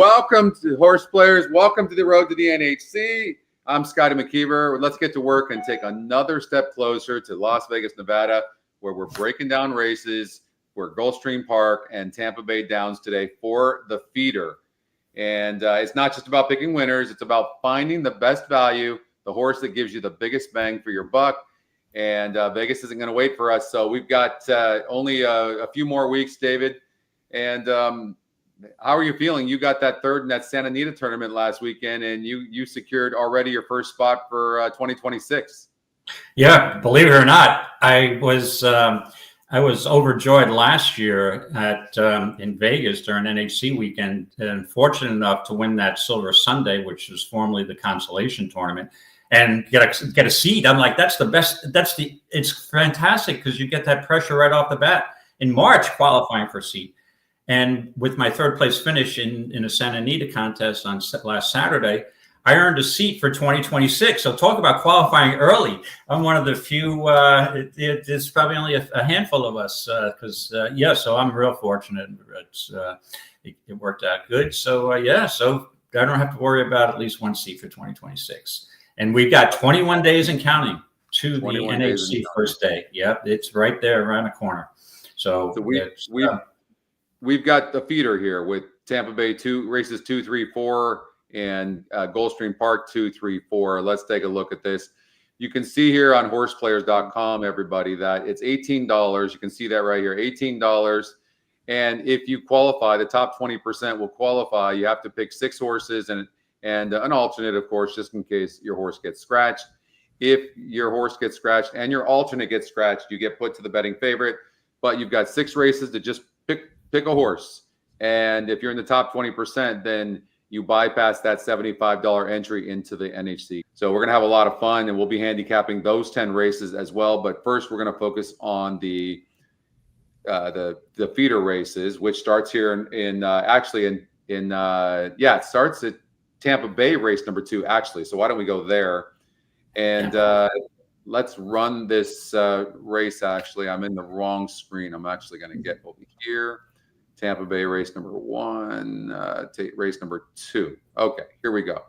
Welcome to horse players. Welcome to the road to the NHC. I'm Scotty McKeever. Let's get to work and take another step closer to Las Vegas, Nevada, where we're breaking down races. We're at Gulfstream Park and Tampa Bay Downs today for the feeder. And it's not just about picking winners. It's about finding the best value, the horse that gives you the biggest bang for your buck. And Vegas isn't going to wait for us. So we've got only a few more weeks, David. And how are you feeling? You got that third in that Santa Anita tournament last weekend, and you secured already your first spot for 2026. Yeah, believe it or not, I was overjoyed last year at in Vegas during NHC weekend, and fortunate enough to win that Silver Sunday, which was formerly the consolation tournament, and get a seat. I'm like, that's the best. It's fantastic because you get that pressure right off the bat in March qualifying for a seat. And with my third place finish in a Santa Anita contest on last Saturday, I earned a seat for 2026. So talk about qualifying early. I'm one of the few, there's probably only a handful of us so I'm real fortunate. It worked out good. So so I don't have to worry about at least one seat for 2026. And we've got 21 days and counting to the NHC first day. Yep, it's right there around the corner. So we've got the feeder here with Tampa Bay races 2, 3, 4, and Gulfstream Park 2, 3, 4. Let's take a look at this. You can see here on horseplayers.com, everybody, that it's $18. You can see that right here, $18. And if you qualify, the top 20% will qualify. You have to pick 6 horses and an alternate, of course, just in case your horse gets scratched. If your horse gets scratched and your alternate gets scratched, you get put to the betting favorite. But you've got 6 races to just pick a horse. And if you're in the top 20%, then you bypass that $75 entry into the NHC. So we're going to have a lot of fun, and we'll be handicapping those 10 races as well. But first, we're going to focus on the feeder races, which starts here it starts at Tampa Bay race number 2, actually. So why don't we go there? And let's run this race. Actually, I'm in the wrong screen. I'm actually going to get over here. Tampa Bay race number 1, race number 2. Okay, here we go.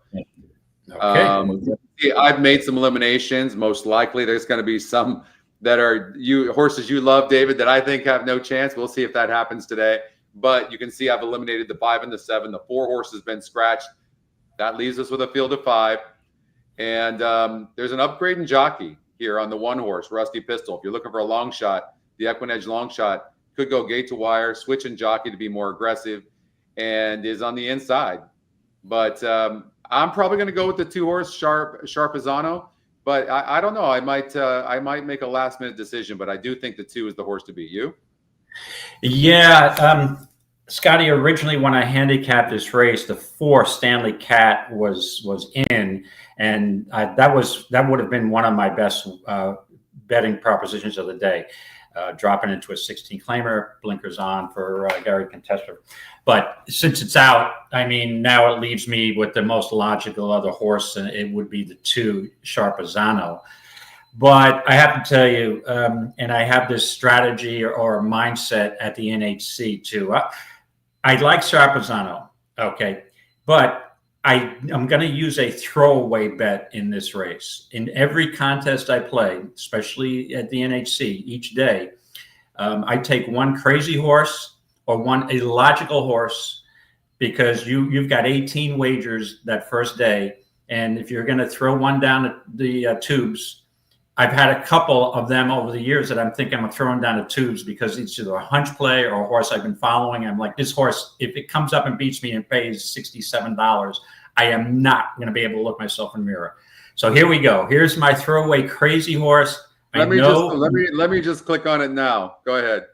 Okay. I've made some eliminations. Most likely there's going to be some that are horses you love, David, that I think have no chance. We'll see if that happens today. But you can see I've eliminated the 5 and the 7. The 4 horse has been scratched. That leaves us with a field of 5. And there's an upgrade in jockey here on the 1 horse, Rusty Pistol. If you're looking for a long shot, the EquinEdge long shot could go gate to wire, switch in jockey to be more aggressive, and is on the inside. But I'm probably going to go with the 2 horse Sharpazano. But I don't know. I might make a last minute decision, but I do think the 2 is the horse to beat. You? Yeah, Scotty. Originally, when I handicapped this race, the 4 Stanley Cat was in, and that would have been one of my best betting propositions of the day. Dropping into a 16 claimer, blinkers on for Gary Contester. But since it's out, I mean, now it leaves me with the most logical other horse, and it would be the 2 Sharpazano. But I have to tell you, and I have this strategy or mindset at the NHC too. I like Sharpazano, okay, but I'm going to use a throwaway bet in this race. In every contest I play, especially at the NHC each day, I take one crazy horse or one illogical horse, because you've got 18 wagers that first day. And if you're going to throw one down the tubes, I've had a couple of them over the years that I'm thinking I'm throwing down the tubes because it's either a hunch play or a horse I've been following. I'm like, this horse, if it comes up and beats me and pays $67, I am not going to be able to look myself in the mirror. So here we go. Here's my throwaway crazy horse. Let me just click on it now. Go ahead.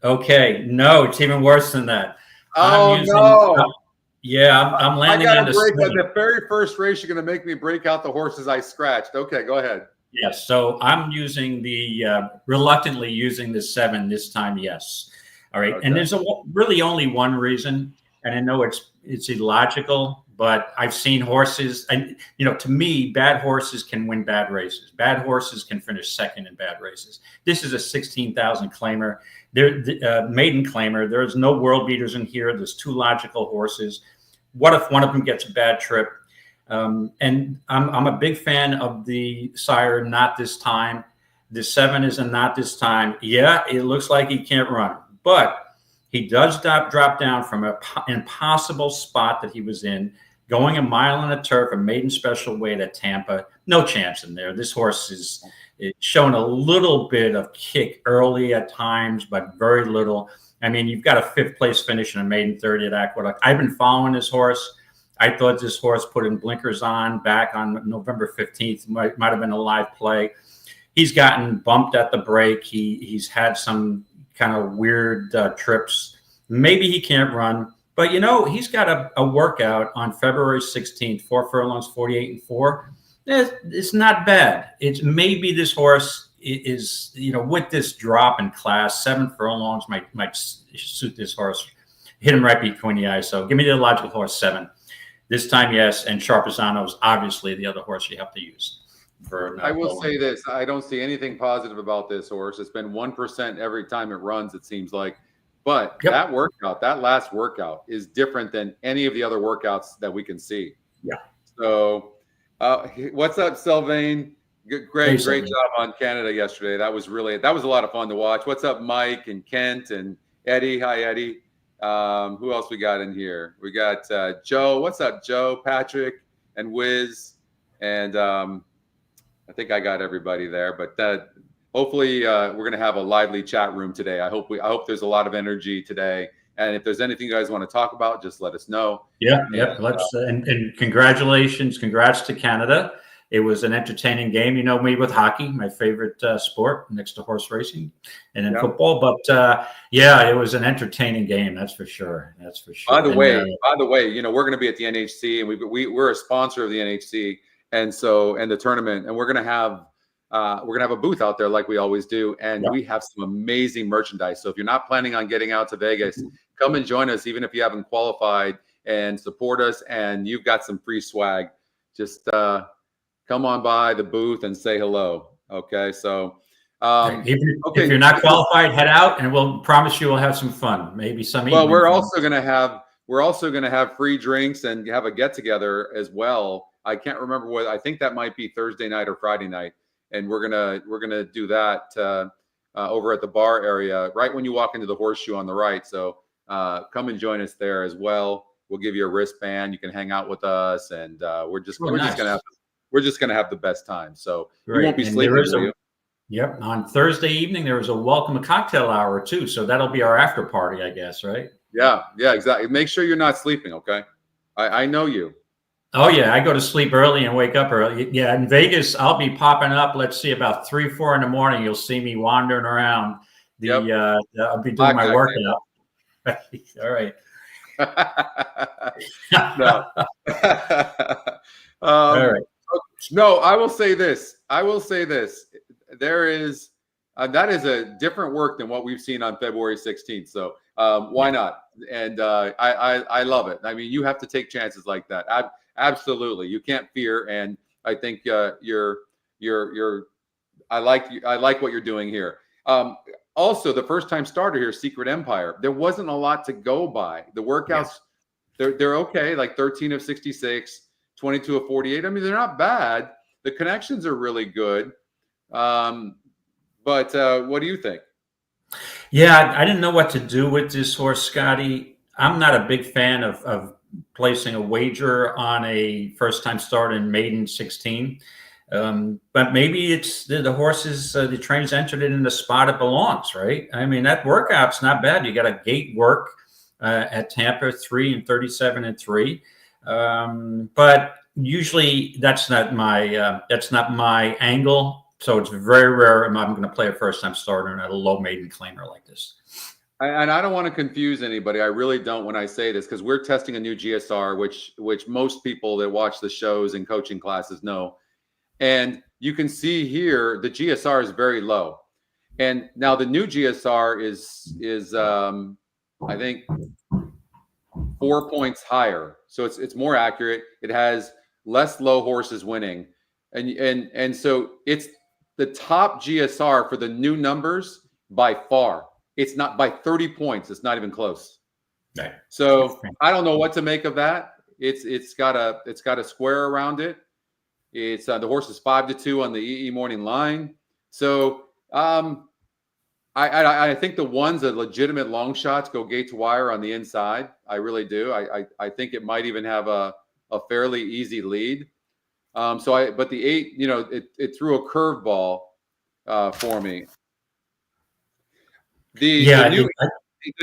Okay. No, it's even worse than that. I'm landing on the very first race. You're going to make me break out the horses I scratched. Okay, go ahead. Yes. So I'm using reluctantly using the 7 this time. Yes. All right. Okay. And there's really only one reason, and I know it's illogical, but I've seen horses, and to me, bad horses can win bad races. Bad horses can finish second in bad races. This is a 16,000 claimer. Maiden claimer. There's no world beaters in here. There's 2 logical horses. What if one of them gets a bad trip? And I'm a big fan of the sire, Not This Time. The 7 is a Not This Time. Yeah, it looks like he can't run, but he does drop down from an impossible spot that he was in, going a mile on a turf, a maiden special weight at Tampa. No chance in there. This horse is showing a little bit of kick early at times, but very little. I mean, you've got a 5th place finish in a maiden 30 at Aqueduct. I've been following this horse. I thought this horse put in blinkers on back on November 15th. Might have been a live play. He's gotten bumped at the break. He's had some kind of weird trips. Maybe he can't run, but he's got a workout on February 16th, 4 furlongs, 48 and 4. It's not bad. It's maybe this horse is, with this drop in class, 7 furlongs might suit this horse, hit him right between the eyes. So give me the logical horse 7 this time. Yes. And Sharpezano is obviously the other horse you have to use. I will say this. I don't see anything positive about this horse. It's been 1% every time it runs, it seems like. But that last workout is different than any of the other workouts that we can see. Yeah. So what's up, Sylvain? Great job on Canada yesterday. That was a lot of fun to watch. What's up, Mike and Kent and Eddie? Hi, Eddie. Who else we got in here? We got Joe. What's up, Joe? Patrick and Wiz. And I think I got everybody there, but hopefully we're going to have a lively chat room today. I hope there's a lot of energy today. And if there's anything you guys want to talk about, just let us know. Yeah. Let's and congratulations. Congrats to Canada. It was an entertaining game. You know me with hockey, my favorite sport next to horse racing and then football. But it was an entertaining game. That's for sure. By the way, we're going to be at the NHC, and we're a sponsor of the NHC. And the tournament, and we're gonna have a booth out there like we always do, and we have some amazing merchandise. So if you're not planning on getting out to Vegas, come and join us, even if you haven't qualified, and support us. And you've got some free swag. Just come on by the booth and say hello. Okay, so if you're not qualified, head out, and we'll promise you we'll have some fun. Maybe some. Well, we're also gonna have free drinks and have a get together as well. I can't remember what. I think that might be Thursday night or Friday night, and we're gonna do that over at the bar area, right when you walk into the horseshoe on the right. So come and join us there as well. We'll give you a wristband. You can hang out with us, and we're just gonna have the best time. So you won't be sleeping. Yep. On Thursday evening, there was a welcome cocktail hour too. So that'll be our after party, I guess, right? Yeah, exactly. Make sure you're not sleeping. Okay, I know you. Oh yeah, I go to sleep early and wake up early. Yeah, in Vegas, I'll be popping up. Let's see, about 3, 4 in the morning. You'll see me wandering around. I'll be doing my workout. All right. No. All right. No, I will say this. There is that is a different work than what we've seen on February 16th. So why not? And I love it. I mean, you have to take chances like that. Absolutely, you can't fear, and I think I like what you're doing here. Also, the first time starter here, Secret Empire. There wasn't a lot to go by. The workouts, they're okay, like 13 of 66, 22 of 48. I mean, they're not bad. The connections are really good. But what do you think? Yeah, I didn't know what to do with this horse, Scotty. I'm not a big fan of placing a wager on a first-time starter in maiden 16. But maybe it's the horses, the trainers entered it in the spot it belongs, right? I mean, that workout's not bad. You got a gate work at Tampa, 3 and 37 and 3. But usually that's not my angle. So it's very rare I'm going to play a first-time starter in a low maiden claimer like this. And I don't want to confuse anybody. I really don't when I say this, because we're testing a new GSR, which most people that watch the shows and coaching classes know. And you can see here the GSR is very low. And now the new GSR is I think 4 points higher. So it's more accurate. It has less low horses winning. And so it's the top GSR for the new numbers by far. It's not by 30 points. It's not even close. Right. So I don't know what to make of that. It's got a square around it. It's the horse is 5-2 on the EE morning line. So I think the ones that legitimate long shots go gate to wire on the inside. I really do. I think it might even have a fairly easy lead. But the 8, it threw a curveball for me. The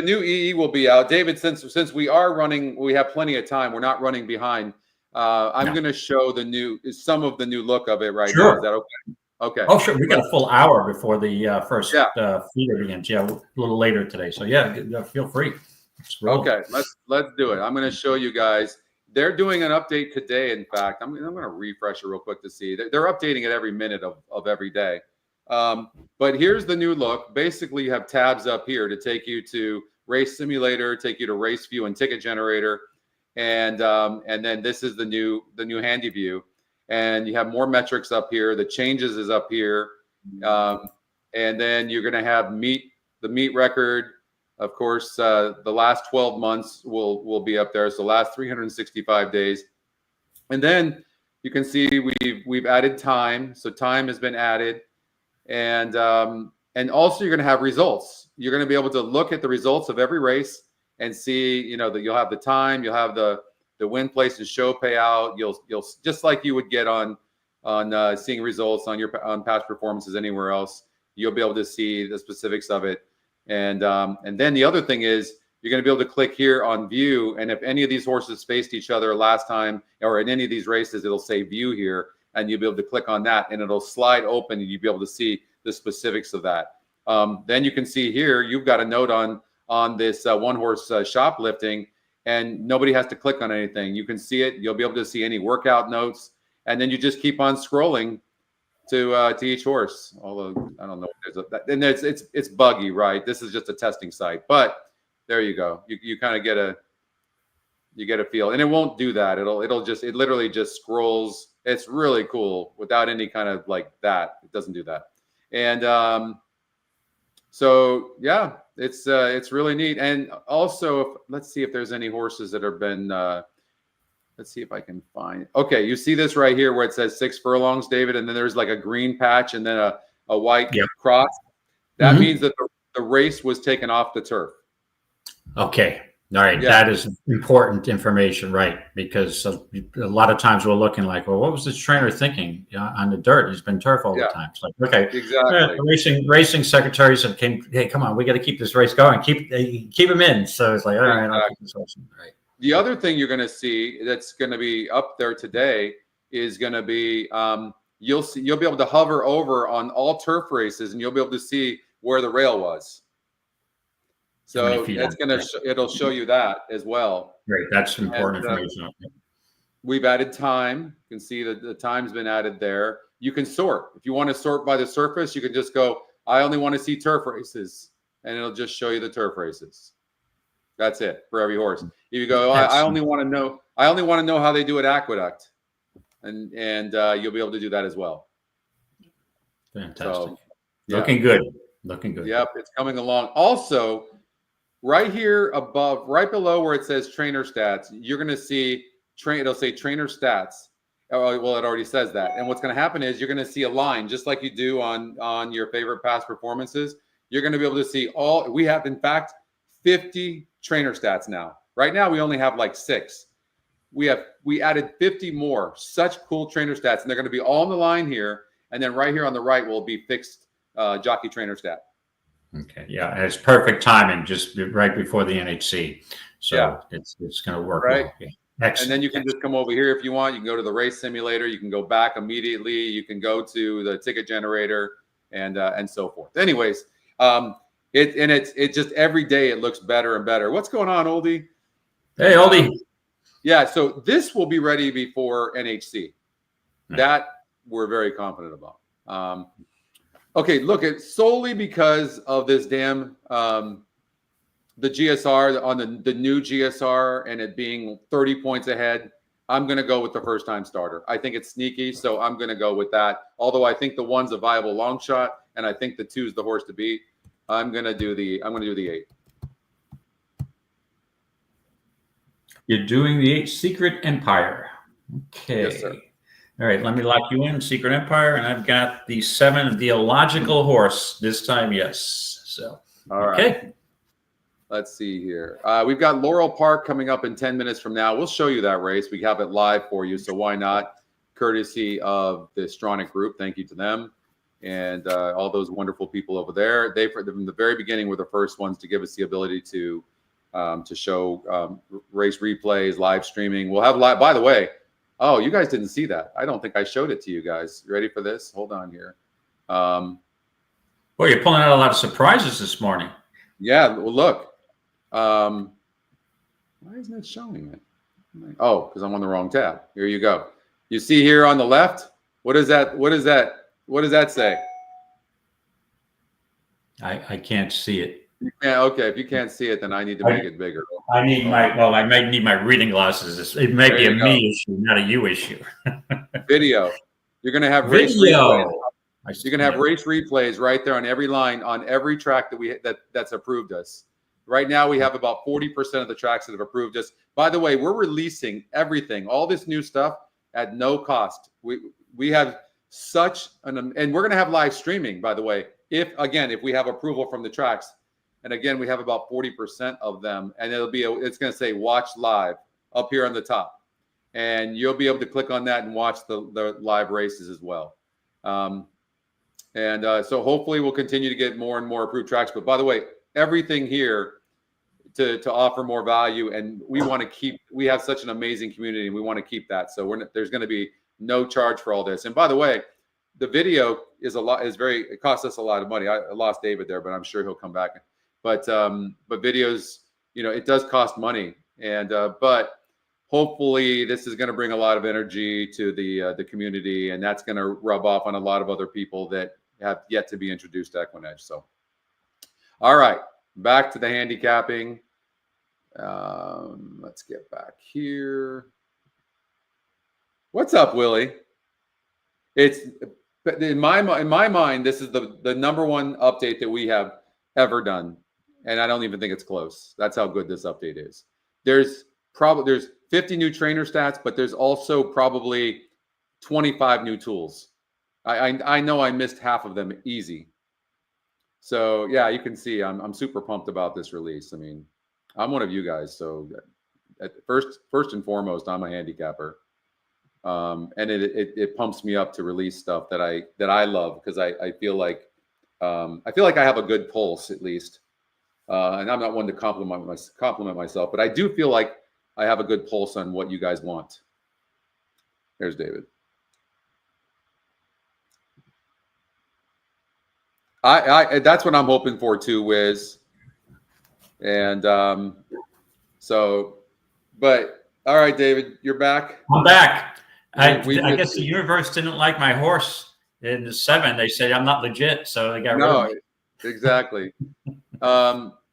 new EE will be out, David. Since we are running, we have plenty of time. We're not running behind. I'm going to show some of the new look of it right now. Is that okay? Okay. Oh, sure. We got a full hour before the first feeder begins. Yeah, a little later today. So yeah, feel free. Okay, let's do it. I'm going to show you guys. They're doing an update today. In fact, I'm going to refresh it real quick to see. They're updating it every minute of every day. But here's the new look. Basically, you have tabs up here to take you to Race Simulator, take you to Race View and Ticket Generator, and then this is the new handy view. And you have more metrics up here. The changes is up here. And then you're going to have the meet record. Of course, the last 12 months will be up there. So the last 365 days. And then you can see we've added time. So time has been added. And also you're going to have results. You're going to be able to look at the results of every race and see, that you'll have the time, you'll have the win, place, and show payout. You'll just like you would get on seeing results on past performances anywhere else. You'll be able to see the specifics of it, and then the other thing is you're going to be able to click here on view, and if any of these horses faced each other last time or in any of these races, it'll say view here, and you'll be able to click on that, and it'll slide open, and you'll be able to see the specifics of that. Then you can see here you've got a note on this one horse shoplifting. And nobody has to click on anything. You can see it. You'll be able to see any workout notes, and then you just keep on scrolling to each horse. Although I don't know, and it's buggy, right? This is just a testing site, but there you go. You kind of get a feel, and it won't do that. It literally just scrolls. It's really cool without any kind of like that. It doesn't do that, and so yeah. It's really neat. And also, let's see if there's any horses that have been, let's see if I can find. Okay, you see this right here where it says 6 furlongs, David, and then there's like a green patch and then a white cross. That means that the race was taken off the turf. Okay. All right. Yeah. That is important information, right? Because a lot of times we're looking like, well, what was this trainer thinking on the dirt? He's been turf all the time. It's like, okay, exactly. Racing secretaries have came. Hey, come on, we got to keep this race going. Keep him in. So it's like, all right, I'll keep this horse in. Right. The other thing you're going to see that's going to be up there today is going to be you'll be able to hover over on all turf races, and you'll be able to see where the rail was. So it's going to it'll show you that as well. Great, that's important information. We've added time. You can see that the time's been added there. You can sort. If you want to sort by the surface, you can just go, I only want to see turf races, and it'll just show you the turf races. That's it for every horse. If you go, I only want to know how they do at Aqueduct, and you'll be able to do that as well. Fantastic. So, looking good. Looking good. Yep, it's coming along. Also, right here above, right below where it says trainer stats, you're going to see it'll say trainer stats. Oh, well, it already says that. And what's going to happen is you're going to see a line just like you do on your favorite past performances. You're going to be able to see we have, in fact, 50 trainer stats now. Right now, we only have like 6. We added 50 more such cool trainer stats, and they're going to be all on the line here. And then right here on the right will be fixed jockey trainer stat. Okay. Yeah, and it's perfect timing, just right before the NHC. So it's going to work. Right. Well. Yeah. And then you can just come over here if you want. You can go to the race simulator. You can go back immediately. You can go to the ticket generator and so forth. Anyways, it's just every day it looks better and better. What's going on, Oldie? Hey, Oldie. Yeah. So this will be ready before NHC. That we're very confident about. Okay, look, it's solely because of this damn the GSR on the new GSR and it being 30 points ahead, I'm going to go with the first time starter. I think it's sneaky, so I'm going to go with that. Although I think the 1's a viable long shot, and I think the 2's the horse to beat. I'm going to do the 8. You're doing the 8 Secret Empire. Okay. Yes, sir. All right, let me lock you in, Secret Empire, and I've got the 7, the illogical horse this time. Yes. So. All right. Okay. Let's see here. We've got Laurel Park coming up in 10 minutes from now. We'll show you that race. We have it live for you, so why not? Courtesy of the Stronach Group. Thank you to them and all those wonderful people over there. They, from the very beginning, were the first ones to give us the ability to show race replays, live streaming. We'll have live. By the way, oh, you guys didn't see that. I don't think I showed it to you guys. You ready for this? Hold on here. Boy, you're pulling out a lot of surprises this morning. Yeah. Well, look. Why isn't it showing it? Oh, because I'm on the wrong tab. Here you go. You see here on the left. What is that? What is that? What does that say? I can't see it. You can't, okay, if you can't see it, then I need to make it bigger. I need I might need my reading glasses. It may be a me issue, not a you issue. Video. You're going to have race replays. You're going to have race replays right there on every line, on every track that's approved us. Right now, we have about 40% of the tracks that have approved us. By the way, we're releasing everything, all this new stuff at no cost. We have such an, and we're going to have live streaming, by the way, if we have approval from the tracks. And again, we have about 40% of them, and it's going to say watch live up here on the top. And you'll be able to click on that and watch the live races as well. So hopefully we'll continue to get more and more approved tracks. But by the way, everything here to offer more value, and we have such an amazing community, and we want to keep that. So there's going to be no charge for all this. And by the way, the video it costs us a lot of money. I lost David there, but I'm sure he'll come back. But videos, it does cost money, and but hopefully this is going to bring a lot of energy to the community, and that's going to rub off on a lot of other people that have yet to be introduced to EquinEdge. So, all right, back to the handicapping. Let's get back here. What's up, Willie? It's in my mind, this is the number one update that we have ever done. And I don't even think it's close. That's how good this update is. There's 50 new trainer stats, but there's also probably 25 new tools. I know I missed half of them easy. So yeah, you can see I'm super pumped about this release. I mean, I'm one of you guys. So first and foremost, I'm a handicapper. And it pumps me up to release stuff that I love, because I feel like I have a good pulse, at least. And I'm not one to compliment myself, but I do feel like I have a good pulse on what you guys want. There's David. That's what I'm hoping for too, Wiz. And but all right, David, you're back. I'm back. I guess the universe didn't like my horse in the 7. They said I'm not legit, so they got rid of me. Exactly.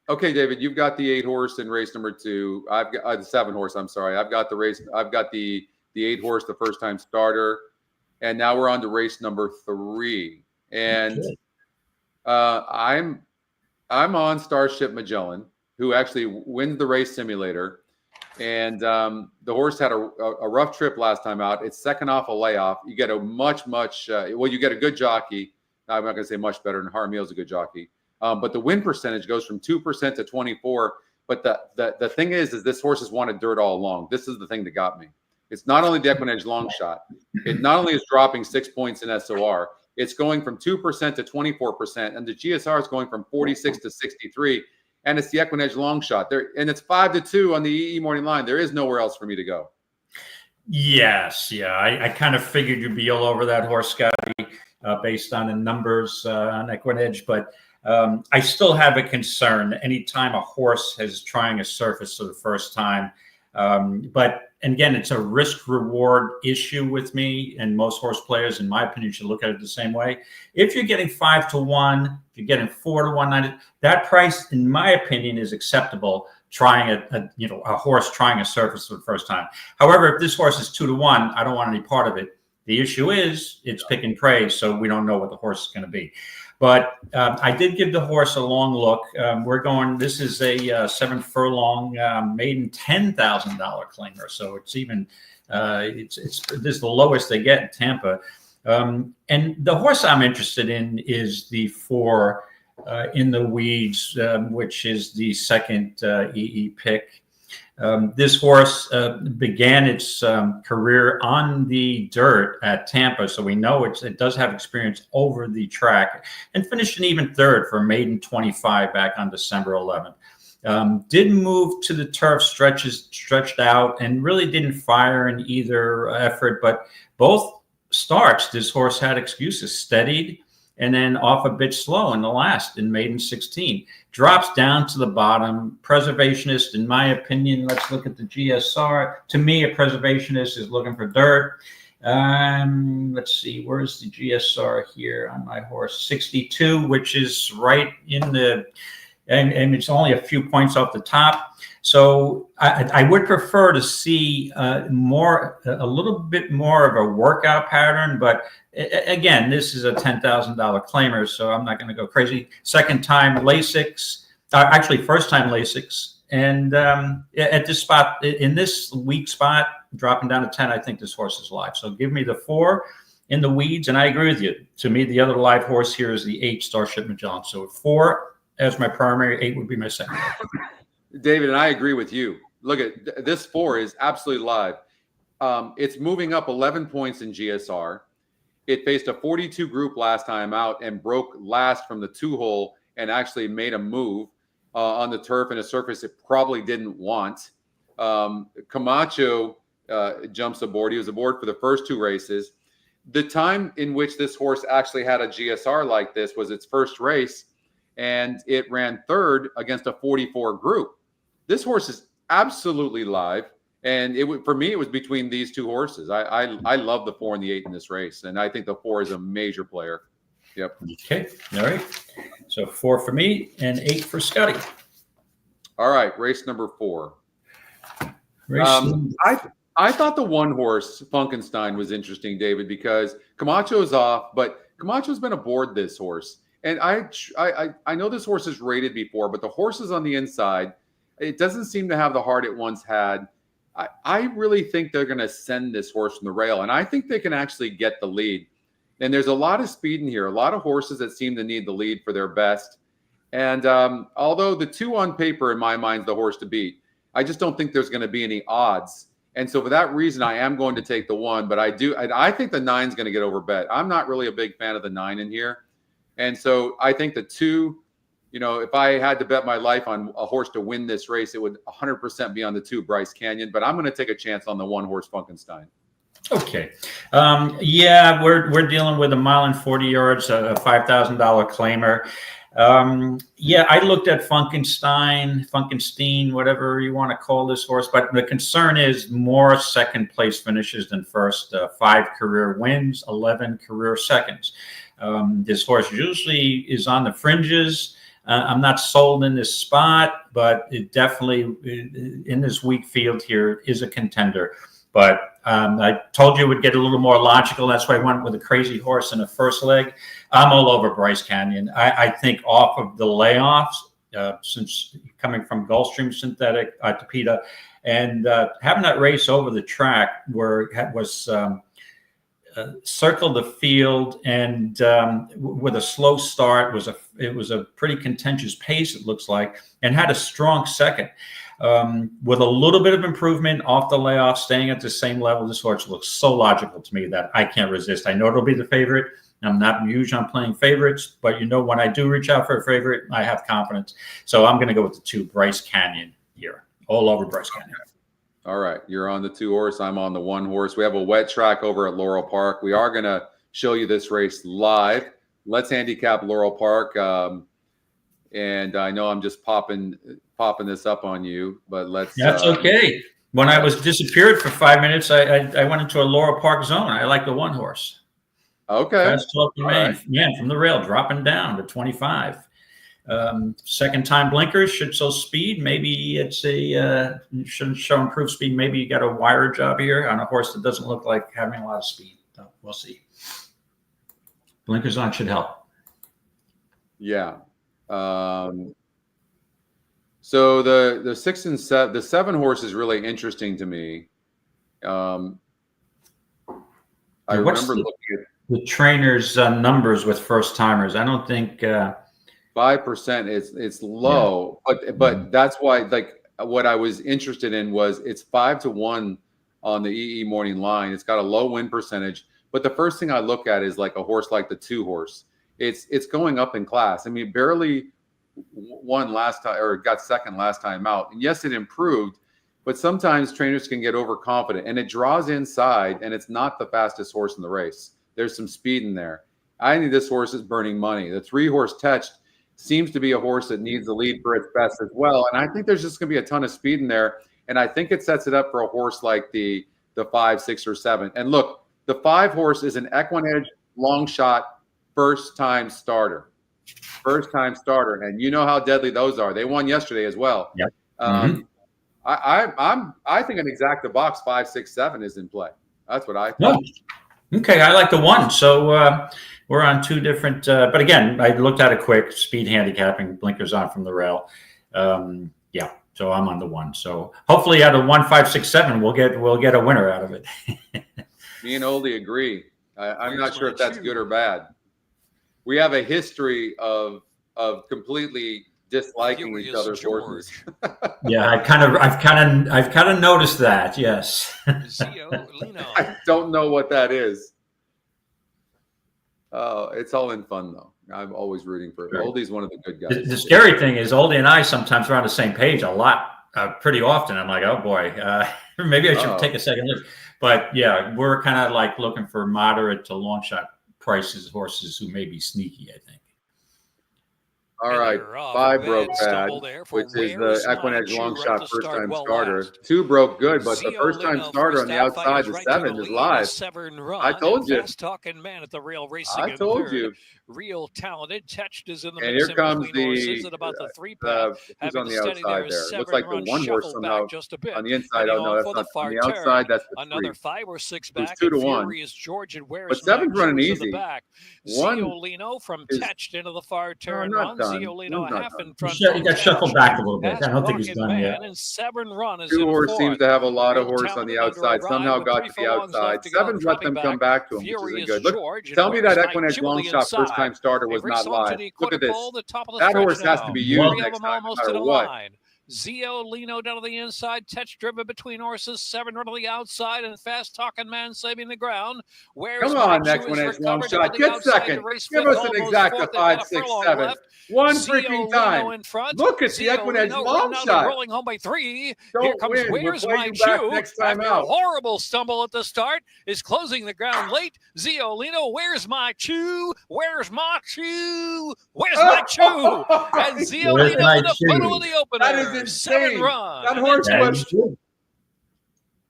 Okay, David, you've got the 8 horse in race number 2. I've got the 7 horse. I'm sorry. I've got the 8 horse, the first time starter, and now we're on to race number 3. And I'm on Starship Magellan, who actually wins the race simulator. And the horse had a rough trip last time out. It's second off a layoff. You get a you get a good jockey. I'm not going to say much better than Harmeel's a good jockey. But the win percentage goes from 2% to 24%. But the thing is this horse has wanted dirt all along. This is the thing that got me. It's not only the EquinEdge long shot. It not only is dropping 6 points in SOR, it's going from 2% to 24%. And the GSR is going from 46 to 63. And it's the EquinEdge long shot. And it's 5-2 on the EE morning line. There is nowhere else for me to go. Yes. Yeah. I kind of figured you'd be all over that horse, Scotty, based on the numbers on EquinEdge. But I still have a concern. Anytime a horse is trying a surface for the first time, But again, it's a risk reward issue with me, and most horse players, in my opinion, should look at it the same way. If you're getting 5-1, if you're getting 4-1, that price, in my opinion, is acceptable. Trying a horse trying a surface for the first time. However, if this horse is 2-1, I don't want any part of it. The issue is it's pick and pray, so we don't know what the horse is going to be. But I did give the horse a long look. This is a 7 furlong maiden $10,000 claimer. So it's even, this is the lowest they get in Tampa. And the horse I'm interested in is the 4 in the weeds, which is the second EE pick. This horse began its career on the dirt at Tampa, so we know it does have experience over the track, and finished an even third for maiden 25 back on December 11th. Did move to the turf, stretched out, and really didn't fire in either effort, but both starts, this horse had excuses, steadied, and then off a bit slow in the last in maiden 16. Drops down to the bottom. Preservationist, in my opinion, let's look at the GSR. To me, a preservationist is looking for dirt. Let's see, where's the GSR here on my horse? 62, which is right in the, and it's only a few points off the top. So I would prefer to see a little bit more of a workout pattern, but again, this is a $10,000 claimer, so I'm not going to go crazy. Second time Lasix, actually first time Lasix, and at this spot, in this weak spot, dropping down to 10, I think this horse is live. So give me the 4 in the weeds, and I agree with you. To me, the other live horse here is the 8 Starship Magellan. So 4 as my primary, 8 would be my second. David, and I agree with you. Look at this 4 is absolutely live. It's moving up 11 points in GSR. It faced a 42 group last time out and broke last from the 2-hole and actually made a move on the turf and a surface it probably didn't want. Camacho jumps aboard. He was aboard for the first 2 races. The time in which this horse actually had a GSR like this was its first race, and it ran 3rd against a 44 group. This horse is absolutely live, and for me, it was between these 2 horses. I love the 4 and the 8 in this race, and I think the 4 is a major player. Yep. Okay. All right. So 4 for me and 8 for Scotty. All right. Race number 4. I thought the 1 horse Funkenstein was interesting, David, because Camacho's off, but Camacho's been aboard this horse. And I know this horse is rated before, but the horses on the inside, it doesn't seem to have the heart it once had. I really think they're going to send this horse from the rail, and I think they can actually get the lead. And there's a lot of speed in here, a lot of horses that seem to need the lead for their best. And although the 2 on paper, in my mind, is the horse to beat, I just don't think there's going to be any odds. And so for that reason, I am going to take the 1, but I think the 9 is going to get overbet. I'm not really a big fan of the 9 in here. And so I think the 2, if I had to bet my life on a horse to win this race, it would 100% be on the 2, Bryce Canyon. But I'm going to take a chance on the 1 horse Funkenstein. Okay. Yeah, we're dealing with 1 mile and 40 yards, a $5,000 claimer. Yeah, I looked at Funkenstein, whatever you want to call this horse, but the concern is more second place finishes than first. 5 career wins, 11 career seconds. This horse usually is on the fringes. I'm not sold in this spot, but it definitely, in this weak field here, is a contender. But I told you it would get a little more logical. That's why I went with a crazy horse in the first leg. I'm all over Bryce Canyon. I think off of the layoffs, since coming from Gulfstream synthetic to PETA, and having that race over the track where it was circled the field and with a slow start, it was a pretty contentious pace, it looks like, and had a strong second. With a little bit of improvement off the layoff, staying at the same level, this horse looks so logical to me that I can't resist. I know it'll be the favorite. I'm not huge on playing favorites, but when I do reach out for a favorite, I have confidence. So I'm going to go with the 2, Bryce Canyon here. All over Bryce Canyon. All right. You're on the 2 horse. I'm on the 1 horse. We have a wet track over at Laurel Park. We are going to show you this race live. Let's handicap Laurel Park. And I know I'm just popping this up on you, but let's. That's okay. When I was disappeared for 5 minutes, I went into a Laurel Park zone. I like the one horse. Okay. Fast talking man, right. man from the rail, dropping down to 25. Second time blinkers, should show speed. Maybe it's shouldn't show improved speed. Maybe you got a wire job here on a horse that doesn't look like having a lot of speed. So we'll see. Blinkers on should help. Yeah. So the 6 and 7, the 7 horse is really interesting to me. I remember looking at the trainer's numbers with first timers. I don't think 5%. It's low, but that's why, like, what I was interested in was it's 5-1 on the EE morning line. It's got a low win percentage, but the first thing I look at is like a horse like the 2 horse. It's going up in class. I mean, barely won last time or got second last time out. And yes, it improved, but sometimes trainers can get overconfident and it draws inside and it's not the fastest horse in the race. There's some speed in there. I think this horse is burning money. The 3 horse Tetched seems to be a horse that needs the lead for its best as well. And I think there's just going to be a ton of speed in there. And I think it sets it up for a horse like the 5, 6, or 7. And look, the 5 horse is an EquinEdge long shot first time starter. First time starter, and you know how deadly those are. They won yesterday as well. Yep. I think an exacta box 5, 6, 7 is in play. That's what I think. Oh, okay, I like the 1. So we're on 2 different. But again, I looked at it quick. Speed handicapping, blinkers on from the rail. Yeah, so I'm on the 1. So hopefully, out of 1, 5, 6, 7, we'll get a winner out of it. Me and Oldie agree. I'm not sure if that's good or bad. We have a history of completely disliking each other's horses. Yeah, I've kind of noticed that. Yes. I don't know what that is. It's all in fun though. I'm always rooting for it. Sure. Oldie's one of the good guys. The scary thing is Oldie and I sometimes are on the same page a lot, pretty often. I'm like, oh boy, maybe I should take a second look. But yeah, we're kind of like looking for moderate to long shot prices horses who may be sneaky, I think. All right, 5 broke bad, which is the EquinEdge long shot first time starter. 2 broke good, but the first time starter on the outside, the 7 is live. I told you. I told you. Real talented. Tetched is in the and here comes the about the 3 pack. Who's on the outside there? Looks like the 1 horse somehow on the inside. Oh no, that's not on the outside. That's the 3. Another 5 or 6 back. 2-1. But 7's running easy. 1 Ziolino from Tetched into the far turn. Ziolino half in front. He got shuffled back a little bit. I don't think he's done yet. And 7 run is 2 horse seems to have a lot of horse on the outside. Somehow got to the outside. 7's let them come back to him, which isn't good. Look, tell me that EquinEdge long shot first time starter was not live. Look at this. That horse has to be used next time, no matter what. Ziolino down to the inside, Tetched driven between horses, 7 run to the outside, and fast talking man saving the ground. Come on, EquinEdge long shot. Get second. Give us an exacta 5, 6, 7. One freaking time. Look at the EquinEdge long shot. Rolling home by 3. Here comes Where's My Chew. Next time out. Horrible stumble at the start. Is closing the ground late. Ziolino, Where's My Chew? Where's My Chew? Where's My Chew? And Ziolino in the middle of the opener. That is insane. 7 run. That horse was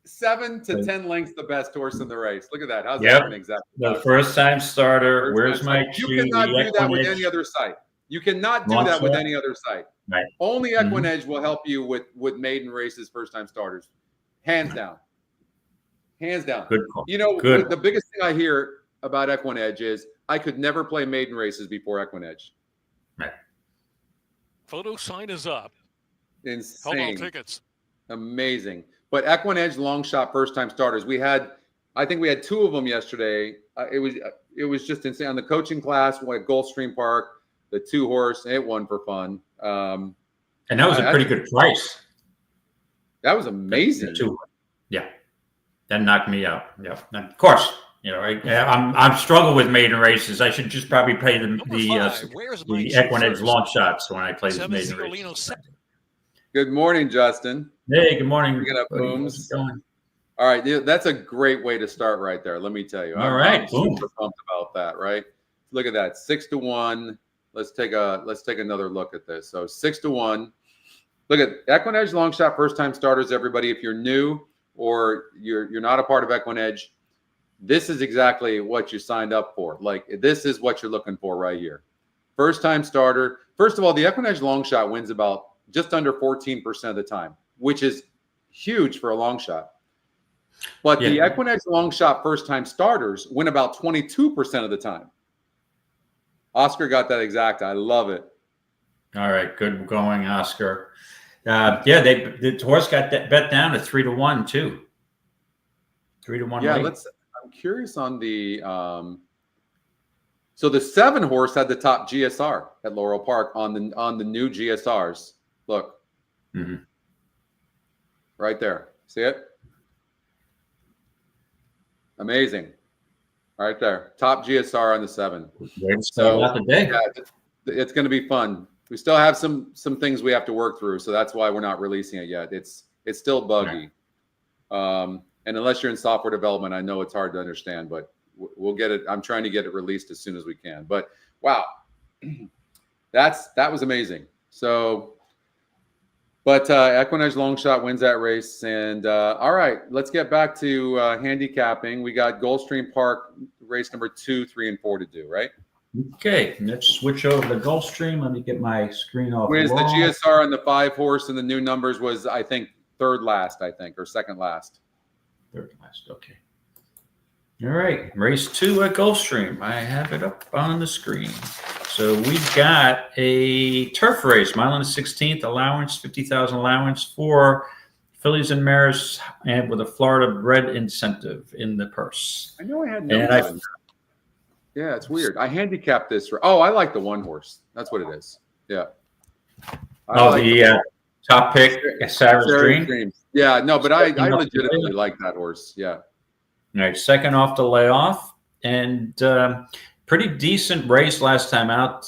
7 to 10 lengths the best horse in the race. Look at that. How's that exactly? The first time starter. Where's My Chew? You cannot do that with any other site. You cannot do that with any other site. Right. Only EquinEdge will help you with maiden races, first time starters. Hands down. Hands down. Good call. You know, the biggest thing I hear about EquinEdge is I could never play maiden races before EquinEdge. Right. Photo sign is up. Insane. Hello tickets. Amazing. But EquinEdge long shot first time starters. I think we had 2 of them yesterday. It was just insane. On the coaching class, at Gulfstream Park, the 2 horse, it won for fun. And that was a pretty good price. That was amazing. Yeah. That knocked me out. Yeah. And of course, you know, I'm struggling with maiden races. I should just probably play the EquinEdge long shots when I play the maiden races. Good morning, Justin. Hey, good morning. We're gonna booms. All right, that's a great way to start right there. Let me tell you. I'm super pumped about that. Right? Look at that, 6-1. Let's take another look at this. So 6-1. Look at EquinEdge long shot first time starters, everybody. If you're new or you're not a part of EquinEdge, this is exactly what you signed up for. Like, this is what you're looking for right here. First time starter. First of all, the EquinEdge long shot wins about just under 14% of the time, which is huge for a long shot. But the EquinEdge long shot first time starters win about 22% of the time. Oscar got that exact. I love it. All right, good going, Oscar. The horse got that bet down to 3-1 too. 3-1. Yeah, I'm curious on the. So the 7 horse had the top GSR at Laurel Park on the new GSRs. Look, right there. See it? Amazing, right there. Top GSR on the 7. So yeah, it's going to be fun. We still have some things we have to work through, so that's why we're not releasing it yet. It's still buggy, and unless you're in software development, I know it's hard to understand, but we'll get it. I'm trying to get it released as soon as we can. But wow, that was amazing. So, but EquinEdge long shot wins that race, and all right, let's get back to handicapping. We got Gulfstream Park race number 2, 3, and 4 to do, right? Okay, let's switch over to Gulfstream. Let me get my screen off. Whereas the GSR on the 5 horse and the new numbers was, I think, third last, or second last. Third last, okay. All right, race 2 at Gulfstream. I have it up on the screen. So we've got a turf race, mile and a 16th allowance, 50,000 allowance for fillies and mares, and with a Florida bred incentive in the purse. I know I had no. Yeah, it's weird. I handicapped this. I like the 1 horse. That's what it is. Yeah. The top pick, Sarah's Dream. Yeah, no, but I legitimately like that horse. Yeah. All right, second off the layoff, and pretty decent race last time out.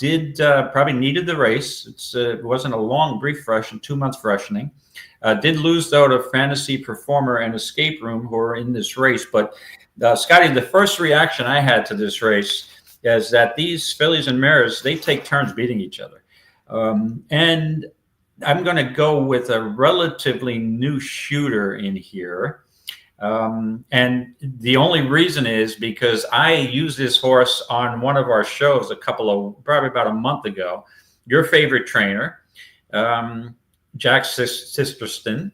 Probably needed the race. It wasn't a long, brief freshen, 2 months freshening. Did lose, though, to Fantasy Performer and Escape Room, who are in this race, but Scotty, the first reaction I had to this race is that these fillies and mares, they take turns beating each other. And I'm going to go with a relatively new shooter in here. And the only reason is because I used this horse on one of our shows probably about a month ago. Your favorite trainer, Jack Sisterston.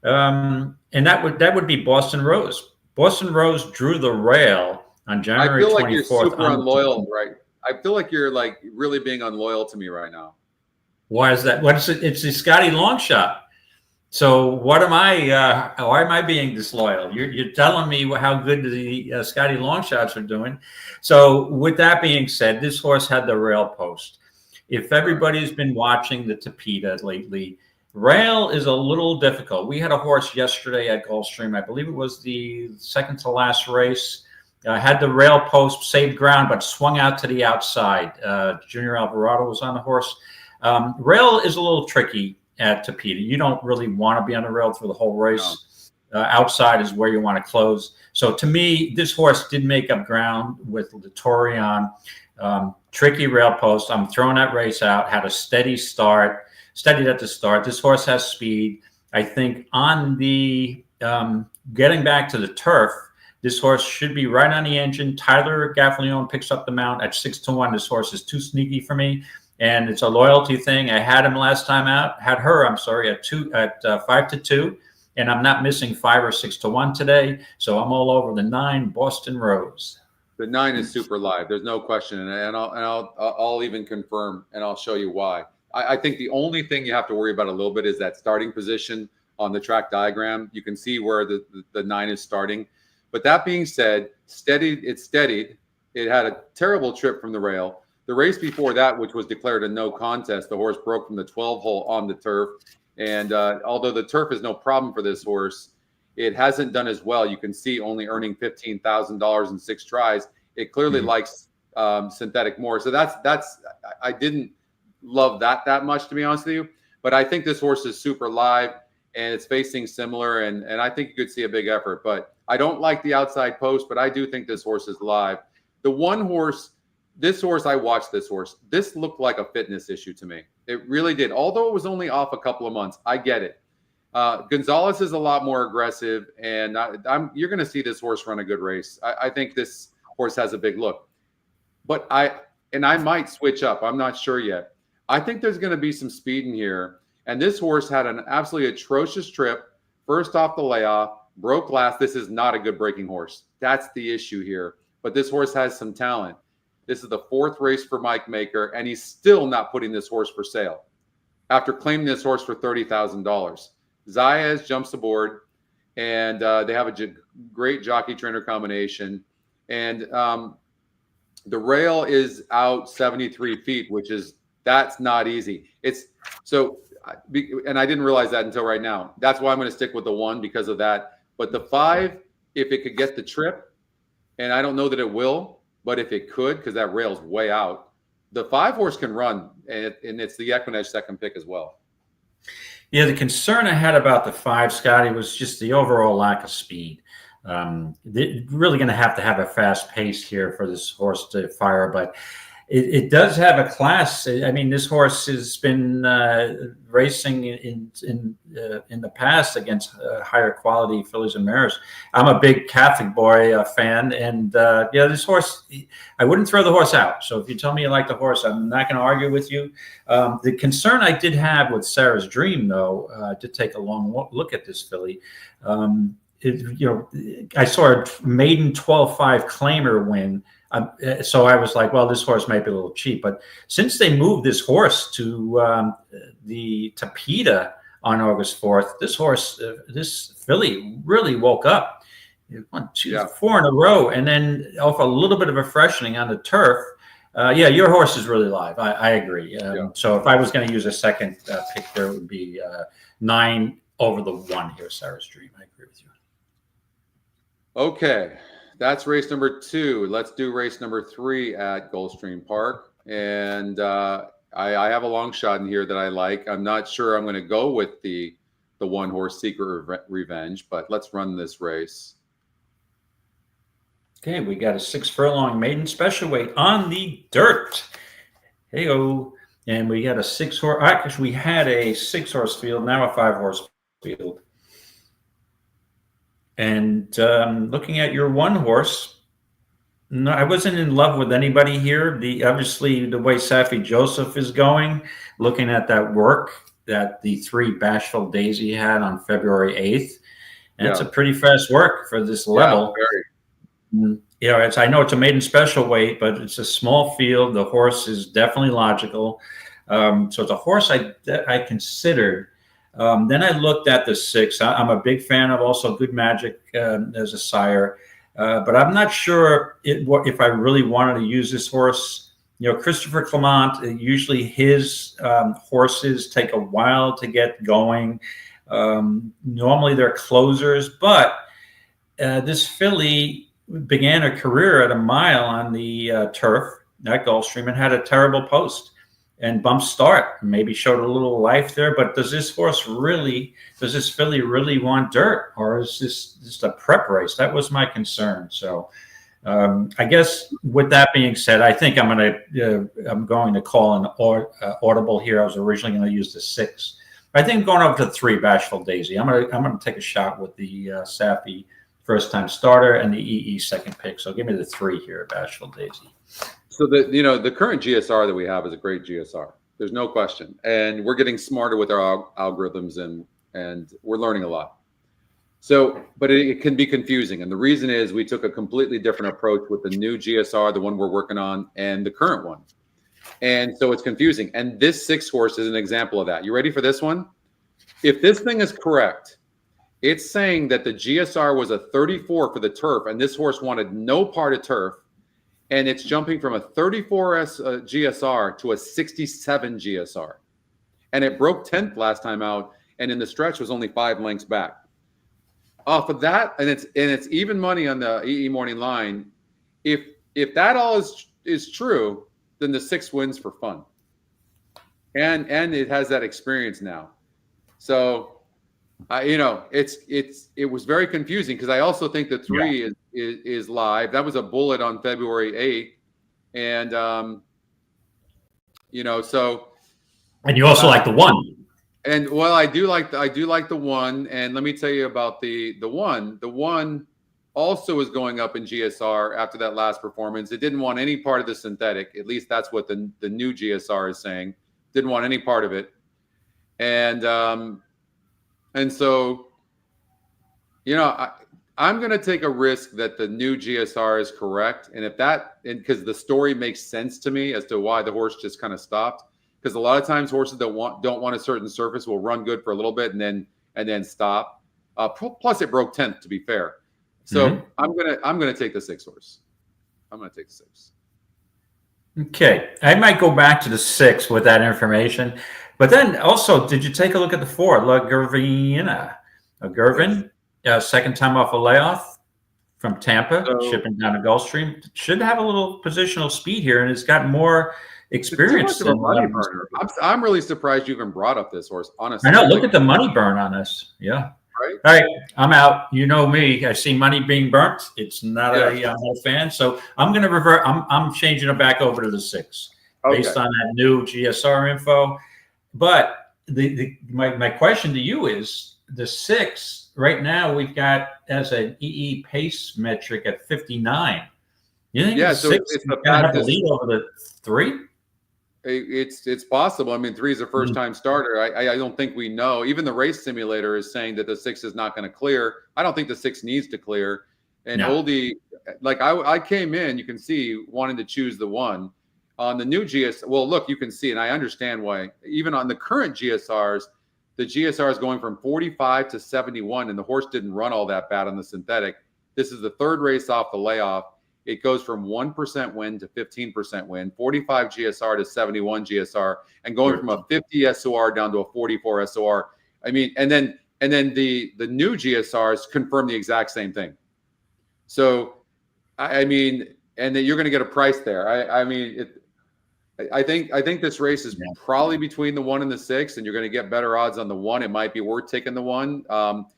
And that would be Boston Rose. Boston Rose drew the rail on January 24th. I feel like you're super unloyal, right? I feel like you're like really being unloyal to me right now. Why is that? What is it? It's the Scotty long shot. So what am I? Why am I being disloyal? You're telling me how good the Scotty long shots are doing. So with that being said, this horse had the rail post. If everybody's been watching the Tapeta lately, rail is a little difficult. We had a horse yesterday at Gulfstream. I believe it was the second to last race. Had the rail post, saved ground, but swung out to the outside. Junior Alvarado was on the horse. Rail is a little tricky at Tapeta. You don't really want to be on the rail through the whole race. No. Outside is where you want to close. So to me, this horse did make up ground with the Torion. Tricky rail post. I'm throwing that race out. Had a steadied at the start. This horse has speed. I think on the getting back to the turf, this horse should be right on the engine. Tyler Gaffalione picks up the mount at 6-1. This horse is too sneaky for me, and it's a loyalty thing. I had him last time out. Had her, I'm sorry, at 5-2, and I'm not missing 5 or 6-1 today. So I'm all over the 9 Boston Rose. The 9 is super live. There's no question, and I'll even confirm, and I'll show you why. I think the only thing you have to worry about a little bit is that starting position on the track diagram. You can see where the 9 is starting. But that being said, it steadied. It had a terrible trip from the rail. The race before that, which was declared a no contest, the horse broke from the 12 hole on the turf. And although the turf is no problem for this horse, it hasn't done as well. You can see only earning $15,000 in 6 tries. It clearly likes synthetic more. So I didn't love that much, to be honest with you. But I think this horse is super live, and it's facing similar, and I think you could see a big effort. But I don't like the outside post, but I do think this horse is live. The 1 horse, I watched this horse. This looked like a fitness issue to me. It really did. Although it was only off a couple of months, I get it. Gonzalez is a lot more aggressive, and you're going to see this horse run a good race. I think this horse has a big look, but I might switch up. I'm not sure yet. I think there's going to be some speed in here, and this horse had an absolutely atrocious trip. First off the layoff, broke last. This is not a good breaking horse. That's the issue here. But this horse has some talent. This is the 4th race for Mike Maker, and he's still not putting this horse for sale after claiming this horse for $30,000. Zayas jumps aboard, and they have a great jockey-trainer combination. And the rail is out 73 feet, that's not easy. And I didn't realize that until right now. That's why I'm going to stick with the 1 because of that. But the 5, if it could get the trip, and I don't know that it will, but if it could, because that rail's way out, the 5 horse can run, and it's the EquinEdge second pick as well. Yeah, the concern I had about the 5, Scotty, was just the overall lack of speed. They're really going to have a fast pace here for this horse to fire, but it does have a class. I mean, this horse has been racing in the past against higher quality fillies and mares. I'm a big Catholic boy fan, and this horse, I wouldn't throw the horse out. So if you tell me you like the horse, I'm not going to argue with you. The concern I did have with Sarah's Dream, though, to take a long look at this filly. I saw a maiden 12-5 claimer win. So I was like, well, this horse might be a little cheap. But since they moved this horse to the Tapeta on August 4th, this filly really woke up. 1, 2, 4 in a row. And then off a little bit of a freshening on the turf. Your horse is really live. I agree. So if I was going to use a second pick, there would be 9 over the 1 here, Sarah's Dream. I agree with you. Okay. That's race number 2. Let's do race number 3 at Gulfstream Park. And I have a long shot in here that I like. I'm not sure I'm going to go with the 1 horse Secret Revenge, but let's run this race. Okay, we got a 6 furlong maiden special weight on the dirt. Hey-o. And we got a 6 horse. Actually, we had a 6 horse field, now a 5 horse field. And looking at your 1 horse, no, I wasn't in love with anybody here. Obviously, the way Safi Joseph is going, looking at that work that the 3 Bashful Daisy had on February 8th, and it's a pretty fast work for this level. I know it's a maiden special weight, but it's a small field. The horse is definitely logical. So it's a horse I considered. Then I looked at the 6. I'm a big fan of also Good Magic as a sire, but I'm not sure if I really wanted to use this horse. Christopher Clement, usually his horses take a while to get going. Normally they're closers, but this filly began her career at a mile on the turf at Gulfstream and had a terrible post and bump start. Maybe showed a little life there, but does this filly really want dirt, or is this just a prep race? That was my concern. So I guess with that being said, I think I'm going to call an audible here. I was originally going to use the 6. I think I'm going up to 3 Bashful Daisy. I'm going to take a shot with the Safi first time starter and the EE second pick. So give me the 3 here, Bashful Daisy. So the current GSR that we have is a great GSR. There's no question. And we're getting smarter with our algorithms and we're learning a lot. So, but it can be confusing. And the reason is we took a completely different approach with the new GSR, the one we're working on, and the current one. And so it's confusing. And this 6 horse is an example of that. You ready for this one? If this thing is correct, it's saying that the GSR was a 34 for the turf, and this horse wanted no part of turf. And it's jumping from a 34S GSR to a 67 GSR. And it broke 10th last time out, and in the stretch was only 5 lengths back. Off of that, and it's even money on the EE Morning Line. If that all is true, then the 6 wins for fun. And it has that experience now. So it was very confusing because I also think the 3 is live. That was a bullet on February 8th. And, so And you also like the one. And well, I do like the one. And let me tell you about the one. The one also is going up in GSR after that last performance. It didn't want any part of the synthetic. At least that's what the new GSR is saying. Didn't want any part of it. And so, you know, I'm going to take a risk that the new GSR is correct. And if that, and because the story makes sense to me as to why the horse just kind of stopped. Because a lot of times horses that don't want a certain surface will run good for a little bit and then stop. Plus it broke 10th, to be fair. So I'm gonna take the 6 horse. I'm gonna take the 6. Okay, I might go back to the 6 with that information, but then also, did you take a look at the 4, La Gervina? Gervin, second time off a layoff from Tampa, shipping down to Gulfstream. Should have a little positional speed here, and it's got more experience than money burner. I'm really surprised you even brought up this horse, honestly. I know. Look at the money burn on this. Yeah. Right. All right. I'm out. You know me. I see money being burnt. It's not I'm not a fan. So I'm going to revert. I'm changing it back over to the 6 based on that new GSR info. But my question to you is the 6 right now we've got as an EE pace metric at 59. You think the 6 is going to have the lead over the 3? It's possible. I mean, 3 is a first time starter. I don't think we know. Even the race simulator is saying that the 6 is not going to clear. I don't think the 6 needs to clear. And Oldie, like I came in, you can see, wanting to choose the 1 on the new GS. Well, look, you can see, and I understand why. Even on the current GSRs, the GSR is going from 45 to 71, and the horse didn't run all that bad on the synthetic. This is the 3rd race off the layoff. It goes from 1% win to 15% win, 45 GSR to 71 GSR, and going from a 50 SOR down to a 44 SOR. I mean, and then the new GSRs confirm the exact same thing. So, I mean, and then you're going to get a price there. I think this race is probably between the 1 and the 6, and you're going to get better odds on the 1. It might be worth taking the 1.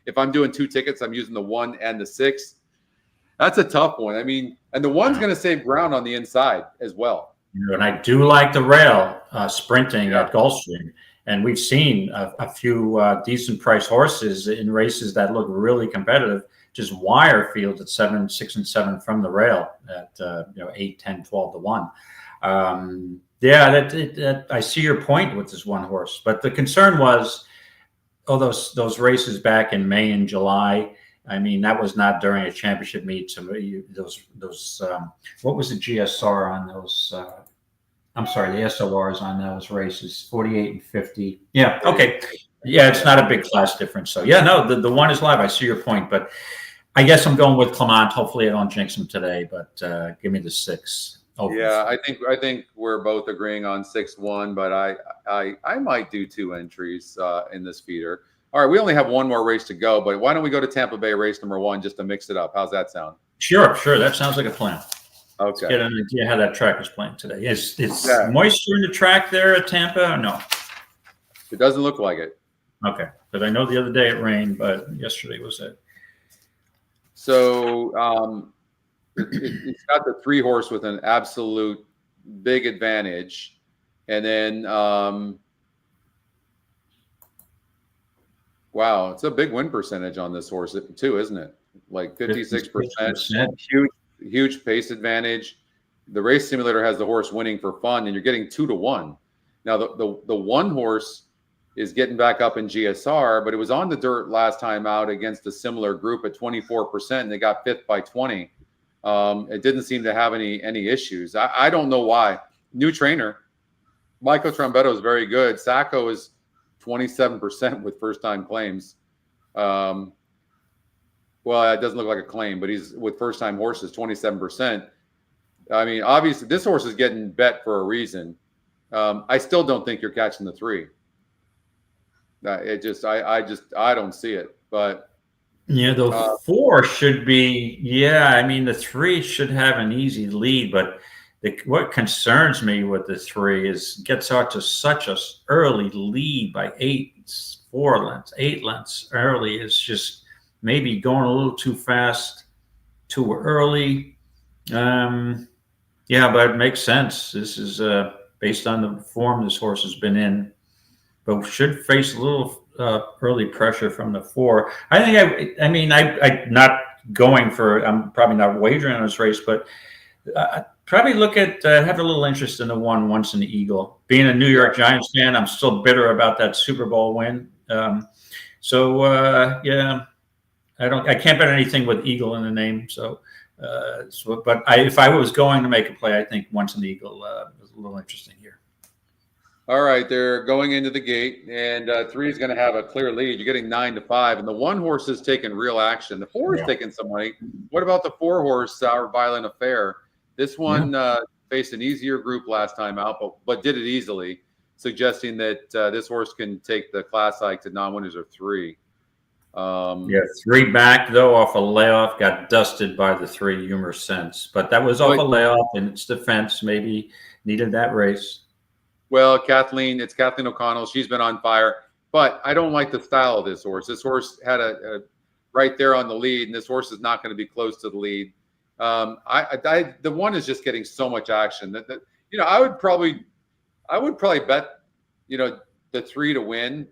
If I'm doing 2 tickets, I'm using the 1 and the 6. That's a tough one. I mean, and the 1's going to save ground on the inside as well. And I do like the rail sprinting at Gulfstream. And we've seen a few decent price horses in races that look really competitive, just wire fields at 7, 6, and 7 from the rail at 8, 10, 12 to 1. I see your point with this one horse. But the concern was, those races back in May and July. I mean, that was not during a championship meet. So those what was the GSR on those? I'm sorry, the SORs on those races, 48 and 50. Yeah, okay. Yeah, it's not a big class difference. So yeah, no, the 1 is live. I see your point, but I guess I'm going with Clement. Hopefully, I don't jinx him today, but give me the 6. Yeah, I think we're both agreeing on 6-1, but I might do 2 entries in this feeder. All right, we only have 1 more race to go, but why don't we go to Tampa Bay race number 1 just to mix it up? How's that sound? Sure. That sounds like a plan. Okay. Let's get an idea how that track is playing today. Is moisture in the track there at Tampa or no? It doesn't look like it. Okay, but I know the other day it rained, but yesterday was it. So it's got the 3 horse with an absolute big advantage, and then wow, it's a big win percentage on this horse too, isn't it? Like 56%. Huge pace advantage. The race simulator has the horse winning for fun, and you're getting 2 to 1. Now the 1 horse is getting back up in GSR, but it was on the dirt last time out against a similar group at 24%, and they got 5th by 20. It didn't seem to have any issues. I don't know why. New trainer, Michael Trombetto is very good. Sacco is 27% with first-time claims. Well, it doesn't look like a claim, but he's with first-time horses, 27%. I mean, obviously, this horse is getting bet for a reason. I still don't think you're catching the 3. I don't see it. But yeah, the 4 should be. Yeah, I mean, the 3 should have an easy lead, but what concerns me with the 3 is gets out to such a early lead by 8 lengths early is just maybe going a little too fast, too early. Yeah, but it makes sense. This is based on the form this horse has been in. but should face a little early pressure from the 4. I think I'm not going for. I'm probably not wagering on this race, but probably look at have a little interest in the 1 Once an Eagle. Being a New York Giants fan, I'm still bitter about that Super Bowl win. Yeah, I can't bet anything with Eagle in the name. But if I was going to make a play, I think Once an Eagle is a little interesting here. All right, they're going into the gate, and 3 is going to have a clear lead. You're getting 9-5, and the 1 horse is taking real action. The 4 is taking some money. What about the 4 horse, Our Violent Affair? This one faced an easier group last time out, but did it easily, suggesting that this horse can take the class hike to non-winners of 3. 3 back though off a layoff, got dusted by the 3 Humor Sense, but that was off a layoff in its defense. Maybe needed that race. Well, it's Kathleen O'Connell. She's been on fire, but I don't like the style of this horse. This horse had a right there on the lead, and this horse is not going to be close to the lead. The 1 is just getting so much action that I would probably bet the 3 to win,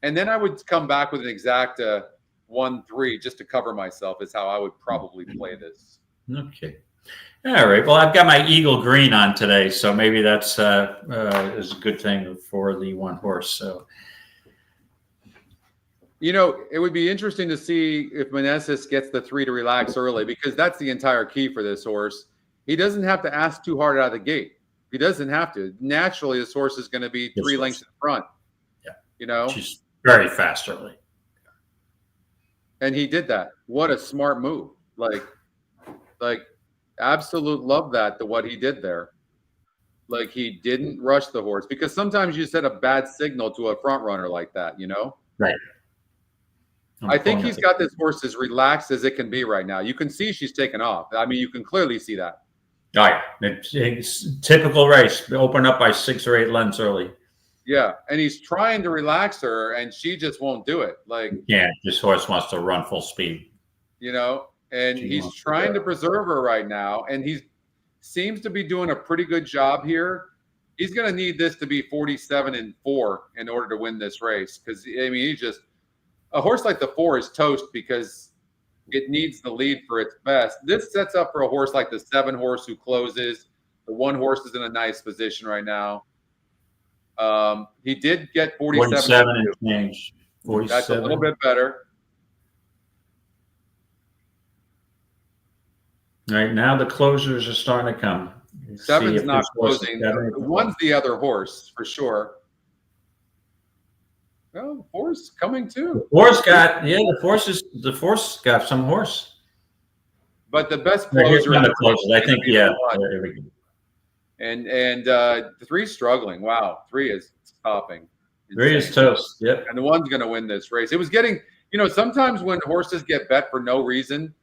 and then I would come back with an exact 1-3 just to cover myself. Is how I would probably play this. Okay. All right. Well, I've got my Eagle Green on today, so maybe that's is a good thing for the 1 horse. So, it would be interesting to see if Meneses gets the 3 to relax early, because that's the entire key for this horse. He doesn't have to ask too hard out of the gate. He doesn't have to. Naturally, this horse is going to be 3 lengths in front. Yeah. She's very fast early. And he did that. What a smart move. Like absolute love what he did there. Like, he didn't rush the horse, because sometimes you set a bad signal to a front runner like that, Right. I think he's got this horse as relaxed as it can be right now. You can see she's taken off. I mean, you can clearly see that. All right. It's typical race. Open up by 6 or 8 lengths early. Yeah, and he's trying to relax her, and she just won't do it. This horse wants to run full speed. And he's trying to preserve her right now, and he seems to be doing a pretty good job here. He's going to need this to be 47-4 in order to win this race, because a horse like the 4 is toast because it needs the lead for its best. This sets up for a horse like the 7 horse who closes. The 1 horse is in a nice position right now. He did get 47 and change. 47. That's a little bit better. Right now, the closers are starting to come. 7's not closing. 1's the other horse for sure. Well, 4's coming too. The 4's got some horse. But the best closer. I think, yeah. There we go. And 3's struggling. Wow, 3 is stopping. 3 is toast. Yep. And the 1's going to win this race. It was getting, sometimes when horses get bet for no reason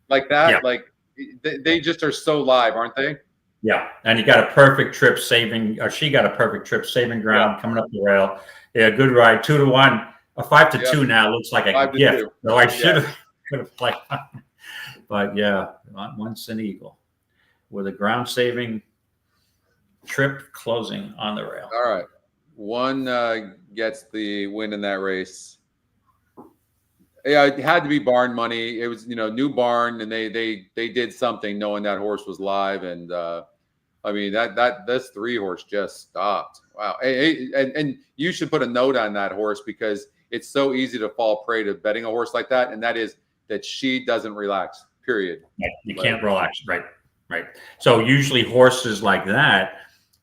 like that, they just are so live, aren't they? Yeah, and he got a perfect trip saving, or she got a perfect trip saving ground coming up the rail. Yeah, good ride. 2-1, a 5-2 now looks like a gift. So I should have played, but yeah, Once an Eagle with a ground saving trip closing on the rail. All right, 1 gets the win in that race. Yeah, it had to be barn money. It was, new barn, and they did something knowing that horse was live, and this 3 horse just stopped. Wow, and you should put a note on that horse, because it's so easy to fall prey to betting a horse like that, and that is that she doesn't relax. Period. You can't relax. Right. So usually horses like that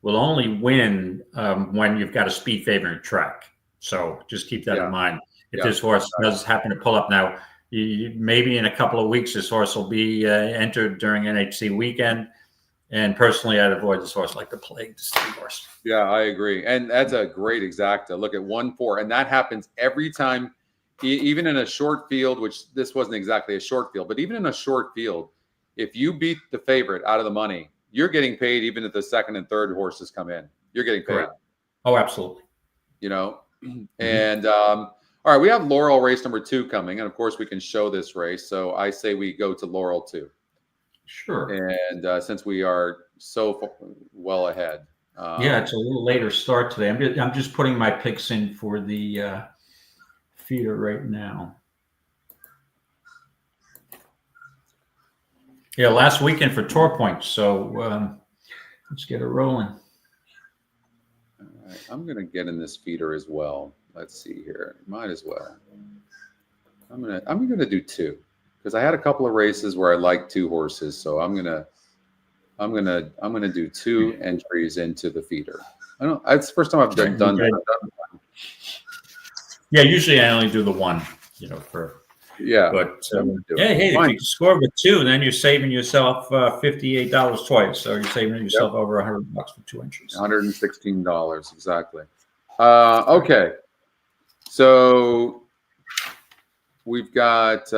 will only win when you've got a speed favoring track. So just keep that in mind. If this horse does happen to pull up now, maybe in a couple of weeks, this horse will be entered during NHC weekend. And personally, I'd avoid this horse like the plague, this 3 horse. Yeah, I agree. And that's a great exacta. Look at 1-4. And that happens every time, even in a short field, which this wasn't exactly a short field, but even in a short field, if you beat the favorite out of the money, you're getting paid even if the 2nd and 3rd horses come in. You're getting paid. Correct. Oh, absolutely. And all right, we have Laurel race number 2 coming, and of course we can show this race. So I say we go to Laurel 2. Sure. And since we are so well ahead, Yeah, it's a little later start today. I'm just putting my picks in for the feeder right now. Yeah, last weekend for Tour Points. So let's get it rolling. All right, I'm going to get in this feeder as well. Let's see here. Might as well. I'm gonna do 2 because I had a couple of races where I liked 2 horses, so I'm gonna do 2 entries into the feeder. It's the first time I've done that. Yeah, usually I only do the 1, for. Yeah. But hey, if you score with 2, then you're saving yourself $58 twice. So you're saving yourself over $100 for 2 entries. $116 exactly. Okay, so we've got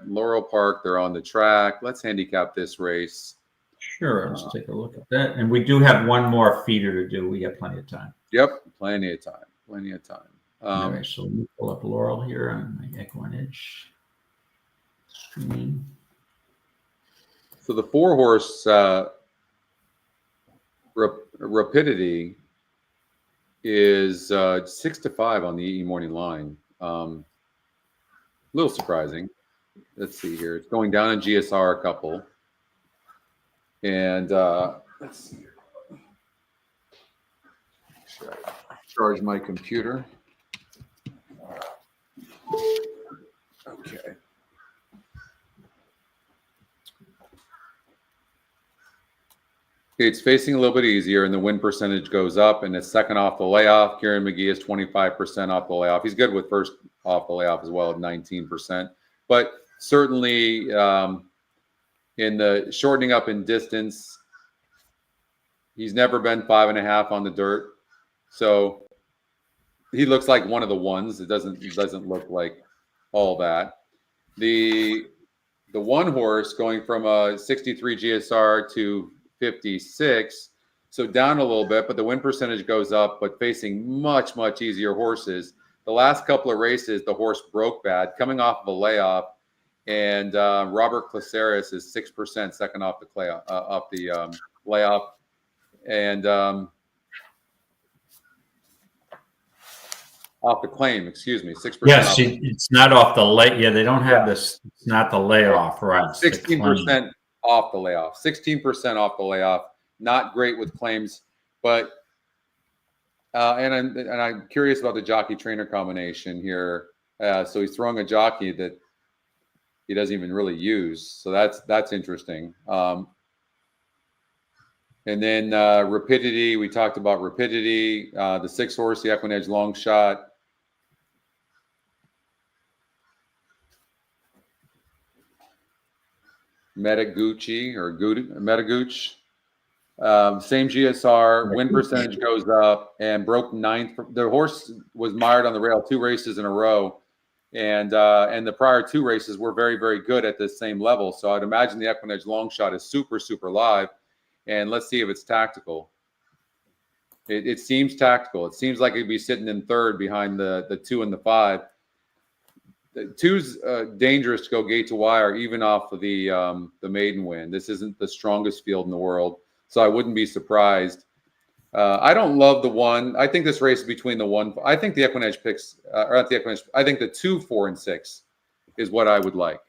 Laurel Park. They're on the track. Let's handicap this race. Sure, let's take a look at that. And we do have one more feeder to do. We got plenty of time. Yep, plenty of time. Plenty of time. All right, so let me pull up Laurel here on my EquinEdge screen. So the 4-horse Rapidity is 6-5 on the EE morning line. A little surprising. Let's see here. It's going down in GSR a couple. And let's see here. Should I charge my computer? Okay. It's facing a little bit easier, and the win percentage goes up, and it's second off the layoff. Kieran McGee is 25% off the layoff. He's good with first off the layoff as well at 19%. But certainly in the shortening up in distance, he's never been 5.5 on the dirt. So he looks like one of the ones. It doesn't look like all that. The 1 horse going from a 63 GSR to 56, so down a little bit, but the win percentage goes up, but facing much, much easier horses. The last couple of races, the horse broke bad, coming off of a layoff, and Robert Caceres is 6% second off the layoff, and off the claim, excuse me, 6%. Yes, it's not off the lay. Yeah, they don't have this. It's not the layoff, right? 16% off the layoff. 16% off the layoff. Not great with claims, but and I'm curious about the jockey trainer combination here. So he's throwing a jockey that he doesn't even really use. So that's interesting. And then Rapidity. We talked about Rapidity. The 6 horse, the EquinEdge long shot. Metagooch, same GSR, win percentage goes up and broke 9th. The horse was mired on the rail 2 races in a row, and the prior 2 races were very, very good at this same level. So I'd imagine the EquinEdge long shot is super, super live, and let's see if it's tactical. It seems tactical. It seems like it'd be sitting in 3rd behind the 2 and the 5. The 2's dangerous to go gate to wire, even off of the maiden win. This isn't the strongest field in the world, so I wouldn't be surprised. I don't love the 1. I think this race is between the 1. I think the EquinEdge picks, or not the EquinEdge. I think the 2, 4, and 6 is what I would like.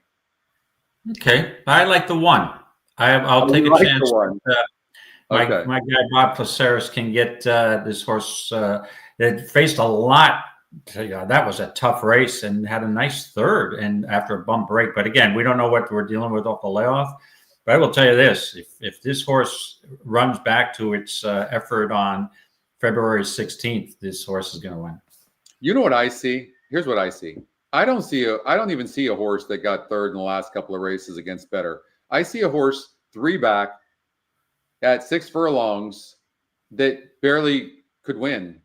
Okay, I like the 1. I'll take a chance. My guy Bob Caceres can get this horse. That faced a lot. That was a tough race and had a nice 3rd and after a bump break. But again, we don't know what we're dealing with off the layoff. But I will tell you this: if this horse runs back to its effort on February 16th, this horse is going to win. You know what I see? Here's what I see. I don't even see a horse that got 3rd in the last couple of races against better. I see a horse 3 back at 6 furlongs that barely could win.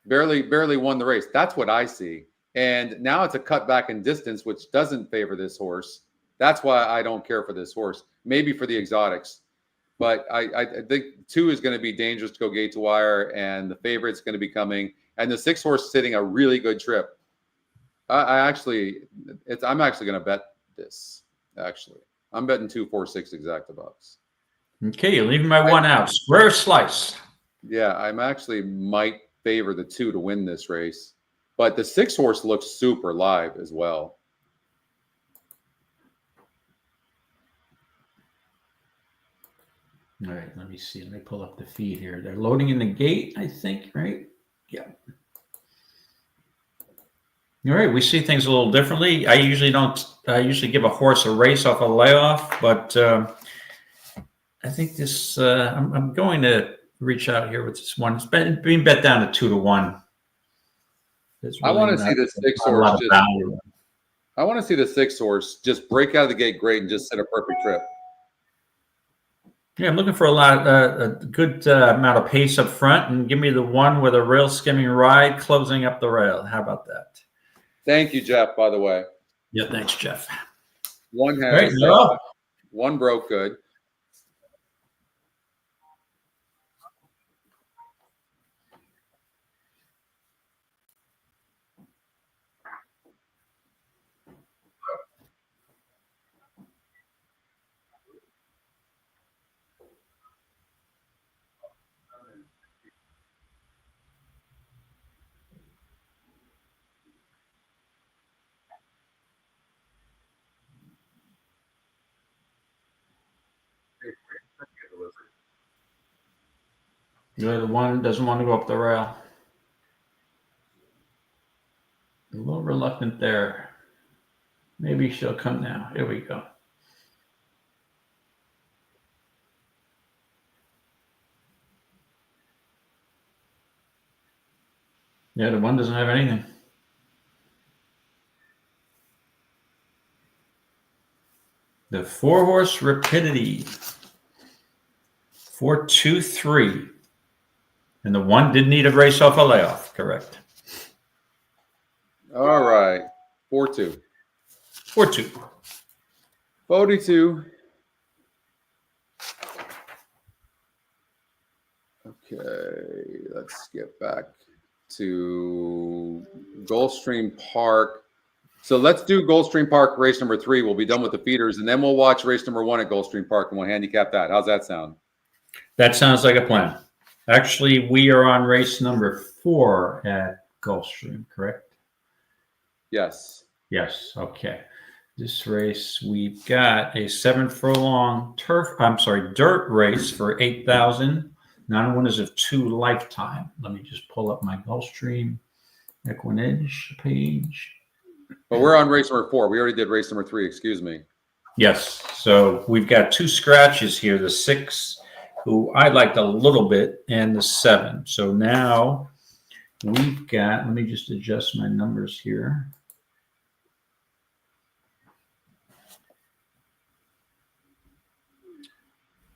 Barely won the race. That's what I see. And now it's a cut back in distance, which doesn't favor this horse. That's why I don't care for this horse. Maybe for the exotics. But I think 2 is going to be dangerous to go gate to wire, and the favorite's going to be coming. And the 6 horse sitting a really good trip. I'm actually going to bet this, actually. I'm betting 2, 4, 6 exacta bucks. Okay, you're leaving my 1 out. Square slice. Yeah, I'm actually might favor the 2 to win this race, but the 6 horse looks super live as well. All right, let me see. Let me pull up the feed here. They're loading in the gate, I think, right? Yeah. All right, we see things a little differently. I usually don't. I usually give a horse a race off a layoff, but I think this. I'm going to reach out here with this one. It's being bet down to 2 to 1. I want to see the 6 horse just. I want to see the 6 horse just break out of the gate great and just set a perfect trip. Yeah, I'm looking for a good amount of pace up front, and give me the one with a rail skimming ride closing up the rail. How about that? Thank you, Jeff, by the way. Yeah, thanks, Jeff. One has one broke good. You're the one doesn't want to go up the rail. A little reluctant there. Maybe she'll come now. Here we go. Yeah, the one doesn't have anything. The 4 horse Rapidity. 4-2-3. And the one did need a race off a layoff, correct? All right. 4-2. 4-2. 42. Okay, let's get back to Gulfstream Park. So let's do Gulfstream Park race number 3. We'll be done with the feeders, and then we'll watch race number 1 at Gulfstream Park, and we'll handicap that. How's that sound? That sounds like a plan. Actually, we are on race number 4 at Gulfstream, correct? Yes. Yes. Okay. This race, we've got a 7 furlong dirt race for 8,000. Non-winners of 2 lifetime. Let me just pull up my Gulfstream EquinEdge page. But we're on race number 4. We already did race number 3. Excuse me. Yes. So we've got 2 scratches here. The 6, who I liked a little bit, and the 7. So now we've got, let me just adjust my numbers here.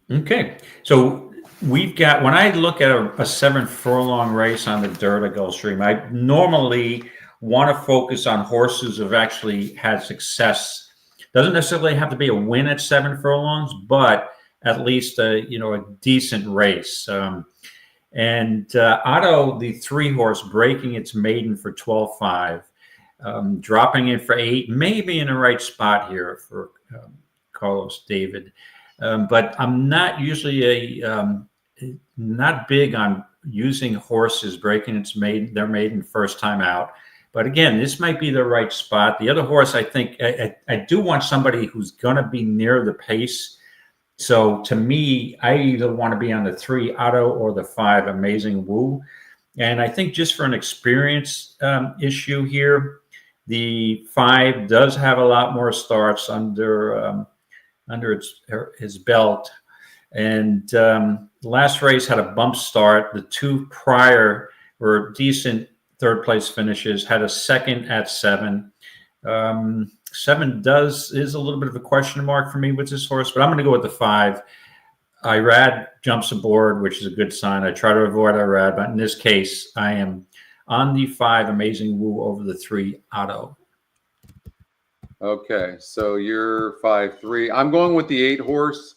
Okay. So we've got, when I look at a 7 furlong race on the dirt at Gulfstream, I normally want to focus on horses who've actually had success. Doesn't necessarily have to be a win at 7 furlongs, but at least a decent race. Otto, the 3 horse, breaking its maiden for 12.5, dropping in for 8, maybe in the right spot here for Carlos David. But I'm not usually not big on using horses breaking their maiden first time out. But again, this might be the right spot. The other horse, I think, I do want somebody who's going to be near the pace. So to me, I either want to be on the 3 Otto or the 5 Amazing Woo. And I think just for an experience issue here, the 5 does have a lot more starts under his belt. And the last race had a bump start. The 2 prior were decent third place finishes, had a second at 7. 7 is a little bit of a question mark for me with this horse, but I'm going to go with the 5. Irad jumps aboard, which is a good sign. I try to avoid Irad, but in this case, I am on the 5 Amazing Woo over the 3 Otto. Okay, so you're 5-3. I'm going with the 8 horse.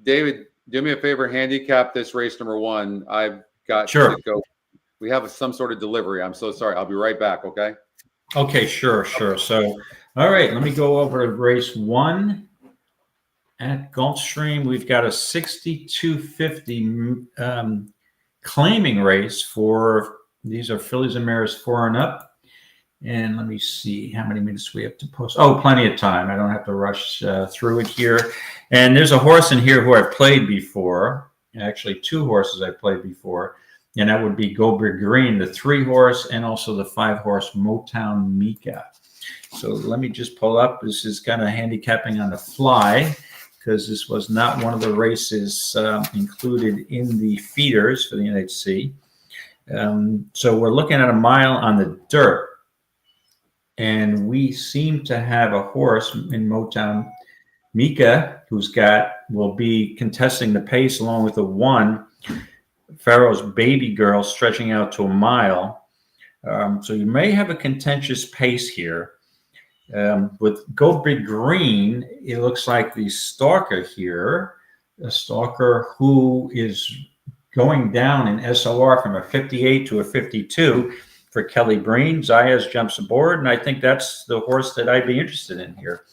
David, do me a favor, handicap this race number 1. I've got to go. We have some sort of delivery. I'm so sorry. I'll be right back, okay? Okay, sure. So, all right, let me go over to race 1. at Gulfstream, we've got a 6250 claiming race for, these are fillies and mares 4 and up. And let me see how many minutes we have to post. Oh, plenty of time. I don't have to rush through it here. And there's a horse in here who I've played before. Actually, 2 horses I've played before. And that would be Go Big Green, the 3-horse, and also the 5-horse Motown Mika. So let me just pull up. This is kind of handicapping on the fly, because this was not one of the races included in the feeders for the NHC. So we're looking at a mile on the dirt. And we seem to have a horse in Motown Mika will be contesting the pace along with the 1, Pharaoh's Baby Girl, stretching out to a mile. So you may have a contentious pace here. With Go Big Green, it looks like the stalker here, a stalker who is going down in SOR from a 58 to a 52 for Kelly Breen. Zayas jumps aboard, and I think that's the horse that I'd be interested in here.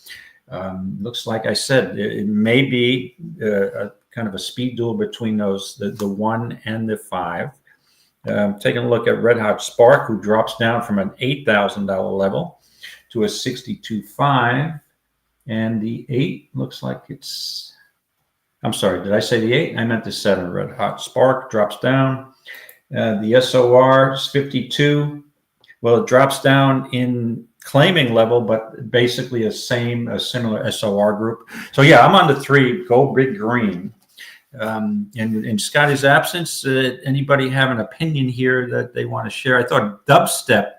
Looks like I said, it may be a kind of a speed duel between those, the 1 and the 5. Taking a look at Red Hot Spark, who drops down from an $8,000 level to a 62.5, and the 8 looks like it's, I'm sorry, did I say the 8? I meant the 7. Red Hot Spark drops down. The SOR is 52. Well, it drops down in claiming level, but basically a similar SOR group. So yeah, I'm on the 3, Go Big Green. In Scotty's absence, anybody have an opinion here that they want to share? I thought Dubstep,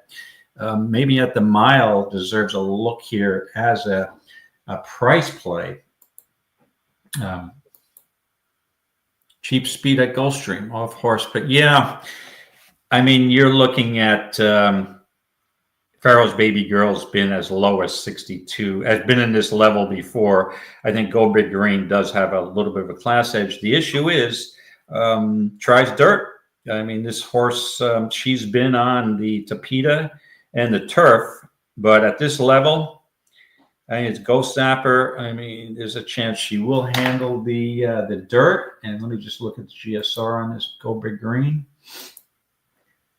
maybe at the mile, deserves a look here as a price play. Cheap speed at Gulfstream, off horse. But yeah, I mean, you're looking at Pharaoh's Baby Girl's been as low as 62, has been in this level before. I think Go Big Green does have a little bit of a class edge. The issue is tries dirt. I mean, this horse, she's been on the Tapeta and the turf, but at this level, I mean, it's Ghost Zapper. I mean, there's a chance she will handle the dirt. And let me just look at the GSR on this Go Big Green.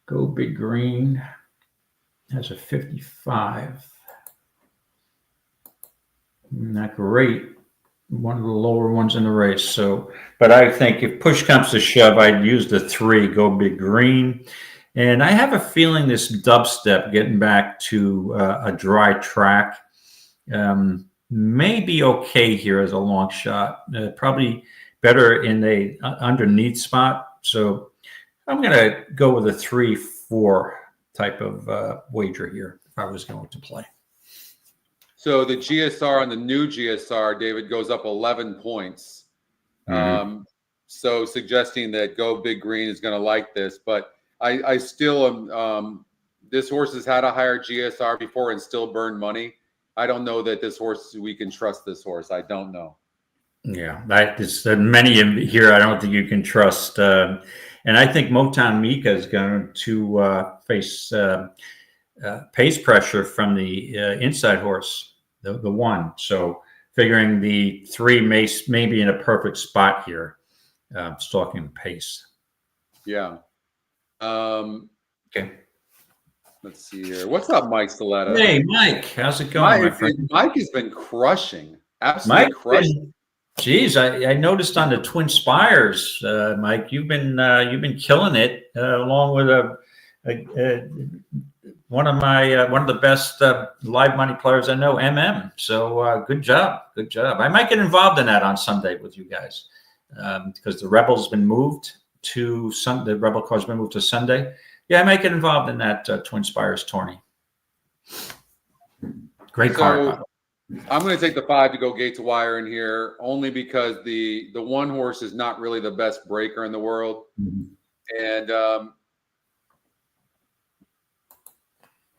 Go Big Green has a 55. Not great. One of the lower ones in the race. So, but I think if push comes to shove, I'd use the 3, Go Big Green. And I have a feeling this Dubstep, getting back to a dry track, may be okay here as a long shot. Probably better in the underneath spot. So I'm going to go with a 3-4 type of wager here if I was going to play. So the GSR on the new GSR, David, goes up 11 points. So suggesting that Go Big Green is going to like this, but I still am. This horse has had a higher GSR before and still burned money. I don't know that this horse, we can trust this horse. I don't know. Yeah, there's many here I don't think you can trust. And I think Motown Mika is going to face pace pressure from the inside horse, the 1. So figuring the 3 may be in a perfect spot here, stalking pace. Yeah. Okay. Let's see here. What's up, Mike Stiletta? Hey, Mike. How's it going, my friend? Mike has been crushing. Absolutely crushing. Geez, I noticed on the Twin Spires, Mike, you've been killing it, along with one of the best live money players I know, MM. So good job, good job. I might get involved in that on Sunday with you guys, because the Rebel's been moved to Sunday. The Rebel car's been moved to Sunday. Yeah, I might get involved in that Twin Spires tourney. Great car. I'm going to take the 5 to go gate to wire in here, only because the 1 horse is not really the best breaker in the world. And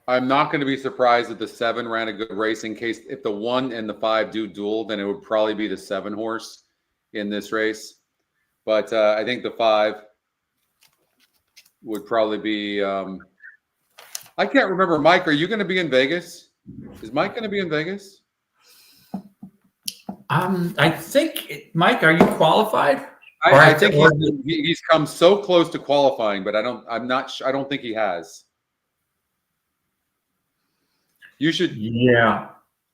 I'm not going to be surprised if the 7 ran a good race. In case if the 1 and the 5 do duel, then it would probably be the 7 horse in this race. But I think the 5 would probably be I can't remember. Mike, are you going to be in Vegas? Is Mike going to be in Vegas? I think, Mike, are you qualified? I think he's come so close to qualifying, but I'm not sure. I don't think he has. You should. Yeah.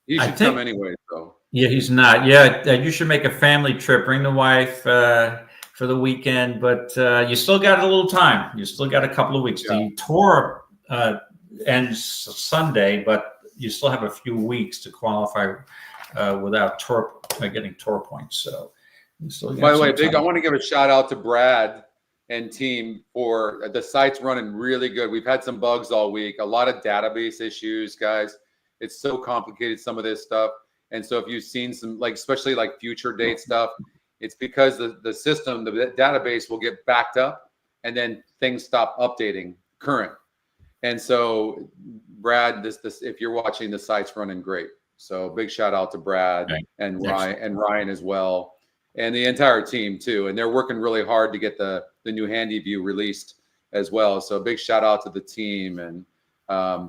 He should come anyway, though. Yeah, he's not. Yeah, you should make a family trip. Bring the wife for the weekend, but you still got a little time. You still got a couple of weeks. Yeah. The tour ends Sunday, but you still have a few weeks to qualify without getting tour points. So, by the way, I want to give a shout out to Brad and team for the site's running really good. We've had some bugs all week, a lot of database issues, guys. It's so complicated, some of this stuff. And so if you've seen some, like, especially like future date stuff, it's because the system, the database will get backed up and then things stop updating current. And so Brad, if you're watching, the site's running great. So big shout out to Brad and Ryan as well, and the entire team too. And they're working really hard to get the new Handy View released as well. So big shout out to the team, and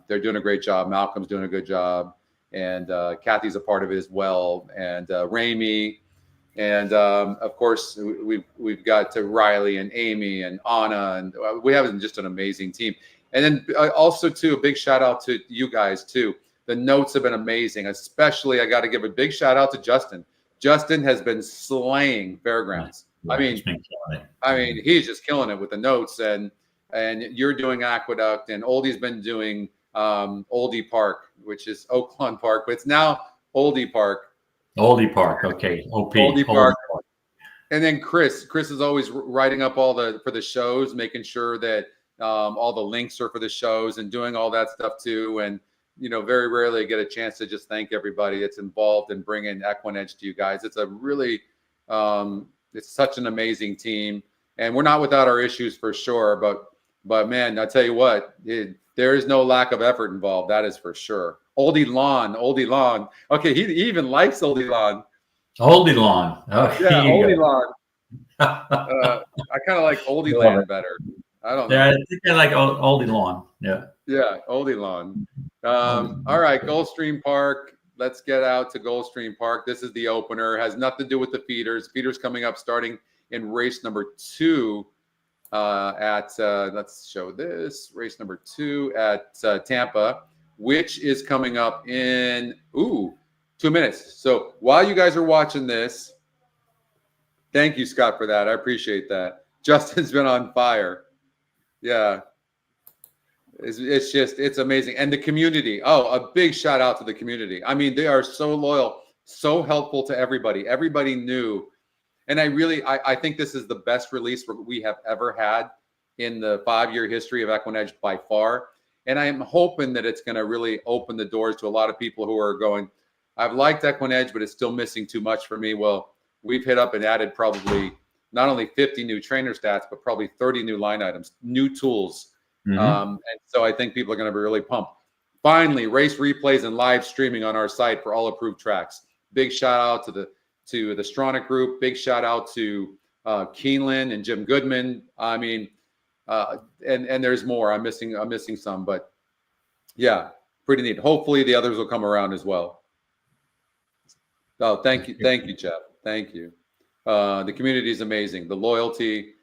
they're doing a great job. Malcolm's doing a good job, and Kathy's a part of it as well, and Ramey, and of course we've got Riley and Amy and Anna, and we have just an amazing team. And then also too, a big shout out to you guys too. The notes have been amazing. Especially, I got to give a big shout out to Justin. Justin has been slaying Fairgrounds. I mean, he's just killing it with the notes, and you're doing Aqueduct, and Oldie's been doing Oldie Park, which is Oak Lawn Park, but it's now Oldie Park. Oldie Park, okay. OP. Oldie Park. And then Chris is always writing up for the shows, making sure that all the links are for the shows and doing all that stuff too. And very rarely get a chance to just thank everybody that's involved in bringing EquinEdge to you guys. It's a really, it's such an amazing team, and we're not without our issues for sure. But man, I tell you what, there is no lack of effort involved. That is for sure. Oldie Lawn. Okay, he even likes Oldie Lawn. Oldie Lawn. Oh, yeah, Oldie Lawn. I kind of like Oldie Land better. I don't know. Yeah, I think I like Oldie Lawn. Yeah. Yeah, Oldie Lawn. All right, Gulfstream Park. Let's get out to Gulfstream Park. This is the opener. Has nothing to do with the feeders. Feeders coming up starting in race number 2 let's show this, race number 2 at Tampa, which is coming up in 2 minutes. So while you guys are watching this, thank you, Scott, for that. I appreciate that. Justin's been on fire. Yeah. It's amazing. And the community. Oh, a big shout out to the community. I mean, they are so loyal, so helpful to everybody. Everybody knew. And I think this is the best release we have ever had in the 5-year history of EquinEdge by far. And I am hoping that it's going to really open the doors to a lot of people who are going, I've liked EquinEdge, but it's still missing too much for me. Well, we've hit up and added probably not only 50 new trainer stats, but probably 30 new line items, new tools. Mm-hmm. And so I think people are going to be really pumped. Finally, race replays and live streaming on our site for all approved tracks. Big shout out to the Stronach Group. Big shout out to Keeneland and Jim Goodman. I mean, and there's more. I'm missing some, but yeah, pretty neat. Hopefully the others will come around as well. Oh, thank you, Jeff. Thank you. The community is amazing. The loyalty.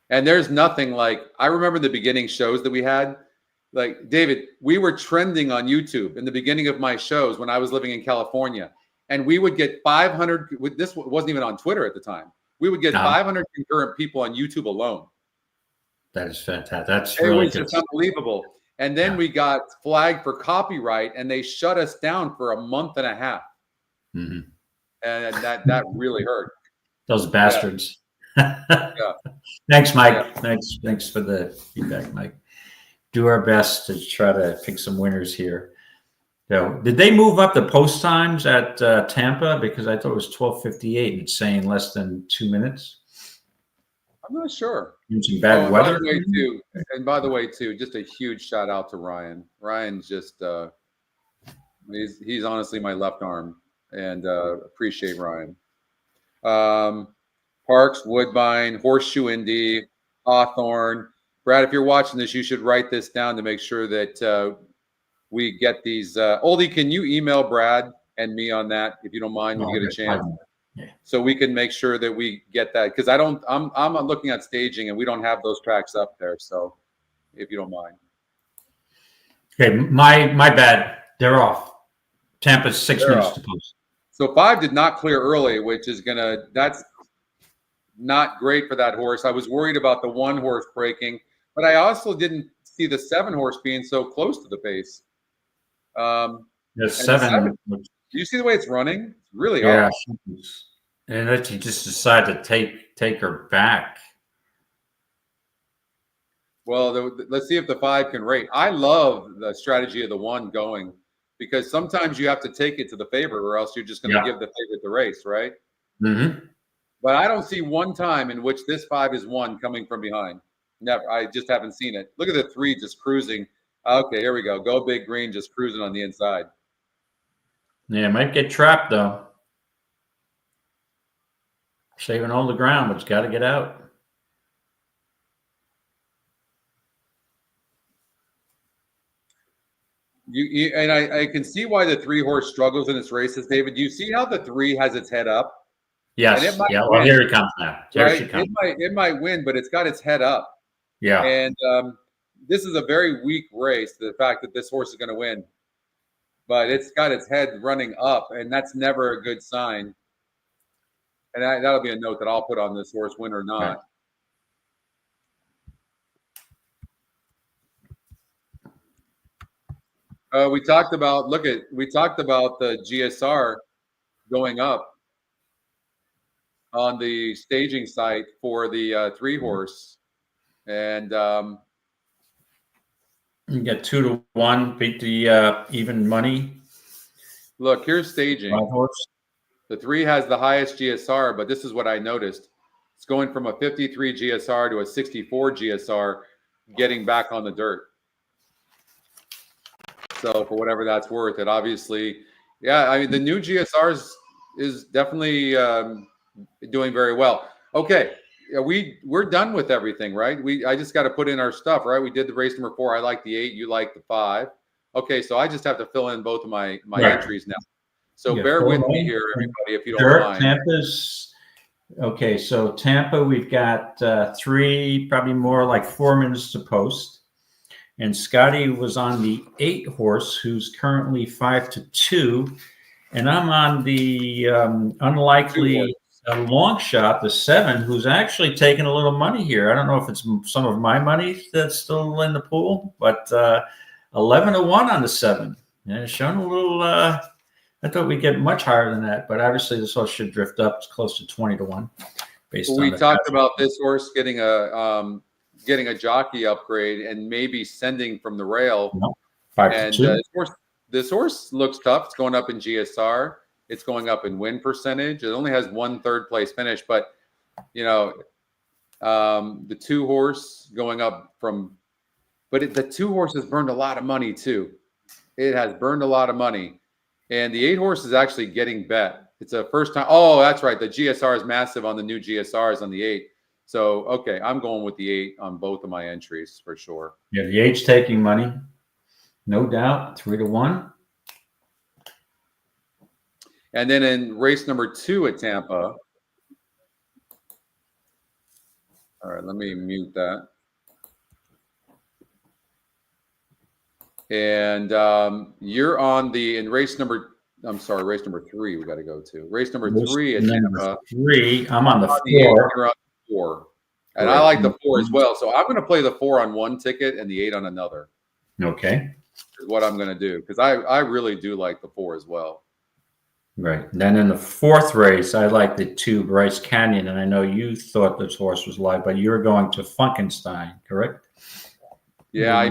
And there's nothing like, I remember the beginning shows that we had. Like, David, we were trending on YouTube in the beginning of my shows when I was living in California. And we would get 500, this wasn't even on Twitter at the time. We would get 500 concurrent people on YouTube alone. That is fantastic. That's really good. It's unbelievable. And then we got flagged for copyright, and they shut us down for a month and a half. Mm-hmm. And that really hurt. Those bastards. Yeah. Thanks, Mike. Yeah. Thanks for the feedback, Mike. Do our best to try to pick some winners here. So, did they move up the post times at Tampa? Because I thought it was 12:58 and it's saying less than 2 minutes. I'm not sure. Using bad weather. By the way, too, just a huge shout out to Ryan. Ryan's just he's honestly my left arm, and appreciate Ryan. Parks, Woodbine, Horseshoe Indy, Hawthorne. Brad, if you're watching this, you should write this down to make sure that we get these. Oldie, can you email Brad and me on that, if you don't mind, when you get a chance. Yeah. So we can make sure that we get that, because I'm looking at staging and we don't have those tracks up there. So if you don't mind. Okay, my bad. They're off. Tampa's 6 minutes to post. So 5 did not clear early, which is that's not great for that horse. I was worried about the 1 horse breaking, but I also didn't see the 7 horse being so close to the pace. The and 7. Do you see the way it's running? It's really Yeah. off. And that you just decide to take her back. Well, let's see if the 5 can rate. I love the strategy of the 1 going, because sometimes you have to take it to the favorite, or else you're just going to give the favorite the race, right? Mm-hmm. But I don't see one time in which this 5 is 1 coming from behind. Never. I just haven't seen it. Look at the 3 just cruising. Okay, here we go. Go Big Green just cruising on the inside. Yeah, it might get trapped though. Saving all the ground, but it's got to get out. And I can see why the 3 horse struggles in its races, David. You see how the 3 has its head up? Yes. Yeah. Well, here he comes now. There she comes. It might win, but it's got its head up. Yeah. And this is a very weak race, the fact that this horse is going to win. But it's got its head running up, and that's never a good sign. And that'll be a note that I'll put on this horse, win or not. Right. We talked about the GSR going up on the staging site for the 3 horse, and you get 2 to 1, beat the even money. Look, here's staging. 5 horse. The 3 has the highest GSR, but this is what I noticed. It's going from a 53 GSR to a 64 GSR, getting back on the dirt. So for whatever that's worth, it obviously, yeah, I mean, the new GSRs is definitely doing very well. Okay, we're done with everything, right? I just got to put in our stuff, right? We did the race number 4. I like the 8. You like the 5. Okay, so I just have to fill in both of my entries now. So bear with me here, everybody, if you don't mind. Tampa's okay. So Tampa, we've got 3, probably more like 4 minutes to post. And Scotty was on the 8 horse, who's currently 5 to 2. And I'm on the unlikely long shot, the 7, who's actually taking a little money here. I don't know if it's some of my money that's still in the pool, but 11 to 1 on the 7. Yeah, it's showing a little. I thought we'd get much higher than that, but obviously this horse should drift up close to 20 to 1. We talked about this horse getting a jockey upgrade and maybe sending from the rail. No, 5 to 2. This horse looks tough. It's going up in GSR. It's going up in win percentage. It only has 1 third-place finish, but the 2 horse going up from, but the 2 horse has burned a lot of money too. It has burned a lot of money. And the 8 horse is actually getting bet. It's a first time. Oh, that's right. The GSR is massive on the new GSRs on the 8. So, okay, I'm going with the 8 on both of my entries for sure. Yeah, the 8's taking money. No doubt. 3 to 1. And then in race number 2 at Tampa. All right, let me mute that. And you're on in race number 3 we got to go to. Race number 3 at Tampa. 3, I'm on the 4. You're on the 4. And I like the 4 as well. So I'm going to play the 4 on one ticket and the 8 on another. Okay. Is what I'm going to do, because I really do like the 4 as well. Right. And then in the 4th race, I like the 2 Bryce Canyon. And I know you thought this horse was live, but you're going to Funkenstein, correct? Yeah, I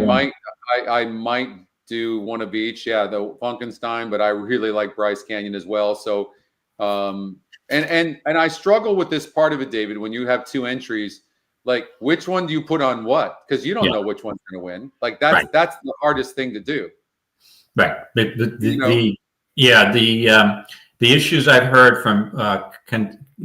might do one of each. Yeah, the Funkenstein, but I really like Bryce Canyon as well. So, and I struggle with this part of it, David. When you have 2 entries, like which one do you put on what? Because you don't know which one's going to win. Like that's the hardest thing to do. Right. The issues I've heard from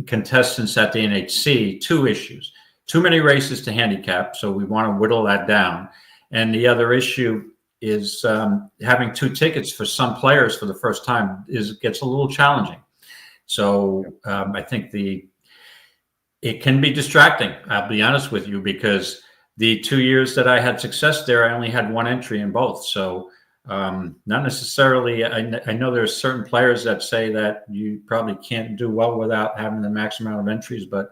contestants at the NHC, 2 issues. Too many races to handicap, so we want to whittle that down. And the other issue having 2 tickets for some players for the first time gets a little challenging. So I think it can be distracting. I'll be honest with you, because the 2 years that I had success there, I only had 1 entry in both. So not necessarily. I know there's certain players that say that you probably can't do well without having the max amount of entries, but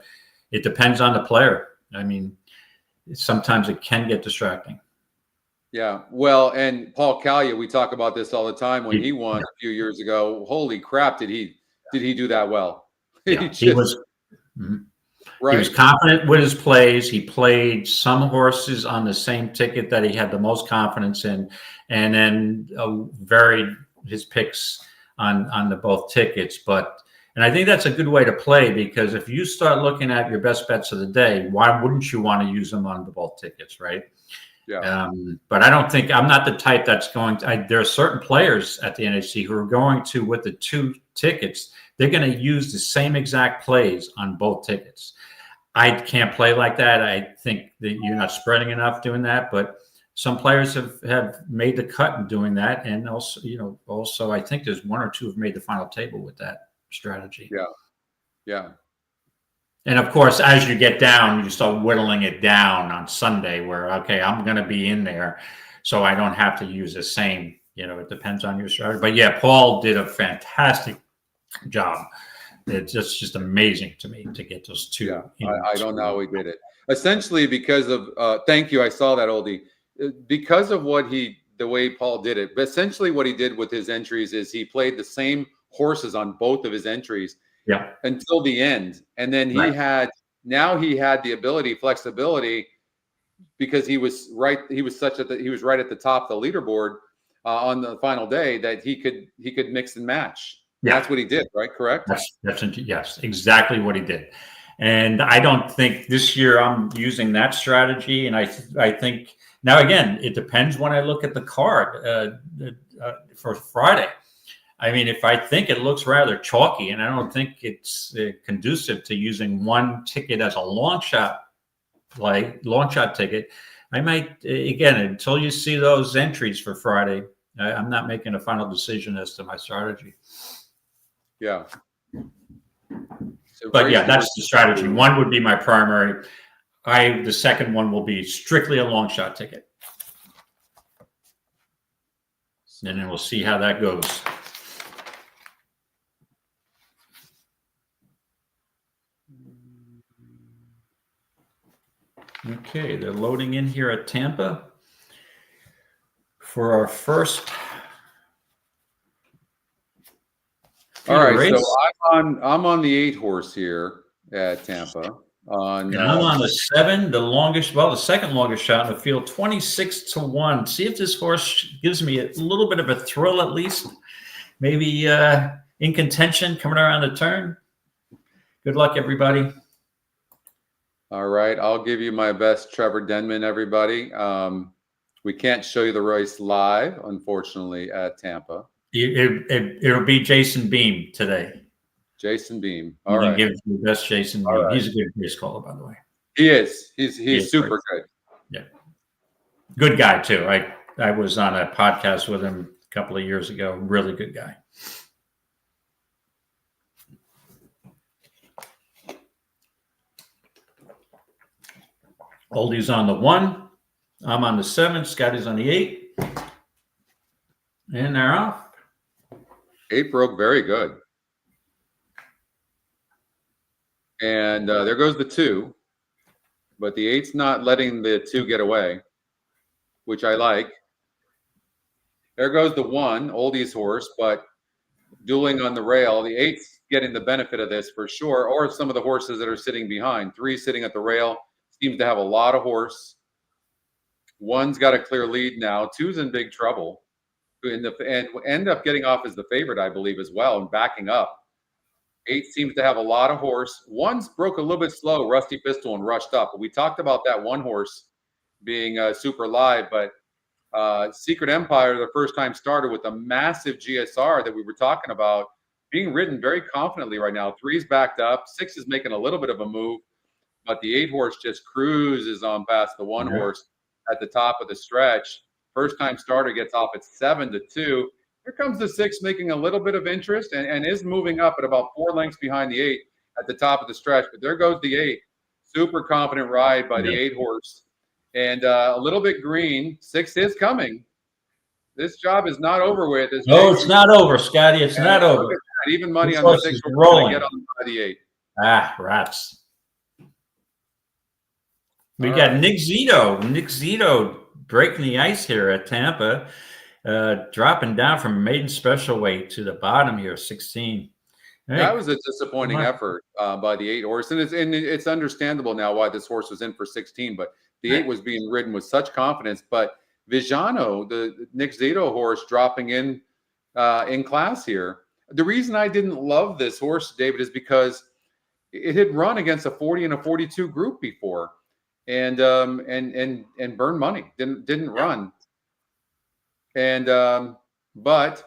it depends on the player. I mean, sometimes it can get distracting. Yeah. Well, and Paul Callia, we talk about this all the time. When he won a few years ago, holy crap, did he do that well? Yeah, he was. Right. He was confident with his plays. He played some horses on the same ticket that he had the most confidence in, and then varied his picks on the both tickets. And I think that's a good way to play, because if you start looking at your best bets of the day, why wouldn't you want to use them on the both tickets, right? Yeah. But I don't think, I'm not the type that's going to, there are certain players at the NHC who are going to, with the 2 tickets, they're going to use the same exact plays on both tickets. I can't play like that. I think that you're not spreading enough doing that, but some players have made the cut in doing that. And also, I think there's 1 or 2 have made the final table with that strategy. Yeah. Yeah. And of course, as you get down, you start whittling it down on Sunday, where, okay, I'm going to be in there, so I don't have to use the same, it depends on your strategy. But yeah, Paul did a fantastic job. It's just amazing to me to get those 2. Yeah, I don't know how he did it. Essentially, because of thank you, I saw that, Oldie. Because of the way Paul did it. But essentially, what he did with his entries is he played the same horses on both of his entries, until the end, and then he had the ability, flexibility, because he was right. He was he was right at the top of the leaderboard on the final day, that he could mix and match. Yeah. That's what he did, right? Correct? Yes, exactly what he did. And I don't think this year I'm using that strategy. And I think, now again, it depends when I look at the card for Friday. I mean, if I think it looks rather chalky, and I don't think it's conducive to using 1 ticket as a long shot ticket, I might, again, until you see those entries for Friday, I'm not making a final decision as to my strategy. Yeah. But yeah, that's the strategy. 1 would be my primary. The second one will be strictly a long shot ticket. And then we'll see how that goes. Okay, they're loading in here at Tampa for our first. All right, so I'm on the 8 horse here at Tampa. I'm on the 7, the second longest shot in the field, 26-1. See if this horse gives me a little bit of a thrill, at least. Maybe in contention coming around the turn. Good luck, everybody. All right, I'll give you my best Trevor Denman, everybody. We can't show you the race live, unfortunately, at Tampa. It'll be Jason Beam today. Jason Beam. All right. Give the best Jason Beam. Right. He's a good race caller, by the way. He is. He's super good. Yeah. Good guy, too. I was on a podcast with him a couple of years ago. Really good guy. Oldie's on the 1. I'm on the 7. Scotty's on the 8. And they're off. 8 broke very good. And there goes the 2. But the 8's not letting the 2 get away, which I like. There goes the 1, Oldie's horse, but dueling on the rail. The 8's getting the benefit of this for sure, or some of the horses that are sitting behind. 3 sitting at the rail. Seems to have a lot of horse. 1's got a clear lead now. 2's in big trouble. And end up getting off as the favorite, I believe, as well, and backing up. 8 seems to have a lot of horse. 1's broke a little bit slow, Rusty Pistol, and rushed up. But we talked about that 1 horse being super live. But Secret Empire, the first time started with a massive GSR that we were talking about, being ridden very confidently right now. 3's backed up. 6 is making a little bit of a move. But the 8 horse just cruises on past the 1 horse at the top of the stretch. First time starter gets off at 7-2. Here comes the 6 making a little bit of interest and is moving up at about 4 lengths behind the 8 at the top of the stretch. But there goes the 8. Super confident ride by the 8 horse. And a little bit green. 6 is coming. This job is not over with. No, it's not over, Scotty. It's not over. Even money This on the horse 6 is horse rolling. get on by the 8. Ah, rats. We got Nick Zito. Nick Zito breaking the ice here at Tampa, dropping down from maiden special weight to the bottom here, 16. Hey, that was a disappointing effort by the 8 horse, and it's understandable now why this horse was in for 16. But the 8 was being ridden with such confidence. But Vijano, the Nick Zito horse, dropping in class here. The reason I didn't love this horse, David, is because it had run against a 40 and a 42 group before, and burned money. Didn't run, and but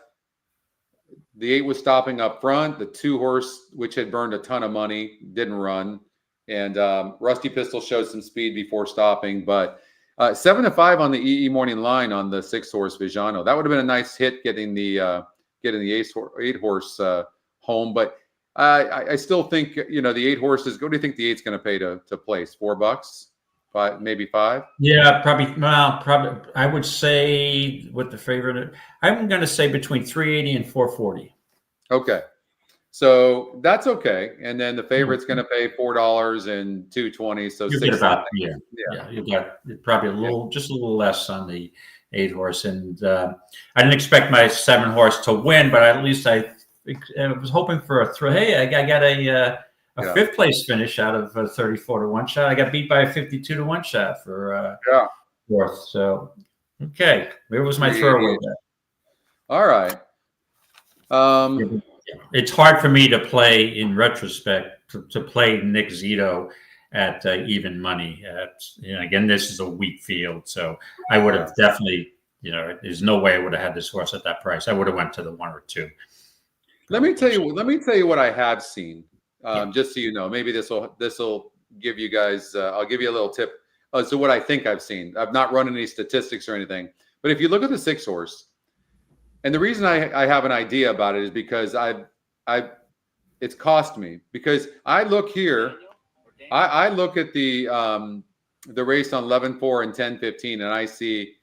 the 8 was stopping up front. The 2 horse, which had burned a ton of money, didn't run, and Rusty Pistol showed some speed before stopping, but 7-5 on the EE morning line on the 6 horse Vijano. That would have been a nice hit getting the 8 horse home, but I still think the 8 horses. What do you think the 8's going to pay to place? $4, 5, maybe 5. Yeah, probably. Well, probably. I would say with the favorite, I'm going to say between 380 and 440. Okay, so that's okay. And then the favorite's going to pay $4 and $2.20. So you get about you got probably just a little less on the 8 horse, and I didn't expect my 7 horse to win, but at least I was hoping for a throw. Hey, I got a 5th place finish out of 34 to 1 shot. I got beat by a 52 to 1 shot for 4th. So okay, where was my throwaway bet? All right. It's hard for me to play in retrospect to play Nick Zito at even money. Again, this is a weak field, so I would have definitely, there's no way I would have had this horse at that price. I would have went to the 1 or 2. Let me tell you what I have seen. Just so you know, maybe this will give you guys. I'll give you a little tip as to what I think I've seen. I've not run any statistics or anything, but if you look at the 6 horse, and the reason I have an idea about it is because it's cost me, because I look here. I look at the race on 11-4 and 10-15, and I see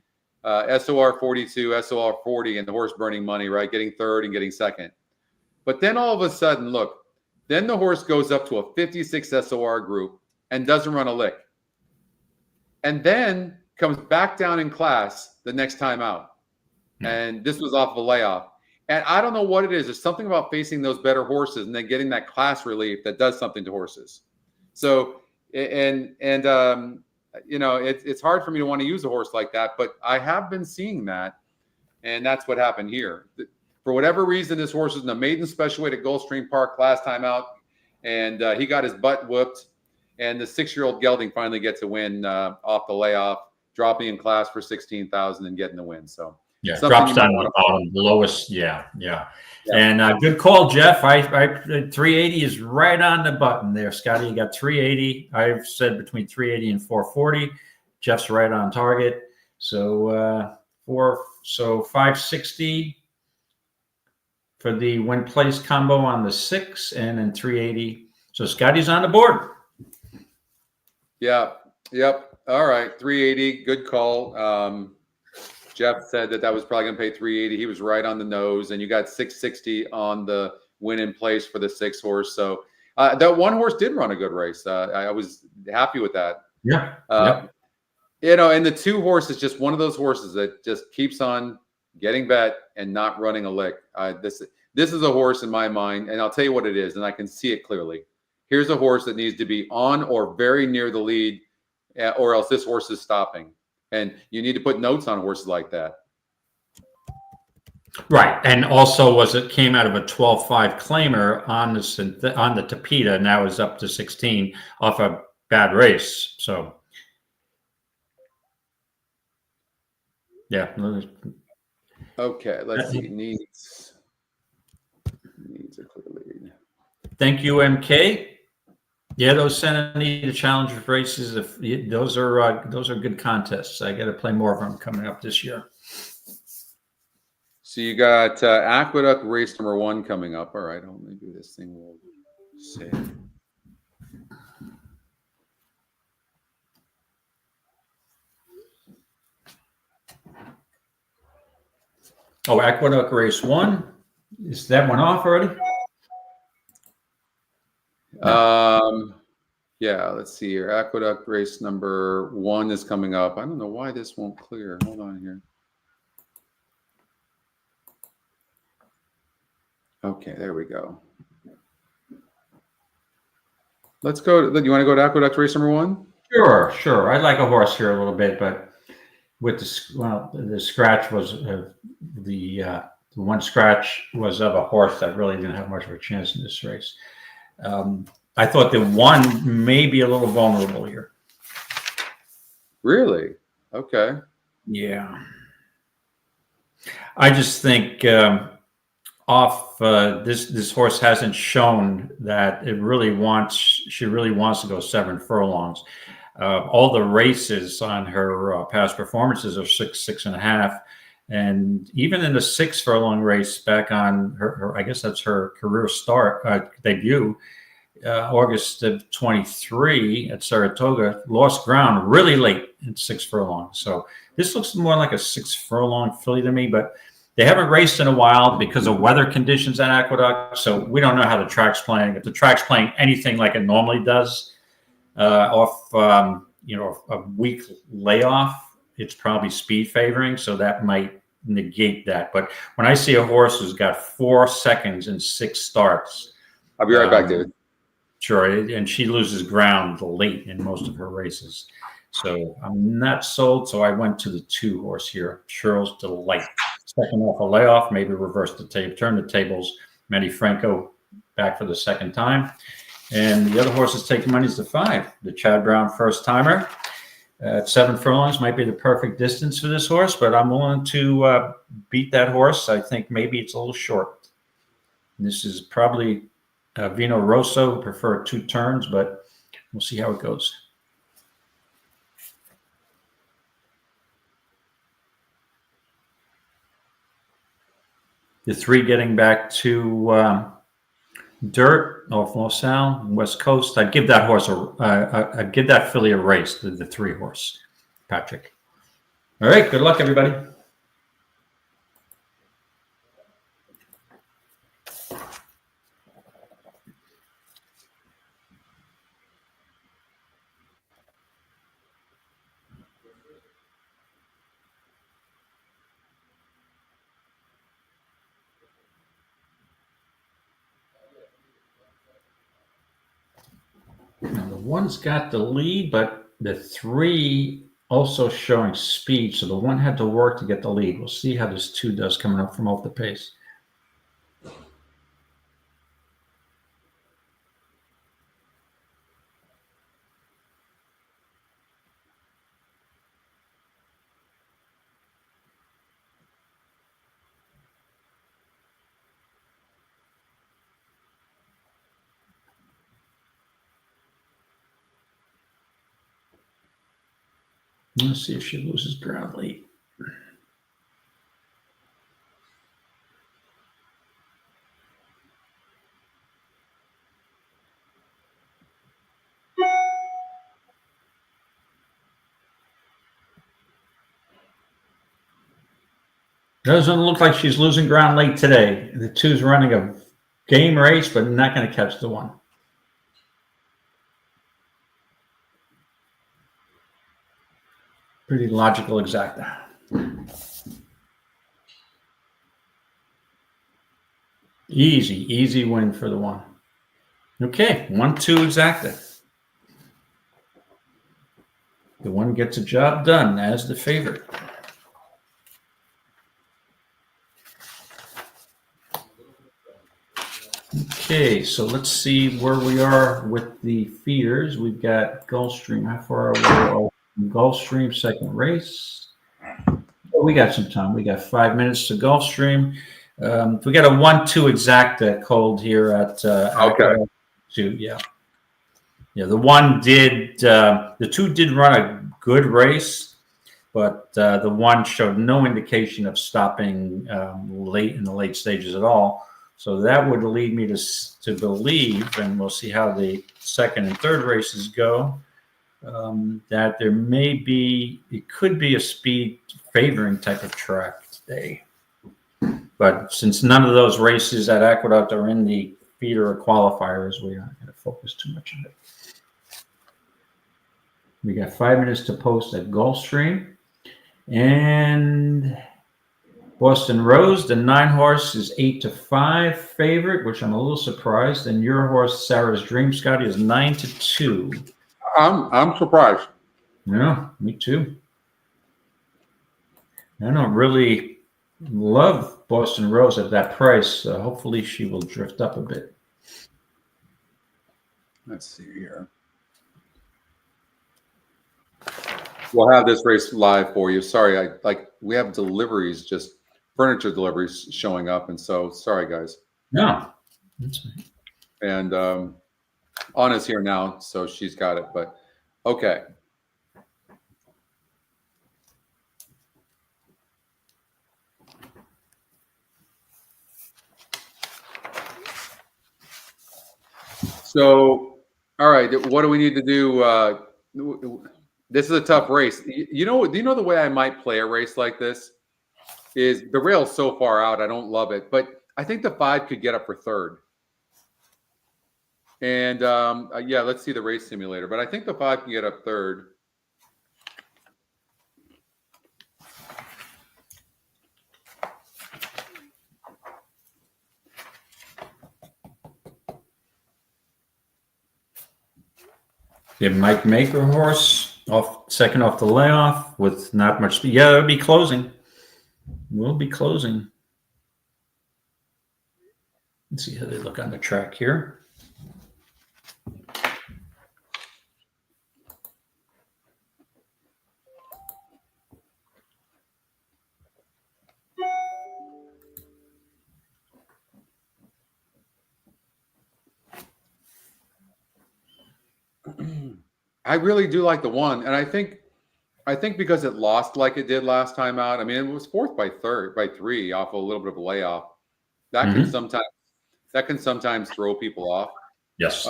SOR 42, SOR 40, and the horse burning money, right, getting 3rd and getting 2nd. But then all of a sudden, look, then the horse goes up to a 56 SOR group and doesn't run a lick, and then comes back down in class the next time out. And this was off of a layoff. And I don't know what it is. There's something about facing those better horses and then getting that class relief that does something to horses. So, it's hard for me to want to use a horse like that, but I have been seeing that, and that's what happened here. For whatever reason, this horse was in the maiden special weight at Gulfstream Park last time out, and he got his butt whooped, and the 6-year-old gelding finally gets a win off the layoff, dropping in class for 16,000 and getting the win. So. Yeah, drops down to the bottom, the lowest. Yeah. And good call, Jeff. I 380 is right on the button there, Scotty. You got 380. I've said between 380 and 440. Jeff's right on target. So 560 for the win place combo on the 6, and then 380. So Scotty's on the board. Yeah. Yep. All right. 380. Good call. Jeff said that was probably going to pay 380. He was right on the nose, and you got 660 on the win in place for the 6 horse. So that 1 horse did run a good race. I was happy with that. Yeah. And the 2 horse is just one of those horses that just keeps on getting bet and not running a lick. This is a horse in my mind, and I'll tell you what it is, and I can see it clearly. Here's a horse that needs to be on or very near the lead, or else this horse is stopping. And you need to put notes on horses like that. Right. And also it came out of a 12-5 claimer on the Tapeta, and now is up to 16 off a bad race. So, yeah. Okay, let's see. Needs a clear lead. Thank you, MK. Yeah, those Santa Anita Challenge races, those are good contests. I got to play more of them coming up this year. So you got Aqueduct race number 1 coming up. All right, I'll maybe this thing will save. Oh, Aqueduct race 1. Is that one off already? Yeah, let's see here. Aqueduct race number 1 is coming up. I don't know why this won't clear. Hold on here. Okay, there we go. Let's go. Do you want to go to Aqueduct race number 1? Sure. I'd like a horse here a little bit, but with the scratch was the one scratch was of a horse that really didn't have much of a chance in this race. I thought the 1 may be a little vulnerable here. Really? Okay. Yeah. I just think this horse hasn't shown that she really wants to go 7 furlongs. All the races on her past performances are 6.5. And even in the 6 furlong race back on her I guess that's her career debut, August of 23 at Saratoga, lost ground really late in 6 furlongs. So this looks more like a 6 furlong filly to me, but they haven't raced in a while because of weather conditions at Aqueduct. So we don't know how the track's playing. If the track's playing anything like it normally does, off a week layoff, it's probably speed favoring. So that might negate that. But when I see a horse who's got 4 seconds in 6 starts, I'll be right back, David. Sure, and she loses ground late in most of her races. So I'm not sold, so I went to the 2 horse here, Cheryl's Delight. Second off a layoff, maybe reverse the tape, turn the tables. Manny Franco back for the 2nd time. And the other horses taking money is the 5, the Chad Brown first timer. At 7 furlongs might be the perfect distance for this horse, but I'm willing to beat that horse. I think maybe it's a little short. This is probably Vino Rosso, prefer 2 turns, but we'll see how it goes. The 3 getting back to dirt off LaSalle, West Coast. I'd give that horse I'd give that filly a race, the 3 horse, Patrick. All right, good luck, everybody. Now, the 1's got the lead, but the 3 also showing speed. So the 1 had to work to get the lead. We'll see how this 2 does coming up from off the pace. Let's see if she loses ground late. Doesn't look like she's losing ground late today. The 2's running a game race, but not going to catch the 1. Pretty logical exacta. Easy win for the 1. Okay, 1-2 exacta. The 1 gets a job done as the favorite. Okay, so let's see where we are with the feeders. We've got Gulfstream. How far are we? Gulfstream, 2nd race. Oh, we got some time. We got 5 minutes to Gulfstream. We got a 1-2 exacta cold here at okay. Yeah, Yeah, the two did run a good race, but the one showed no indication of stopping late in the late stages at all. So that would lead me to believe, and we'll see how the second and third races go, that it could be a speed favoring type of track today. But since none of those races at Aqueduct are in the feeder or qualifiers, we aren't going to focus too much on it. We got 5 minutes to post at Gulfstream. And Boston Rose, the 9-horse, is 8-5 favorite, which I'm a little surprised. And your horse, Sarah's Dream, Scotty, is 9-2. I'm surprised. Yeah, me too. I don't really love Boston Rose at that price. Hopefully she will drift up a bit. Let's see here. We'll have this race live for you. Sorry, we have deliveries, just furniture deliveries showing up, and so sorry, guys. No, that's fine. And Anna's here now, so she's got it. But okay. So, all right, what do we need to do? This is a tough race. Do you know the way I might play a race like this is the rail's so far out. I don't love it, but I think the 5 could get up for third. And yeah, let's see the race simulator. But I think the 5 can get up third. Did Mike make her horse second off the layoff with not much speed? Yeah, it'll be closing. We'll be closing. Let's see how they look on the track here. I really do like the 1, and I think because it lost like it did last time out. I mean, it was fourth by 3 off a little bit of a layoff. That can sometimes throw people off. Yes.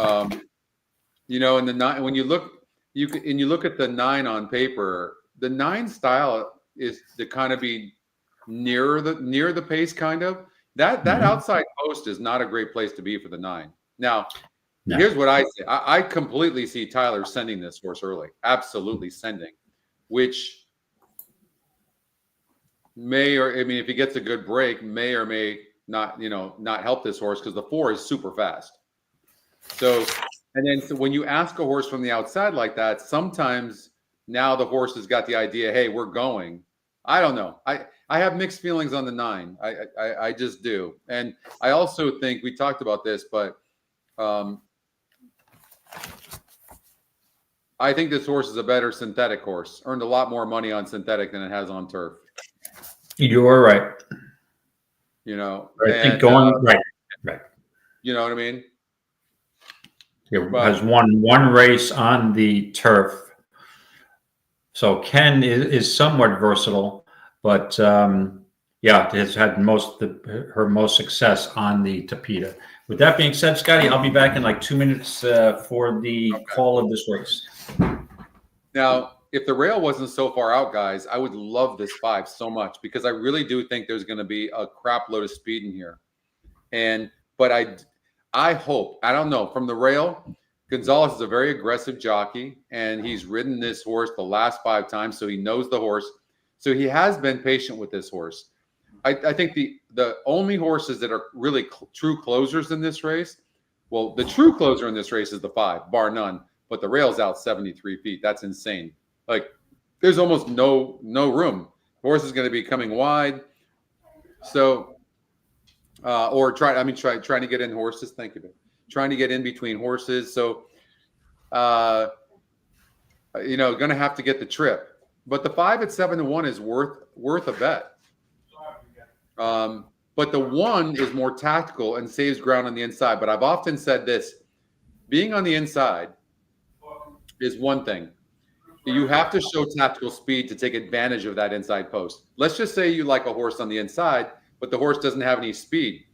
You know, and the 9, when you look at the 9 on paper, the 9 style is to kind of be near the pace, kind of. That outside post is not a great place to be for the 9. Now, here's what I say. I completely see Tyler sending this horse early. Absolutely sending, which if he gets a good break, may or may not, not help this horse because the 4 is super fast. So, and then when you ask a horse from the outside like that, sometimes now the horse has got the idea, hey, we're going. I don't know. I have mixed feelings on the 9. I just do. And I also think we talked about this, but I think this horse is a better synthetic horse. Earned a lot more money on synthetic than it has on turf. You are right. I think going right. You know what I mean? It has won one race on the turf. So Ken is somewhat versatile, but has had her most success on the Tapeta. With that being said, Scotty, I'll be back in like 2 minutes for the call of this race. Now, if the rail wasn't so far out, guys, I would love this 5 so much because I really do think there's going to be a crap load of speed in here. But I hope, I don't know, from the rail, Gonzalez is a very aggressive jockey, and he's ridden this horse the last 5 times, so he knows the horse. So he has been patient with this horse. I think the only horses that are really true closers in this race, well, the true closer in this race is the 5, bar none. But the rail's out 73 feet. That's insane. Like, there's almost no room. The horse is going to be coming wide. So, trying to get in horses. Think of it. Trying to get in between horses. So, going to have to get the trip. But the 5 at 7-1 is worth a bet. But the 1 is more tactical and saves ground on the inside. But I've often said this: being on the inside is one thing. You have to show tactical speed to take advantage of that inside post. Let's just say you like a horse on the inside, but the horse doesn't have any speed.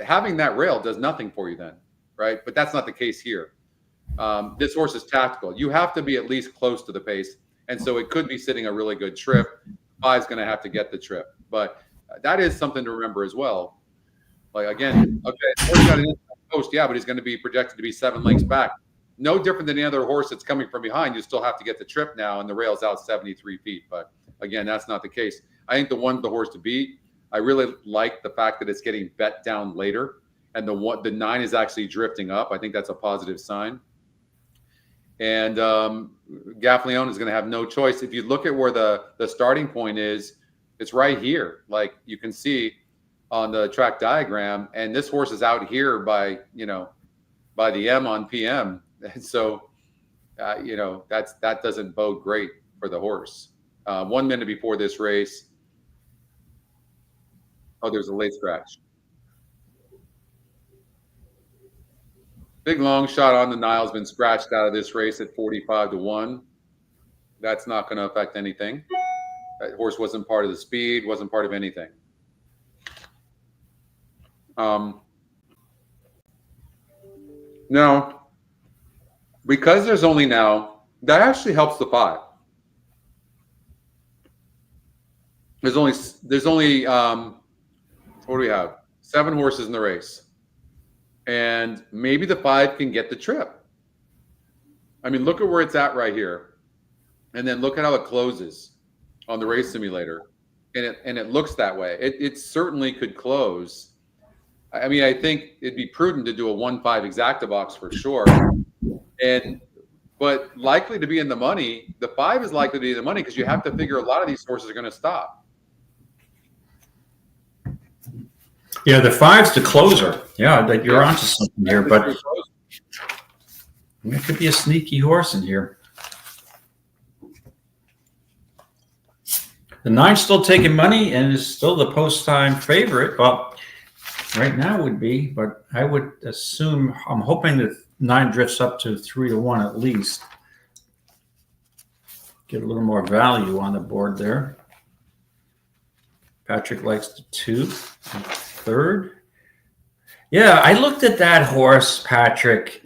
Having that rail does nothing for you then, right? But that's not the case here. This horse is tactical. You have to be at least close to the pace. And so it could be sitting a really good trip. 5's going to have to get the trip. But that is something to remember as well. Like, again, okay, horse got an inside post, yeah, but he's going to be projected to be 7 lengths back. No different than any other horse that's coming from behind. You still have to get the trip now, and the rail's out 73 feet. But again, that's not the case. I think the horse to beat, I really like the fact that it's getting bet down later, and the 9 is actually drifting up. I think that's a positive sign. And Gaffleone is going to have no choice. If you look at where the starting point is, it's right here. Like you can see on the track diagram, and this horse is out here by the M on PM. And so, that doesn't bode great for the horse. 1 minute before this race. Oh, there's a late scratch. Big long shot on the Nile has been scratched out of this race at 45-1. That's not going to affect anything. That horse wasn't part of the speed, wasn't part of anything. No. Because there's only now, that actually helps the 5. There's only what do we have? 7 horses in the race. And maybe the 5 can get the trip. I mean, look at where it's at right here. And then look at how it closes on the race simulator. And it looks that way. It certainly could close. I mean, I think it'd be prudent to do a 1-5 exacta box for sure. But likely to be in the money, the 5 is likely to be in the money because you have to figure a lot of these horses are going to stop. Yeah, the 5's the closer. Yeah, that you're onto something here, but there could be a sneaky horse in here. The 9's still taking money and is still the post-time favorite. Well, right now would be, but I would assume, I'm hoping that 9 drifts up to 3-1 at least. Get a little more value on the board there. Patrick likes the 2, 3rd. Yeah, I looked at that horse, Patrick.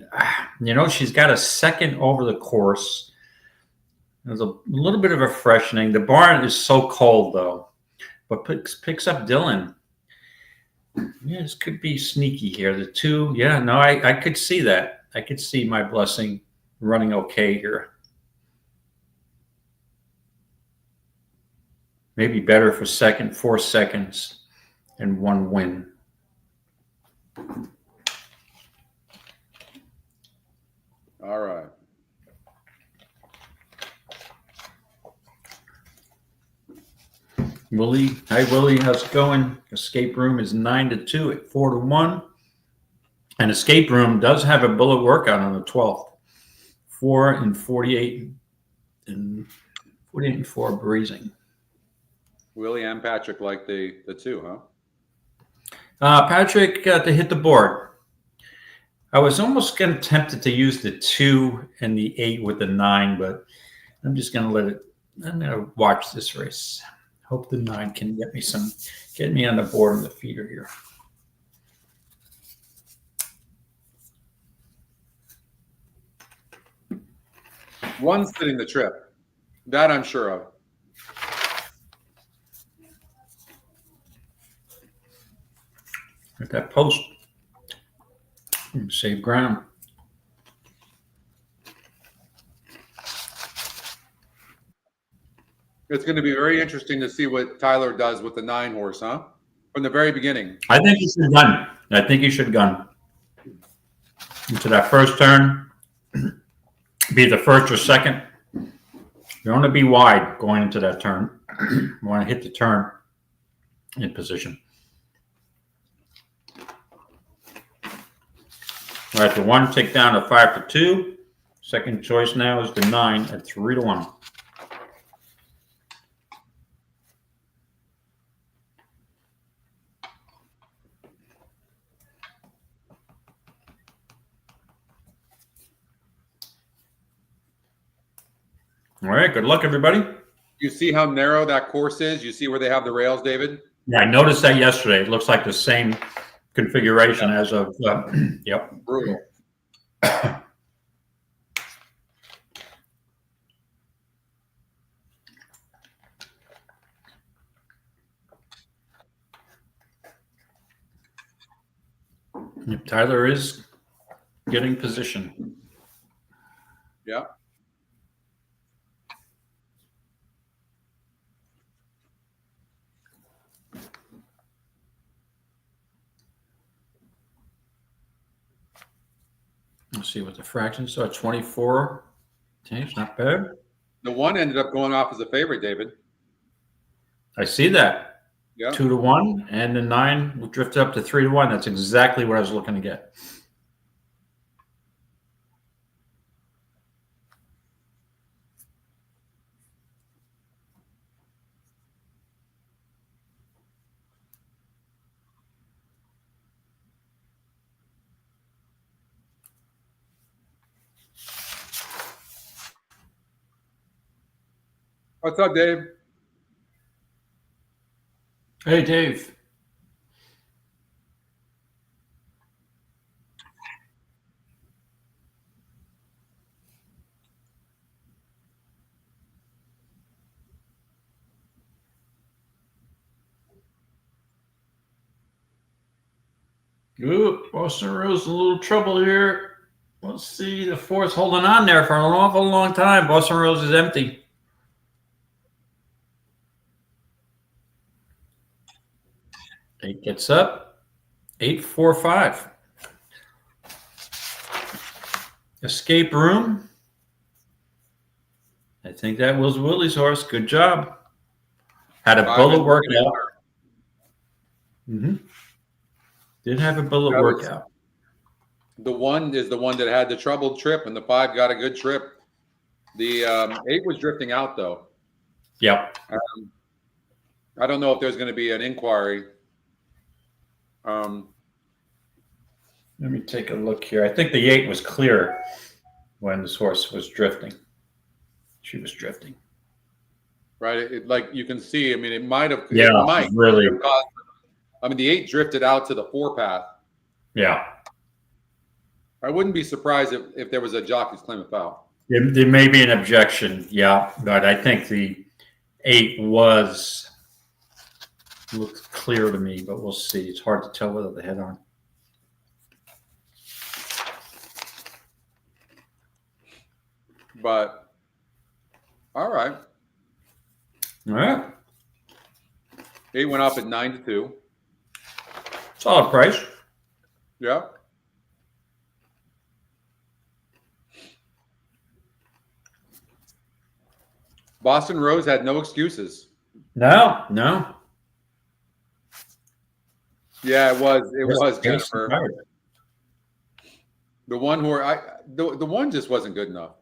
She's got a 2nd over the course. There's a little bit of a freshening. The barn is so cold, though, but picks up Dylan. Yeah, this could be sneaky here. The 2, yeah, no, I could see that. I could see My Blessing running okay here. Maybe better for 4 seconds and 1 win. All right. Willie, hi Willie, how's it going? Escape Room is 9-2 at 4-1. And Escape Room does have a bullet workout on the 12th. 4 and 48 and 4 breezing. Willie and Patrick like the 2, huh? Patrick got to hit the board. I was almost getting tempted to use the 2 and the 8 with the 9, but I'm just going to I'm going to watch this race. Hope the 9 can get me on the board in the feeder here. One's sitting the trip. That I'm sure of. At that post. Save ground. It's going to be very interesting to see what Tyler does with the 9 horse, huh? From the very beginning. I think he should gun. Into that first turn. Be the first or second. You want to be wide going into that turn. You want to hit the turn in position. All right, the 1 take down to 5-2. Second choice now is the 9 at 3-1. All right. Good luck, everybody. You see how narrow that course is? You see where they have the rails, David? Yeah, I noticed that yesterday. It looks like the same configuration as of, yep. Brutal. Yep, Tyler is getting position. Yeah. Let's see what the fractions are. 24. Okay, it's not bad. The one ended up going off as a favorite, David. I see that. Yeah. 2-1, and the 9 will drift up to 3-1. That's exactly what I was looking to get. What's up, Dave? Hey, Dave. Ooh, Boston Rose in a little trouble here. Let's see. The 4's holding on there for an awful long time. Boston Rose is empty. 8 gets up. 8-4-5. Escape Room. I think that was Willie's horse. Good job. Had a bullet workout. Did have a bullet workout. The 1 is the one that had the troubled trip, and the 5 got a good trip. The 8 was drifting out, though. Yep. I don't know if there's going to be an inquiry. Let me take a look here. I think the 8 was clear when this horse was drifting. She was drifting. Right? Like you can see, I mean, it might have. Yeah, it might really. I mean, the 8 drifted out to the 4 path. Yeah. I wouldn't be surprised if there was a jockey's claim of foul. There may be an objection, yeah, but I think the 8 looked clear to me, but we'll see. It's hard to tell whether they head on. But all right. All right. 8 went off at 9-2. Solid price. Yeah. Boston Rose had no excuses. No. Yeah, it was Jennifer. The one where the one just wasn't good enough.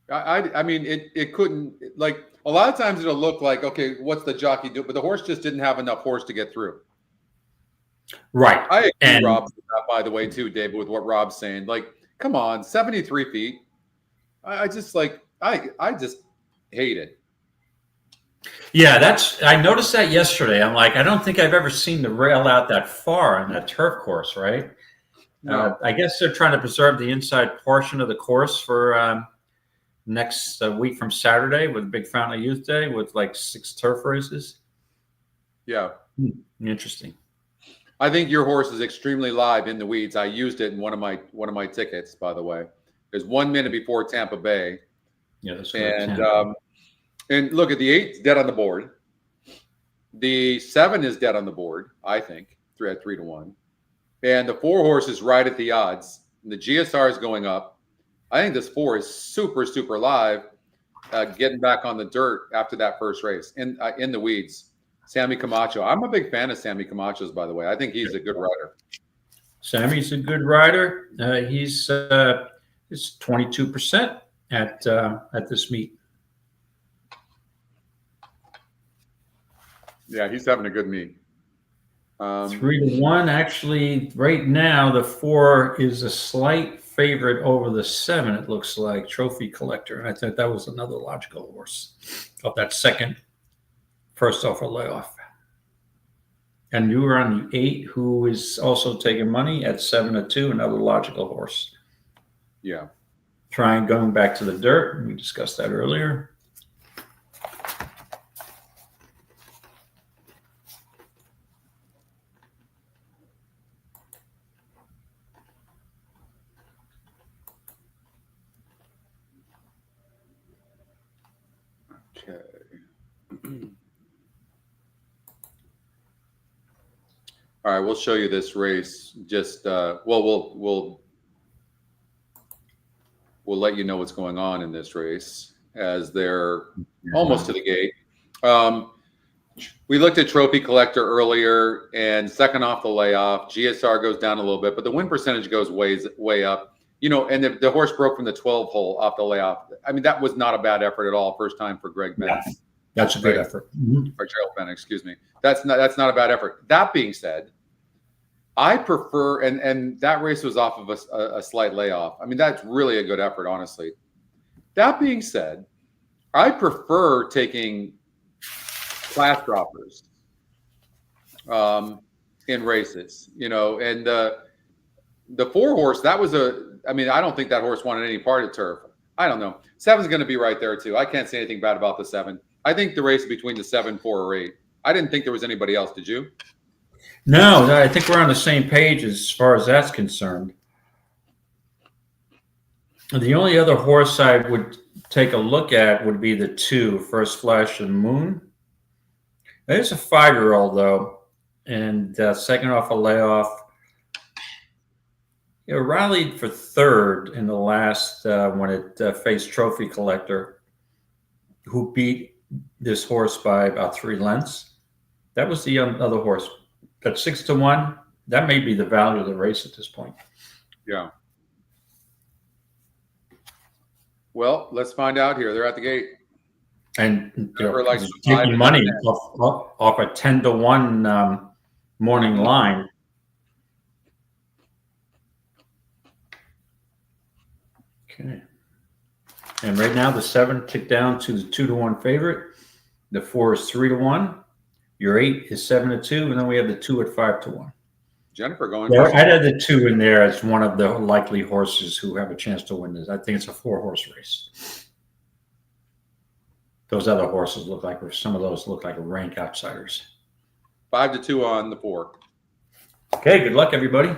I mean it couldn't, like, a lot of times it'll look like, okay, what's the jockey do? But the horse just didn't have enough horse to get through. Right. I agree, Rob, with that, by the way, too, David, with what Rob's saying. Like, come on, 73 feet. I just hate it. Yeah, I noticed that yesterday. I'm like, I don't think I've ever seen the rail out that far on that turf course, right? No. I guess they're trying to preserve the inside portion of the course for next week from Saturday with Big Fountain of Youth Day with like 6 turf races. Yeah. Interesting. I think your horse is extremely live in the weeds. I used it in one of my tickets, by the way. There's 1 minute before Tampa Bay. Yeah, that's right. And look at the 8's dead on the board. The 7 is dead on the board, I think, at 3-1. And the 4 horse is right at the odds. And the GSR is going up. I think this 4 is super, super live, getting back on the dirt after that first race in the weeds. Sammy Camacho. I'm a big fan of Sammy Camacho's, by the way. I think he's a good rider. Sammy's a good rider. He's 22% at this meet. Yeah, he's having a good meet. 3-1. Actually, right now the 4 is a slight favorite over the 7, it looks like, Trophy Collector. And I think that was another logical horse of that second, first off a layoff. And you were on the 8, who is also taking money at 7-2, another logical horse. Yeah. Trying going back to the dirt. We discussed that earlier. Okay. All right, we'll show you this race. Just we'll let you know what's going on in this race as they're almost to the gate. We looked at Trophy Collector earlier, and second off the layoff, GSR goes down a little bit, but the win percentage goes way up. You know, and the horse broke from the 12 hole off the layoff. I mean, that was not a bad effort at all. First time for Greg Bennett. Yeah, that's a good effort. Or Gerald Bennett, excuse me. That's not a bad effort. That being said, I prefer, and that race was off of a slight layoff. I mean, that's really a good effort, honestly. That being said, I prefer taking class droppers in races, you know, and the 4 horse, that was I mean, I don't think that horse wanted any part of turf. I don't know. 7's going to be right there too. I can't say anything bad about the 7. I think the race between the 7, 4, or 8. I didn't think there was anybody else. Did you? No, I think we're on the same page as far as that's concerned. The only other horse I would take a look at would be the 2, First Flash of the Moon. There's a 5-year-old though, and second off a layoff. It rallied for 3rd in the last when it faced Trophy Collector, who beat this horse by about 3 lengths. That was the other horse. At 6-1, that may be the value of the race at this point. Yeah. Well, let's find out here. They're at the gate. And like taking money off a 10-1 morning line. Okay. And right now the 7 ticked down to the 2-1 favorite. The 4 is 3-1. Your 8 is 7-2, and then we have the 2 at 5-1. Jennifer going. Yeah, I'd add the 2 in there as one of the likely horses who have a chance to win this. I think it's a 4-horse race. Those other horses look like, or some of those look like rank outsiders. 5-2 on the 4. Okay, good luck, everybody.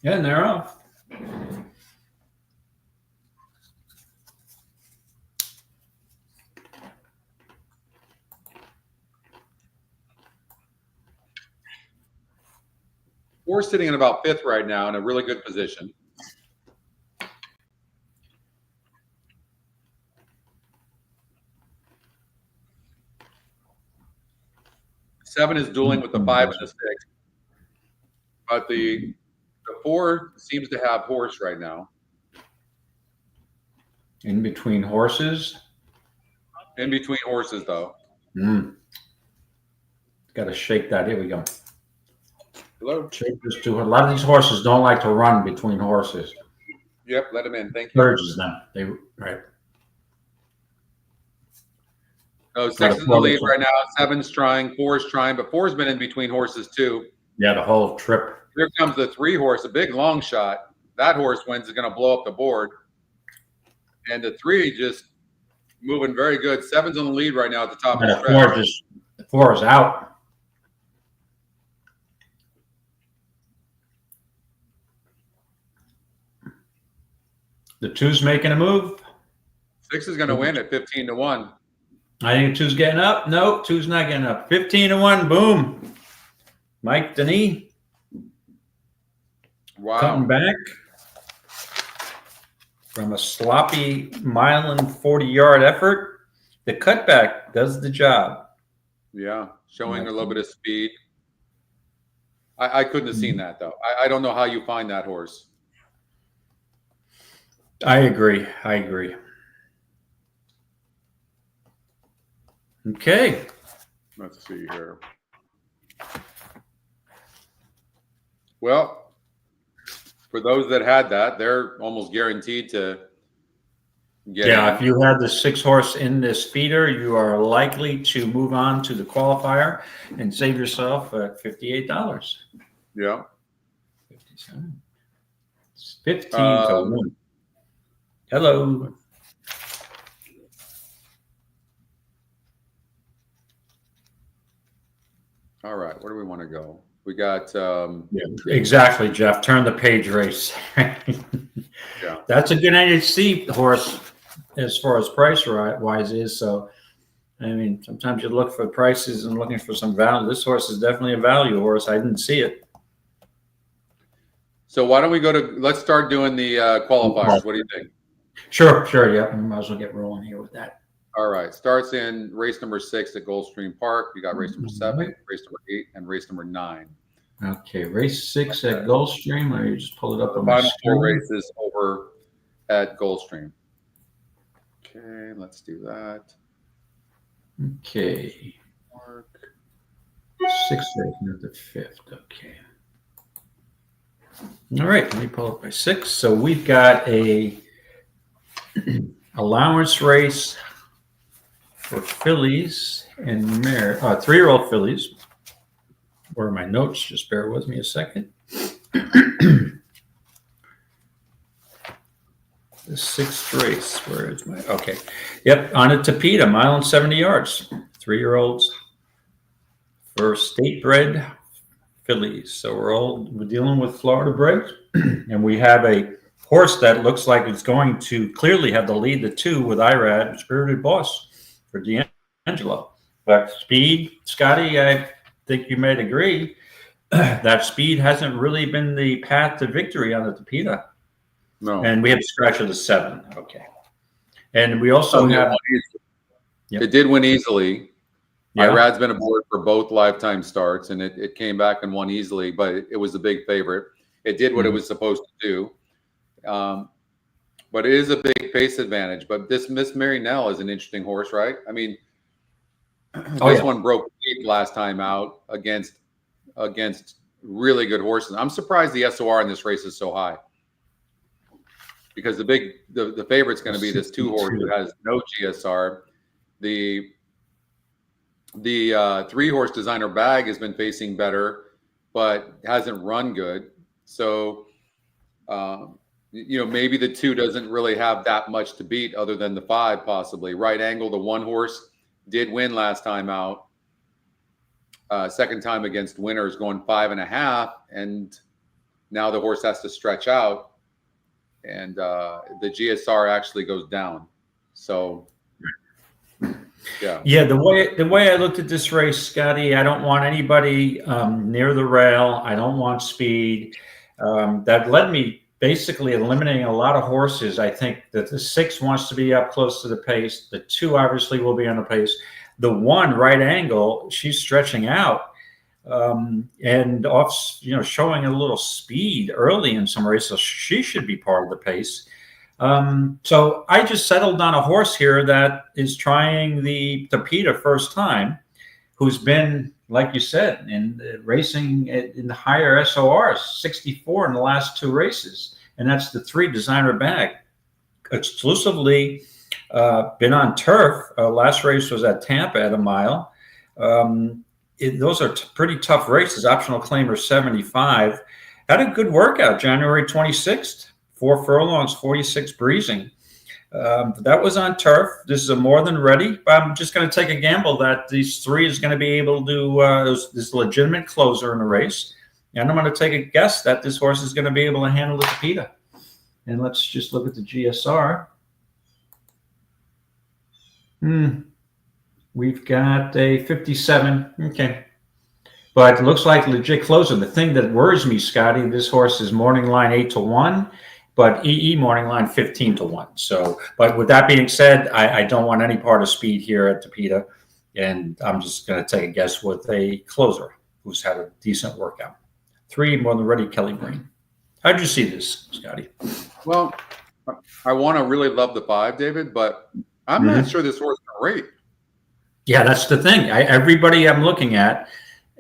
Yeah, and they're off. We're sitting in about 5th right now in a really good position. Seven is dueling with the 5 and the 6. But the 4 seems to have horse right now. In between horses. In between horses, though. Got to shake that. Here we go. Hello. Shake this too. A lot of these horses don't like to run between horses. Yep, let him in. Thank you. Urges them. Right. Oh, 6 is in the lead right now. 7's trying, 4's trying, but 4's been in between horses too. Yeah, the whole trip. Here comes the 3 horse, a big long shot. That horse wins is going to blow up the board. And the 3 just moving very good. 7's on the lead right now at the top of the stretch. The 4 is out. The 2's making a move. 6 is going to win at 15-1. I think 2's getting up. No, 2's not getting up. 15-1. Boom. Mike Denis. Wow. Coming back from a sloppy mile and 40-yard effort. The cutback does the job. Yeah, showing a little bit of speed. I couldn't have seen that, though. I don't know how you find that horse. I agree. Okay. Let's see here. Well, for those that had that, they're almost guaranteed to get Yeah, in. if you had the 6-horse in this feeder, you are likely to move on to the qualifier and save yourself $58. Yeah. 57. It's 15 to 1. Hello. All right. Where do we want to go? We got Yeah, exactly, Jeff. Turn the page race. Yeah. That's a good NHC horse as far as price wise is. So, I mean, sometimes you look for prices and looking for some value. This horse is definitely a value horse. I didn't see it. So why don't we go to, let's start doing the qualifiers. What do you think? Sure. Yeah, we might as well get rolling here with that. All right. Starts in race number 6 at Gulfstream Park. We got race number 7, race number 8, and race number 9. Okay, race 6 at Gulfstream. Let me just pull it up on The my final screen. 4 races over at Gulfstream. Okay, let's do that. Okay. 6th race, not the 5th. Okay. All right, let me pull up my 6. So we've got a allowance race for fillies and mare, 3-year-old fillies. Where are my notes? Just bear with me a second. The 6th race. Where is my? Okay. Yep, on a Tapeta, 1 mile and 70 yards. 3-year-olds for state bred fillies. So we're dealing with Florida bred, and we have a horse that looks like it's going to clearly have the lead, the 2 with Irad, Spirited Boss for D'Angelo. But speed, Scotty, I think you might agree that speed hasn't really been the path to victory on the Tapeta. No. And we have a scratch of the 7. Okay. And we also have. It did win easily. Yeah. Irad's been aboard for both lifetime starts, and it came back and won easily, but it was a big favorite. It did what it was supposed to do. But it is a big pace advantage. But this Miss Mary Nell is an interesting horse, right? I mean, this one broke 8 last time out against really good horses. I'm surprised the SOR in this race is so high, because the favorite's going to be this 2-horse who has no GSR. The 3-horse Designer Bag has been facing better, but hasn't run good. So, maybe the 2 doesn't really have that much to beat other than the 5, possibly. Right Angle, the 1-horse, did win last time out. Second time against winners, going 5.5, and now the horse has to stretch out, and the GSR actually goes down. So, yeah. The way I looked at this race, Scotty, I don't want anybody near the rail. I don't want speed. That led me basically eliminating a lot of horses. I think that the 6 wants to be up close to the pace. The 2 obviously will be on the pace. The 1, Right Angle, she's stretching out and off, showing a little speed early in some races. So she should be part of the pace. So I just settled on a horse here that is trying the Tapeta first time, who's been, like you said, in racing in the higher SORs, 64 in the last 2 races. And that's the 3 Designer Bag. Exclusively been on turf. Last race was at Tampa at 1 mile. Those are pretty tough races. Optional Claimer 75. Had a good workout January 26th. 4 furlongs, 46 breezing. That was on turf. This is a more than ready. I'm just going to take a gamble that these 3 is going to be able to do this legitimate closer in the race. And I'm going to take a guess that this horse is going to be able to handle the Tapeta. And let's just look at the GSR. We've got a 57. Okay. But it looks like legit closer. The thing that worries me, Scotty, this horse is morning line 8 to 1. But EE morning line 15 to 1. So, but with that being said, I don't want any part of speed here at Tapeta, and I'm just going to take a guess with a closer who's had a decent workout. 3 more than ready, Kelly Brain. How'd you see this, Scotty? Well, I want to really love the 5, David, but I'm not sure this horse can rate. Yeah, that's the thing. Everybody I'm looking at,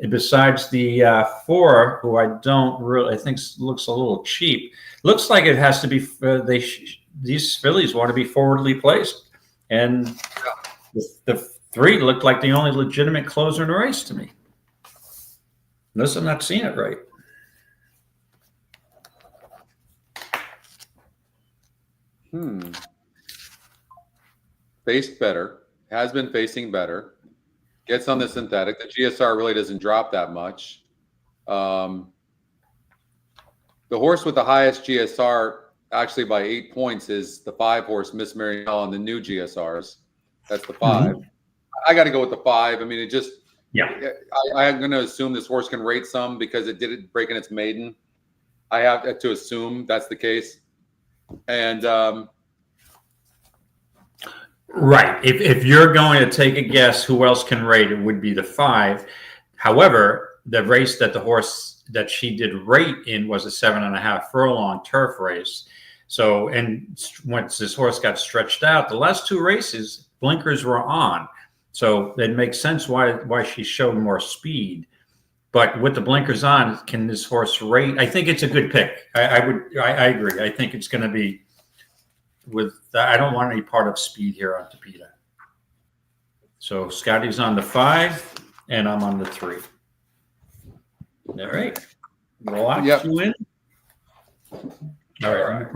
besides the 4, who I don't really, I think looks a little cheap. Looks like it has to be. These fillies want to be forwardly placed, and the 3 looked like the only legitimate closer in the race to me. Unless I'm not seeing it right. Faced better. Has been facing better. Gets on the synthetic. The GSR really doesn't drop that much. The horse with the highest GSR, actually by 8 points, is the 5 horse Miss Marielle on the new GSRs. That's the 5. I got to go with the 5. I mean, it just. Yeah. I'm going to assume this horse can rate some because it did break in its maiden. I have to assume that's the case. And right. If you're going to take a guess who else can rate, it would be the 5. However, the race that the horse that she did rate in was a 7.5 furlong turf race. So, and once this horse got stretched out, the last 2 races, blinkers were on. So it makes sense why she showed more speed. But with the blinkers on, can this horse rate? I think it's a good pick. I agree. I think it's going to be I don't want any part of speed here on Tapeta. So Scotty's on the 5, and I'm on the 3. All right. Lock you in. All right.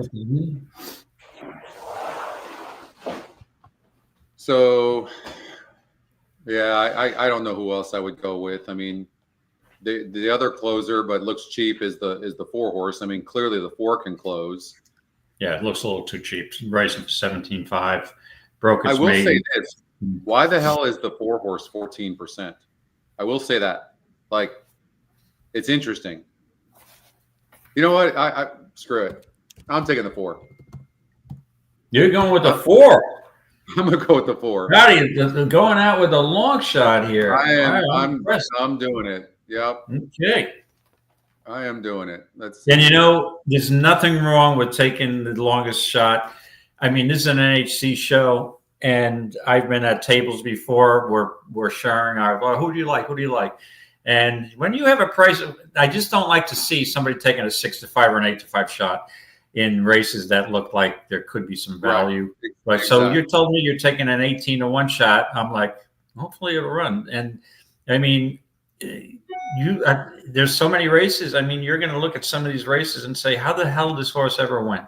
So, yeah, I don't know who else I would go with. I mean, the other closer, but looks cheap, is the 4 horse. I mean, clearly the 4 can close. Yeah, it looks a little too cheap. Rising to 17.5. Broke its I will maiden. say this. Why the hell is the 4 horse 14%? I will say that. Like, it's interesting. You know what? I screw it. I'm taking the 4. You're going with the 4. I'm gonna go with the 4. Scotty, going out with a long shot here. I'm doing it. Yep. Okay. I am doing it. And you know, there's nothing wrong with taking the longest shot. I mean, this is an NHC show, and I've been at tables before where we're sharing well, who do you like? Who do you like? And when you have a price, I just don't like to see somebody taking a 6-5 or an 8-5 shot in races that look like there could be some value. Right. Exactly. So you told me you're taking an 18-1 shot. I'm like, hopefully it'll run. And I mean, there's so many races. I mean, you're going to look at some of these races and say, how the hell did this horse ever win?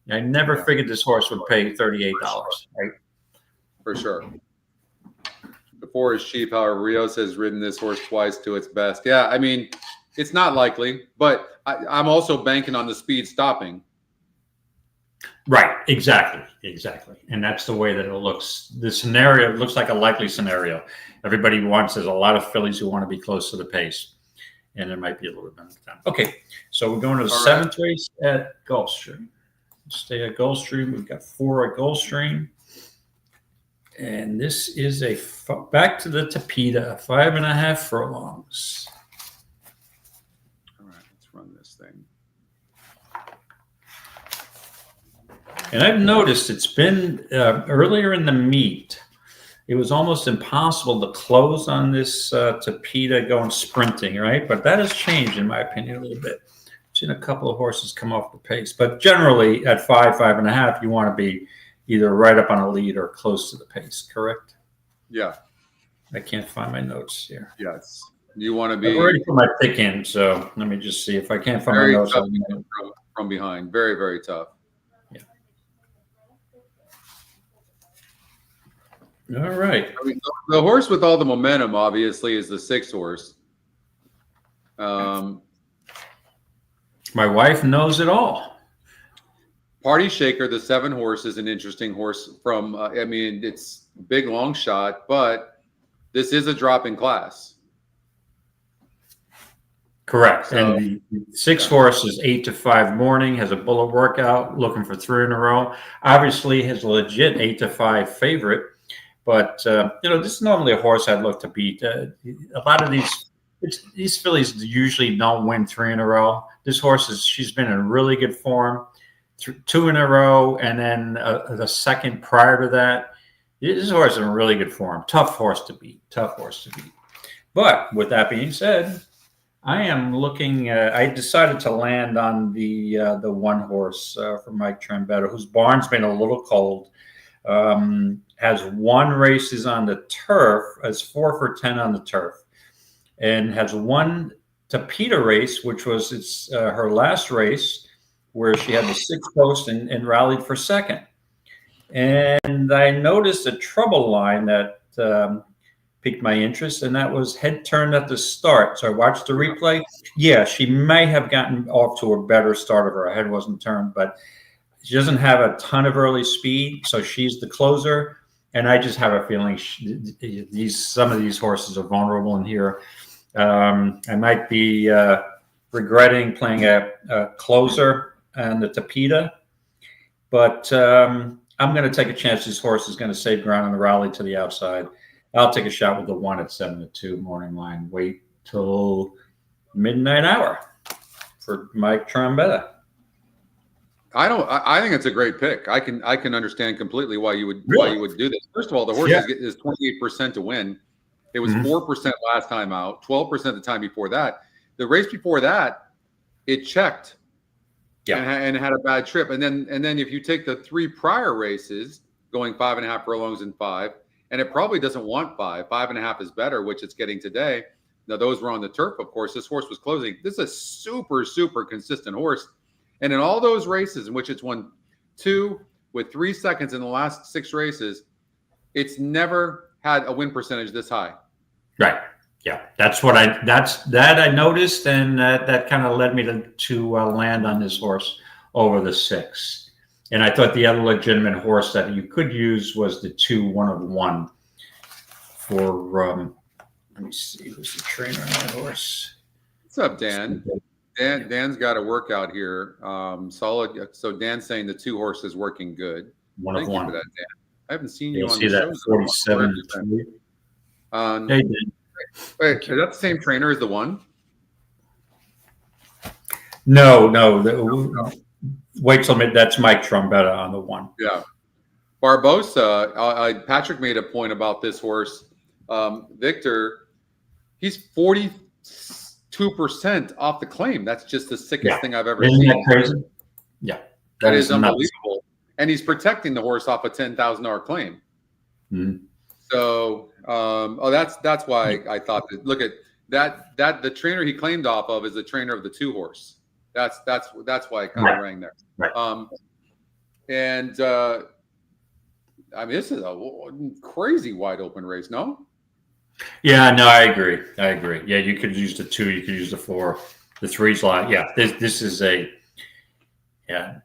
I never figured this horse would pay $38. Right? For sure. The 4 is cheap. However, Rios has ridden this horse twice to its best. Yeah, I mean, it's not likely, but I'm also banking on the speed stopping. Right, exactly. And that's the way that it looks. The scenario looks like a likely scenario. Everybody there's a lot of fillies who want to be close to the pace, and there might be a little bit of time. Okay, so we're going to the 7th race at Gulfstream. Stay at Gulfstream. We've got 4 at Gulfstream. And this is back to the Tapeta, 5.5 furlongs. All right, let's run this thing. And I've noticed it's been earlier in the meet, it was almost impossible to close on this Tapeta going sprinting, right? But that has changed, in my opinion, a little bit. I've seen a couple of horses come off the pace. But generally, at 5.5, you want to be either right up on a lead or close to the pace, correct? Yeah. I can't find my notes here. Yes. You want to be. I've already put my pick in, so let me just see if I can't find my notes. From behind. Very, very tough. All right. I mean, the horse with all the momentum, obviously, is the 6 horse. My wife knows it all. Party Shaker, the 7 horse, is an interesting horse from, I mean, it's big long shot, but this is a drop in class. Correct. So, and the 6 horse is 8-5 morning, has a bullet workout, looking for 3 in a row. Obviously, has a legit 8-5 favorite. But, this is normally a horse I'd look to beat. A lot of these fillies usually don't win 3 in a row. This horse she's been in really good form, 2 in a row, and then the second prior to that. This horse is in really good form. Tough horse to beat. Tough horse to beat. But with that being said, I am looking. I decided to land on the one horse for Mike Trombetta, whose barn's been a little cold. Has won races on the turf. Has 4 for 10 on the turf, and has won Tapeta race, which was her last race, where she had the 6th post and rallied for 2nd. And I noticed a trouble line that piqued my interest, and that was head turned at the start. So I watched the replay. Yeah, she may have gotten off to a better start if her head wasn't turned, but she doesn't have a ton of early speed, so she's the closer. And I just have a feeling some of these horses are vulnerable in here. I might be regretting playing a closer and the Tapeta, but I'm going to take a chance. This horse is going to save ground on the rally to the outside. I'll take a shot with the 1 at 7-2 morning line. Wait till midnight hour for Mike Trombetta. I think it's a great pick. I can understand completely why you would do this. First of all, the horse is 28% to win. It was 4% last time out, 12% the time before that. The race before that, it checked. And had a bad trip. And then if you take the 3 prior races, going 5.5 furlongs and 5, and it probably doesn't want 5. 5.5 is better, which it's getting today. Now those were on the turf, of course. This horse was closing. This is a super, super consistent horse. And in all those races in which it's won 2 with 3 seconds in the last 6 races, it's never had a win percentage this high. Right. Yeah, that's I noticed, and that kind of led me to land on this horse over the 6. And I thought the other legitimate horse that you could use was the 2 1 of 1 for. Let me see, who's the trainer on that horse? What's up, Dan? Dan's got a workout here. Solid. So Dan's saying the 2 horse is working good. 1 of 1 for that, Dan. I haven't seen you You'll on see the that show. 47. Hey, Dan. Wait, is that the same trainer as the 1? No. Wait till that's Mike Trombetta on the 1. Yeah. Barbosa, Patrick made a point about this horse. Victor, he's 42% off the claim. That's just the sickest thing I've ever Isn't seen. That crazy? Yeah. That is unbelievable. And he's protecting the horse off a $10,000 claim. Mm-hmm. So, that's why I thought that. Look at that. The trainer he claimed off of is the trainer of the 2 horse. That's why it kind of rang there. Right. I mean, this is a crazy wide open race. No. Yeah. No, I agree. Yeah, you could use the 2. You could use the 4. The 3's lot. Yeah. This is a. Yeah.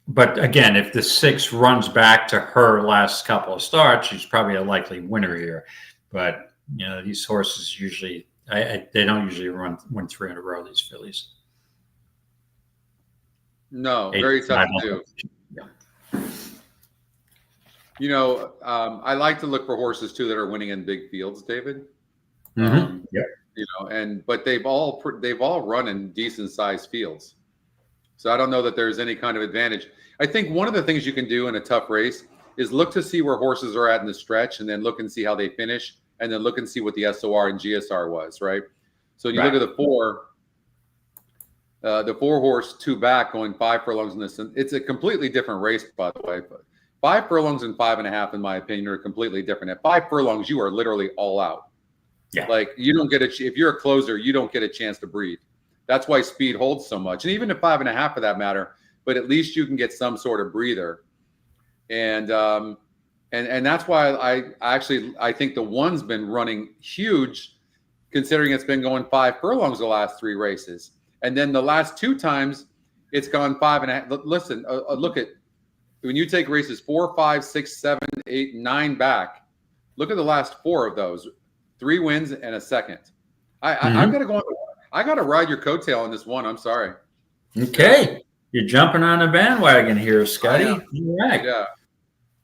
But again, if the 6 runs back to her last couple of starts, she's probably a likely winner here. But these horses usually they don't usually win 3 in a row. These fillies. No, very tough to do. Yeah. I like to look for horses too that are winning in big fields, David. Mm-hmm. But they've all run in decent sized fields. So I don't know that there's any kind of advantage. I think one of the things you can do in a tough race is look to see where horses are at in the stretch, and then look and see how they finish, and then look and see what the SOR and GSR was, right? So you look at the 4 horse 2 back going 5 furlongs in this. It's a completely different race, by the way. But 5 furlongs and 5.5, in my opinion, are completely different. At 5 furlongs, you are literally all out. Yeah. Like you don't get if you're a closer, you don't get a chance to breathe. That's why speed holds so much. And even at 5.5 for that matter, but at least you can get some sort of breather. And that's why I think the 1's been running huge, considering it's been going 5 furlongs the last 3 races. And then the last 2 times it's gone 5.5. Listen, look at when you take races 4, 5, 6, 7, 8, 9 back, look at the last 4 of those, 3 wins and a second. I've got to go on. I got to ride your coattail on this 1. I'm sorry. Okay. You're jumping on the bandwagon here, Scotty. All right. Yeah.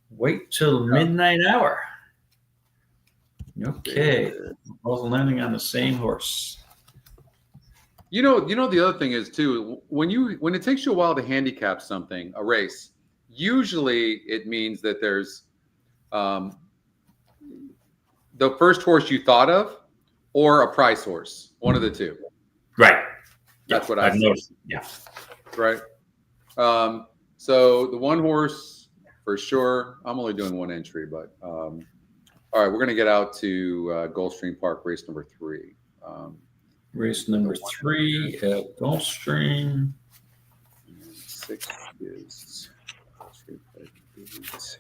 Wait till midnight hour. Okay. Both landing on the same horse. The other thing is too, when it takes you a while to handicap something, a race, usually it means that there's the first horse you thought of, or a price horse, one of the two. Right. That's what I've I see. noticed. Yeah. Right. So the one horse for sure. I'm only doing one entry, but all right, we're going to get out to Gulfstream Park, race number 3. Race number 3 at Gulfstream. 6 is Gulfstream Park 8.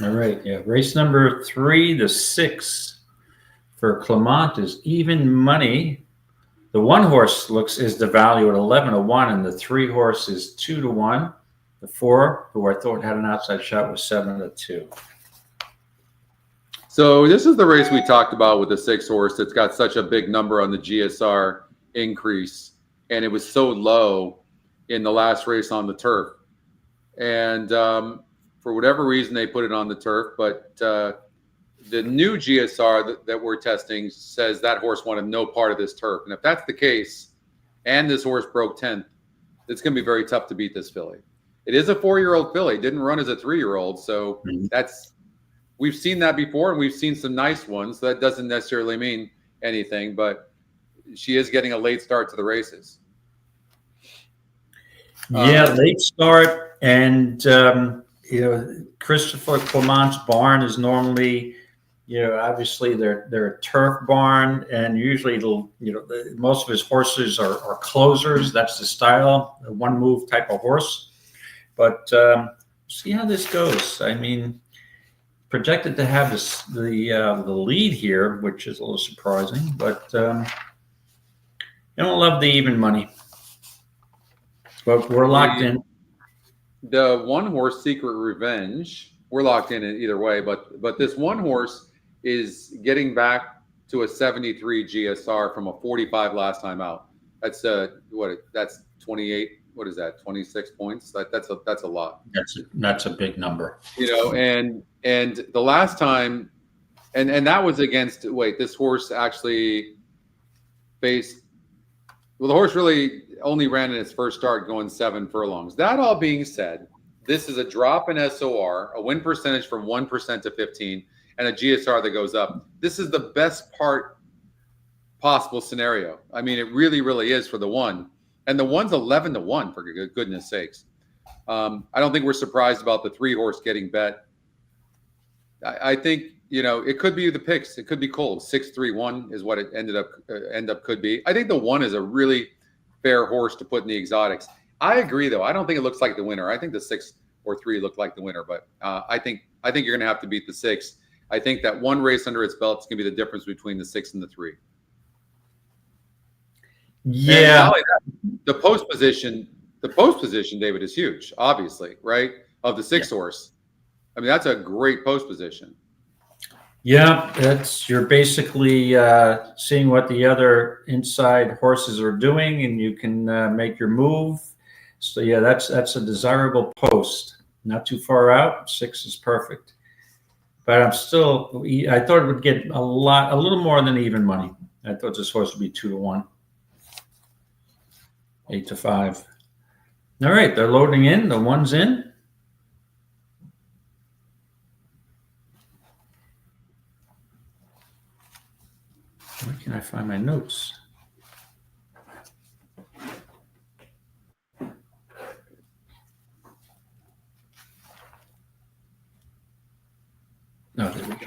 All right, yeah. Race number 3, the 6 for Clement is even money. The one horse is the value at 11-1, and the 3 horse is 2-1. The 4, who I thought had an outside shot, was 7-2. So this is the race we talked about with the 6 horse that's got such a big number on the GSR increase, and it was so low in the last race on the turf. And for whatever reason, they put it on the turf, but the new GSR that we're testing says that horse wanted no part of this turf. And if that's the case, and this horse broke 10th, it's going to be very tough to beat this filly. It is a 4-year-old filly. It didn't run as a 3-year-old. So we've seen that before, and we've seen some nice ones. That doesn't necessarily mean anything, but she is getting a late start to the races. Yeah, late start. And, Christopher Clement's barn is normally, obviously they're a turf barn, and usually most of his horses are closers. That's the style, a one move type of horse. But see how this goes. I mean, projected to have the lead here, which is a little surprising, but I don't love the even money. But we're locked in. The one horse, Secret Revenge, we're locked in either way, but this one horse is getting back to a 73 GSR from a 45 last time out. That's that's 28. What is that? 26 points. That's a lot. That's a big number. And the last time, and that was against. Wait, this horse actually faced. Well, the horse really only ran in its first start going 7 furlongs. That all being said, this is a drop in SOR, a win percentage from 1% to 15, and a GSR that goes up. This is the best part possible scenario. I mean, it really, really is for the one. And the one's 11-1, for goodness sakes. I don't think we're surprised about the 3 horse getting bet. I think, it could be the picks. It could be cold. 6-3-1 is what it end up could be. I think the 1 is a really fair horse to put in the exotics. I agree, though. I don't think it looks like the winner. I think the 6 or 3 look like the winner, but I think you're going to have to beat the 6. I think that one race under its belt is going to be the difference between the 6 and the 3. Yeah. The post position, David, is huge, obviously, right? Of the 6 horse. I mean, that's a great post position. Yeah, you're basically seeing what the other inside horses are doing, and you can make your move. So yeah, that's a desirable post. Not too far out. 6 is perfect. But I thought it would get a little more than even money. I thought this horse would be 2-1, 8-5. All right, they're loading in. The 1's in. Where can I find my notes? No, there we go.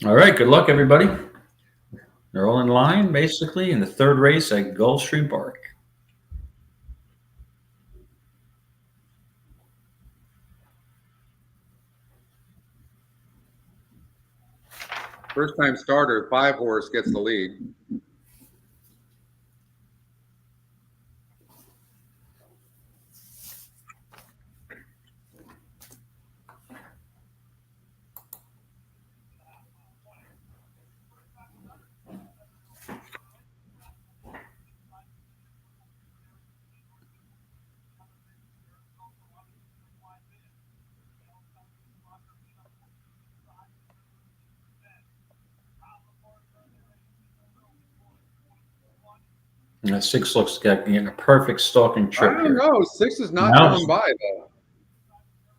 All right, good luck, everybody. They're all in line, basically, in the 3rd race at Gulfstream Park. First time starter, 5 horse gets the lead. And 6 looks like a perfect stalking I trip don't here. know. 6 is not No. going by though.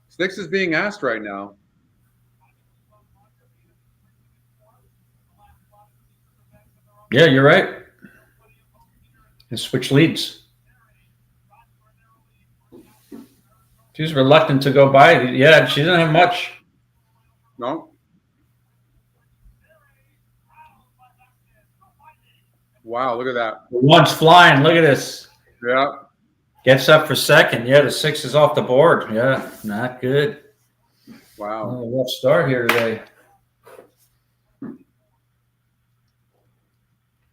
6 is being asked right now. Yeah, you're right. And switch leads. She's reluctant to go by. Yeah, she doesn't have much. No. Wow, look at that. The 1's flying. Look at this. Yeah. Gets up for second. Yeah, the 6 is off the board. Yeah, not good. Wow. Oh, rough start here today.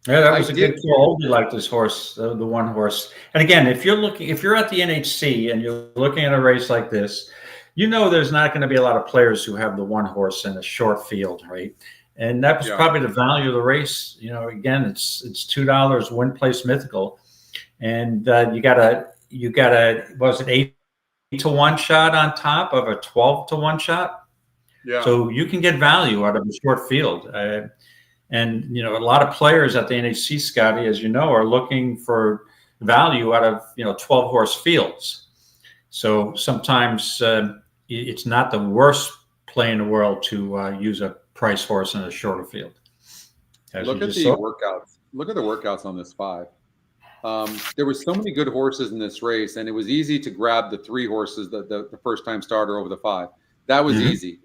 Yeah, that was a good call. You like this horse, the 1 horse. And again, if you're at the NHC and you're looking at a race like this, you know there's not going to be a lot of players who have the 1 horse in a short field, right? And that was probably the value of the race. You know, again, it's $2 win place mythical, and you got a was it 8-to-1 shot on top of a 12-to-1 shot? Yeah. So you can get value out of a short field. And, you know, a lot of players at the NHC, Scotty, as you know, are looking for value out of, 12-horse fields. So sometimes it's not the worst play in the world to use a price horse in a shorter field. Look at the workouts. Look at the workouts on this 5. There were so many good horses in this race, and it was easy to grab the 3 horses, the first-time starter over the 5. That was easy.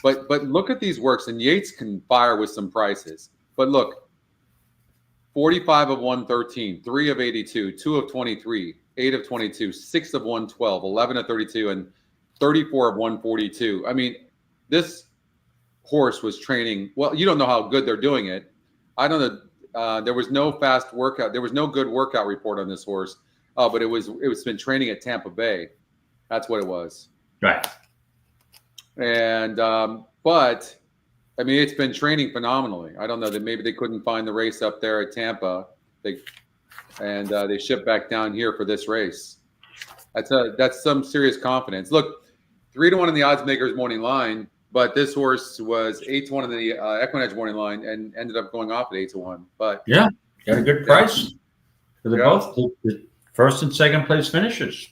But look at these works, and Yates can fire with some prices. But look, 45 of 113, 3 of 82, 2 of 23, 8 of 22, 6 of 112, 11 of 32, and 34 of 142. I mean, this horse was training. Well, you don't know how good they're doing it. I don't know. There was no fast workout. There was no good workout report on this horse. But it was been training at Tampa Bay. That's what it was. Right. And but I mean, it's been training phenomenally. I don't know that maybe they couldn't find the race up there at Tampa. They shipped back down here for this race. That's some serious confidence. Look, 3-1 in the odds makers morning line, but this horse was 8-1 in the EquinEdge morning line and ended up going off at 8-1. But yeah, got a good price for both the first and second place finishers.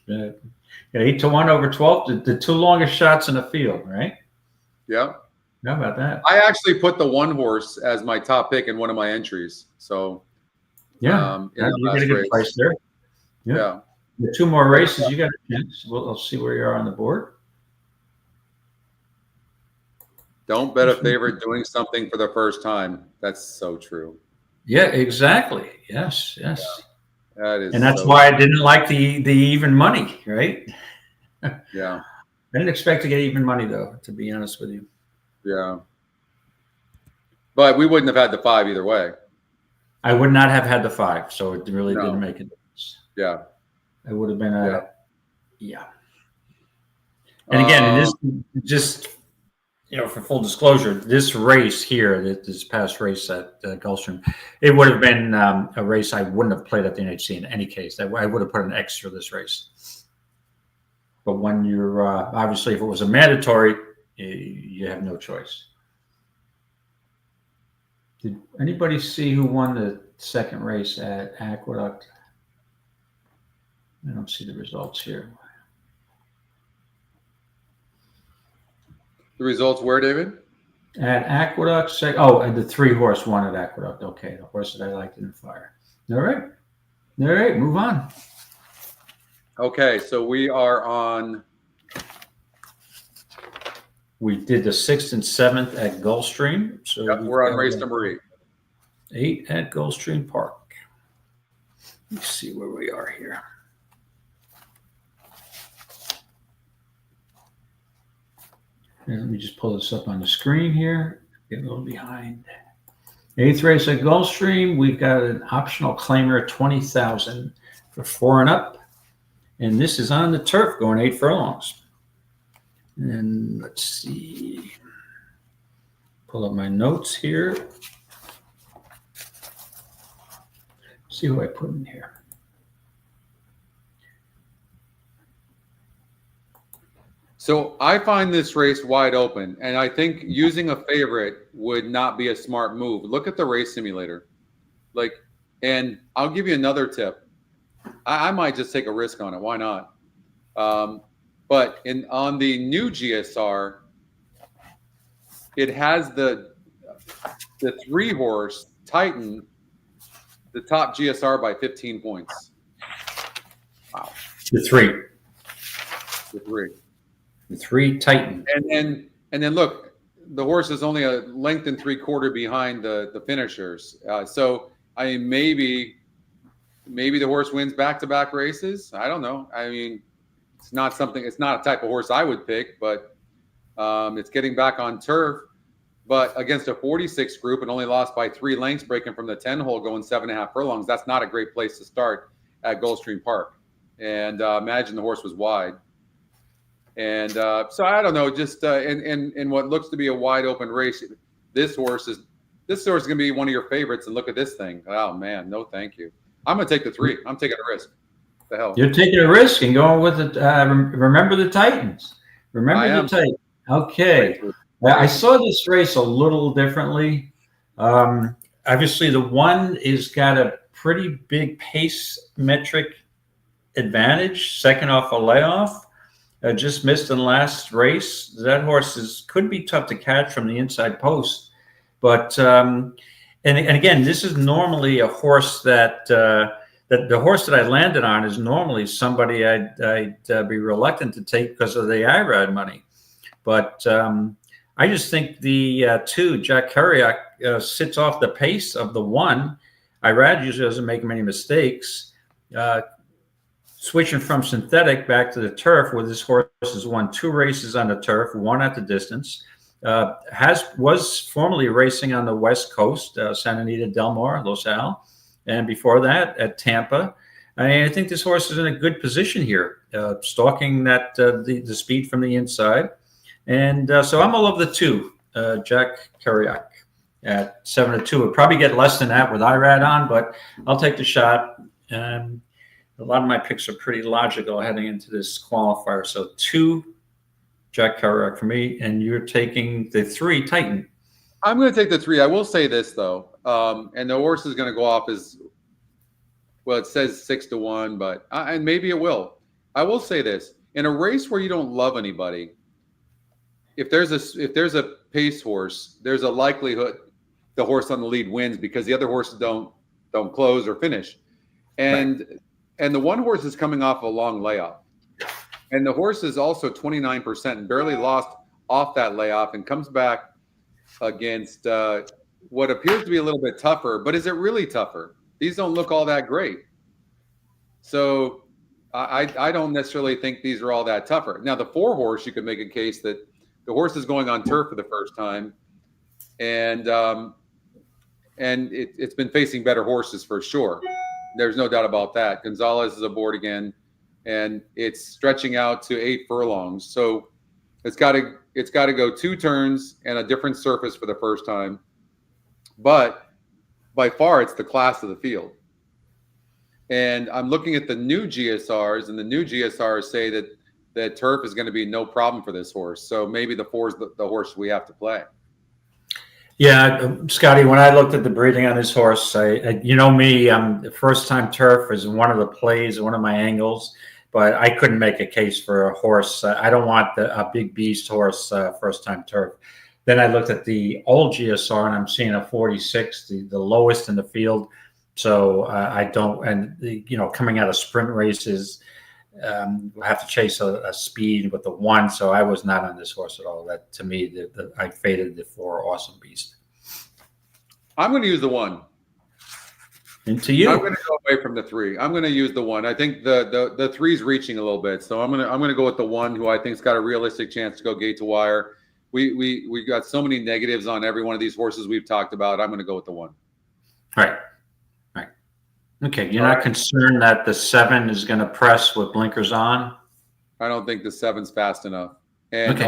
8-1 over 12, the 2 longest shots in the field, right? Yeah. How about that? I actually put the 1 horse as my top pick in one of my entries. So yeah, you get a good price there. Yeah. The 2 more races, you got a chance. I'll see where you are on the board. Don't bet a favorite doing something for the first time. That's so true. Yeah, exactly. Yes. Yeah. That is, and that's why I didn't like the even money, right? Yeah. I didn't expect to get even money, though, to be honest with you. Yeah. But we wouldn't have had the 5 either way. I would not have had the 5, so it really didn't make a difference. Yeah. It would have been yeah. And again, this just, for full disclosure, this race here, this past race at Gulfstream, it would have been a race I wouldn't have played at the NHC in any case. I would have put an X through this race. But when you're, obviously, if it was a mandatory, you have no choice. Did anybody see who won the second race at Aqueduct? I don't see the results here. The results where, David? At Aqueduct, and the 3-horse won at Aqueduct. Okay, the horse that I liked didn't fire. All right, move on. Okay, so we are on. We did the 6th and 7th at Gulfstream. So we're on race number 8. 8 at Gulfstream Park. Let's see where we are here. And let me just pull this up on the screen here. Get a little behind. 8th race at Gulfstream. We've got an optional claimer, 20,000 for 4 and up. And this is on the turf going 8 furlongs. And let's see. Pull up my notes here. See who I put in here. So I find this race wide open, and I think using a favorite would not be a smart move. Look at the race simulator. Like, And I'll give you another tip. I might just take a risk on it. Why not? But on the new GSR, it has the 3-horse Titan, the top GSR by 15 points. Wow. The 3. The 3. The 3 Titan. And then look, the horse is only a length and 3/4 behind the finishers. So I mean, maybe the horse wins back-to-back races. I don't know. I mean, it's not a type of horse I would pick, but it's getting back on turf. But against a 46 group and only lost by 3 lengths, breaking from the 10 hole, going 7.5 furlongs. That's not a great place to start at Gulfstream Park. And imagine the horse was wide. And so I don't know, just in what looks to be a wide open race, this horse is going to be one of your favorites. And look at this thing. Oh man, no, thank you. I'm going to take the 3. I'm taking a risk. What the hell? You're taking a risk and going with it. Remember the Titans. Remember the Titans. Okay. I saw this race a little differently. Obviously, the 1 is got a pretty big pace metric advantage, second off a layoff. Just missed in last race. That horse could be tough to catch from the inside post. But and again, this is normally a horse that the horse that I landed on is normally somebody I'd be reluctant to take because of the IRAD money. But I just think the 2, Jack Kerouac, sits off the pace of the 1. IRAD usually doesn't make many mistakes. Switching from synthetic back to the turf, where this horse has won 2 races on the turf, 1 at the distance. Was formerly racing on the West Coast, Santa Anita, Del Mar, Los Al, and before that at Tampa. I think this horse is in a good position here, stalking that the speed from the inside. And so I'm all over the 2, Jack Kerouac at 7-2. Would probably get less than that with IRAD on, but I'll take the shot. A lot of my picks are pretty logical heading into this qualifier. So 2, Jack Kerouac for me, and you're taking the 3, Titan. I'm going to take the 3. I will say this though, and the horse is going to go off as well. It says 6-1, but and maybe it will. I will say this: in a race where you don't love anybody, if there's a pace horse, there's a likelihood the horse on the lead wins because the other horses don't close or finish, and the 1 horse is coming off a long layoff, and the horse is also 29% and barely lost off that layoff and comes back against what appears to be a little bit tougher. But is it really tougher? These don't look all that great. So I don't necessarily think these are all that tougher. Now, the 4 horse, you could make a case that the horse is going on turf for the first time, and it's been facing better horses for sure. There's no doubt about that. Gonzalez is aboard again, and it's stretching out to 8 furlongs. So it's got to go 2 turns and a different surface for the first time. But by far, it's the class of the field. And I'm looking at the new GSRs, and the new GSRs say that turf is going to be no problem for this horse. So maybe the 4 is the horse we have to play. Yeah, Scotty, when I looked at the breeding on this horse, you know me, the first time turf is one of the plays, one of my angles, but I couldn't make a case for a horse. I don't want a big beast horse first time turf. Then I looked at the old GSR and I'm seeing a 46, the lowest in the field. So I don't, and coming out of sprint races, we'll have to chase a speed with the 1. So I was not on this horse at all. That to me, I faded the 4 Awesome Beast. I'm going to use the 1. And to you, I'm going to go away from the 3. I'm going to use the 1. I think the 3's reaching a little bit, so I'm going to go with the 1, who I think's got a realistic chance to go gate to wire. We got so many negatives on every one of these horses we've talked about. I'm going to go with the 1. Right. Okay, you're not concerned that the 7 is going to press with blinkers on? I don't think the 7's fast enough, and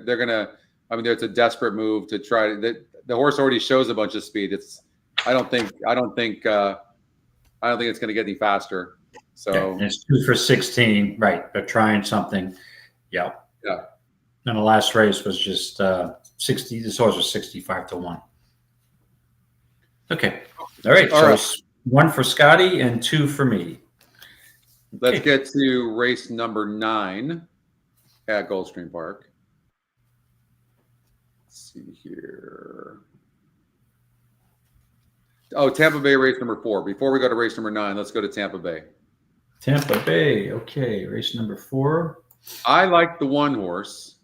they're gonna. I mean, it's a desperate move to try. The horse already shows a bunch of speed. I don't think it's going to get any faster. So it's 2 for 16, right? They're trying something. Yeah. And the last race was just 60. This horse was 65-1. Okay. All right. 1 for Scotty and 2 for me. Let's get to race number 9 at Gulfstream Park. Let's see here. Oh, Tampa Bay race number 4. Before we go to race number 9, let's go to Tampa Bay. Tampa Bay. Okay, race number 4. I like the 1 horse.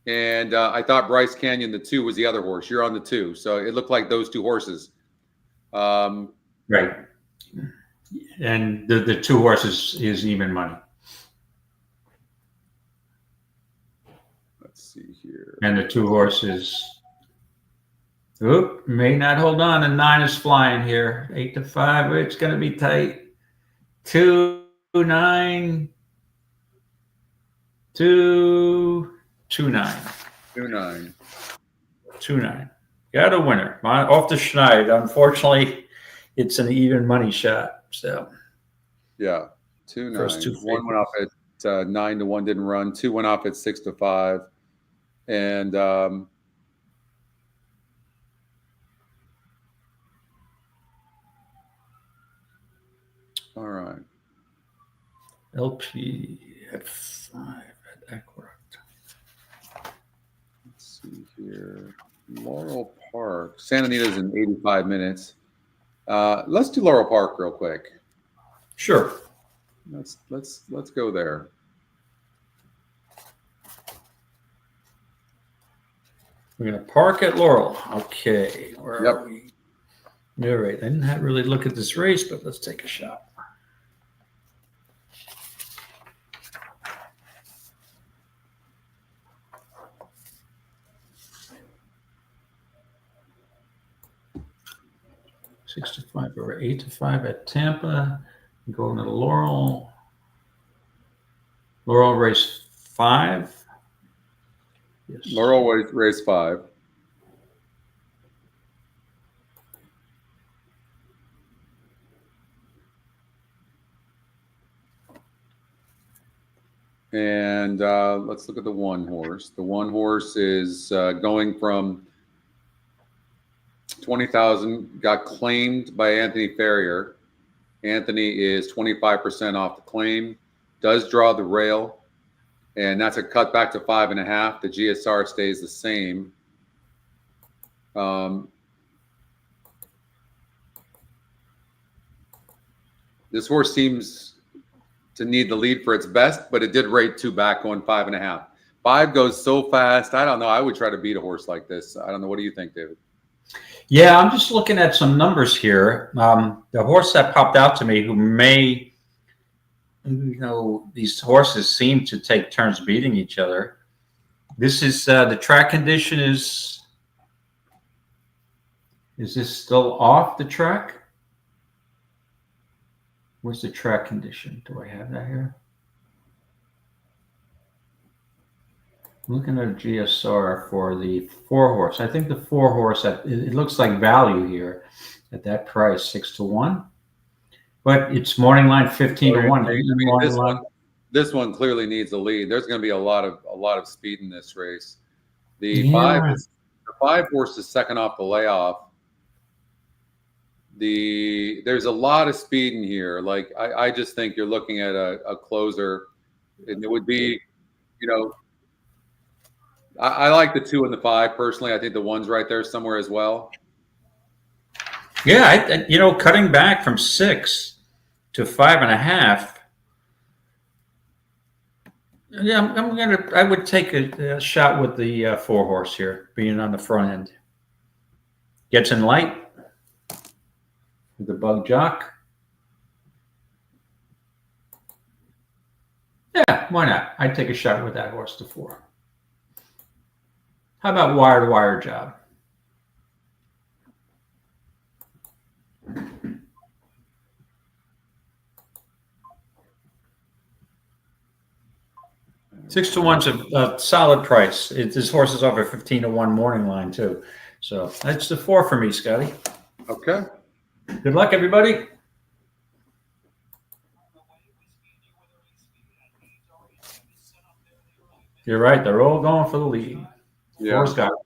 And I thought Bryce Canyon, the 2, was the other horse. You're on the 2. So it looked like those 2 horses. Right. And the 2 horses is even money. Let's see here. And the 2 horses, may not hold on. And 9 is flying here. 8 to 5. It's going to be tight. 2, 9, 2, 2, 9. 2, 9. 2, 9. Got a winner. Off the schneid. Unfortunately, it's an even money shot. So, yeah, 2, 9. First 2 1 went off at 9 to 1, didn't run. 2 went off at 6 to 5. And all right. LP at 5 at Aqueduct. Let's see here. Laurel Park. Santa Anita's in 85 minutes. Let's do Laurel Park real quick. Sure. Let's go there. We're going to park at Laurel. Okay. Where Yep. are we? All right. I didn't really look at this race, but let's take a shot. Six to 5 or 8 to 5 at Tampa. Going to Laurel. Laurel race 5. Yes. Laurel race 5. And let's look at the 1 horse. The 1 horse is going from 20,000, got claimed by Anthony Ferrier. Anthony is 25% off the claim, does draw the rail, and that's a cut back to 5.5. The GSR stays the same. This horse seems to need the lead for its best, but it did rate 2 back going 5.5. 5 goes so fast. I don't know. I would try to beat a horse like this. I don't know. What do you think, David? Yeah, I'm just looking at some numbers here. The horse that popped out to me, who may, these horses seem to take turns beating each other. This is the track condition is this still off the track? Where's the track condition? Do I have that here? I'm looking at a GSR for the 4 horse. I think the 4 horse, it looks like value here at that price, 6 to 1. But it's morning line 15 to 1. I mean, this one clearly needs a lead. There's going to be a lot of speed in this race. The 5 horse is second off the layoff. There's a lot of speed in here. Like I just think you're looking at a closer, and it would be, I like the 2 and the 5 personally. I think the 1's right there somewhere as well. Yeah, cutting back from 6 to 5.5. Yeah, I would take a shot with the 4 horse here, being on the front end. Gets in light with the bug jock. Yeah, why not? I'd take a shot with that horse to 4. How about wire-to-wire job? Six to 1's a solid price. This horse is over 15 to 1 morning line too. So that's the 4 for me, Scotty. Okay. Good luck, everybody. You're right. They're all going for the lead. Yeah. 4's got it.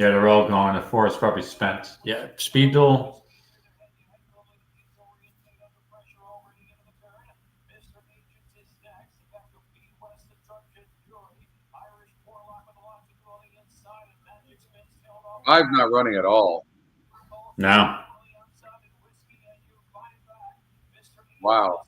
Yeah, they're all going. The 4 is probably spent. Yeah, Speed Duel. Five's not running at all. No. Wow.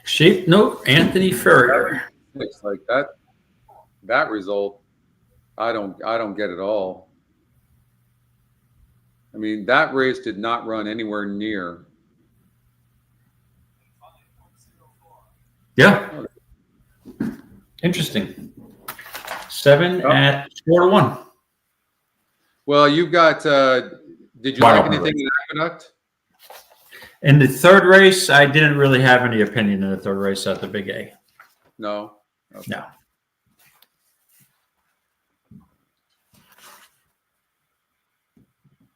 Shape Note, Anthony Furrier. Looks like that result, I don't get at all. I mean, that race did not run anywhere near. Yeah. Interesting. 7 at 4-1. Well, you've got. Did you like anything in Aqueduct? In the third race, I didn't really have any opinion in the third race at the Big A. No. Okay. No.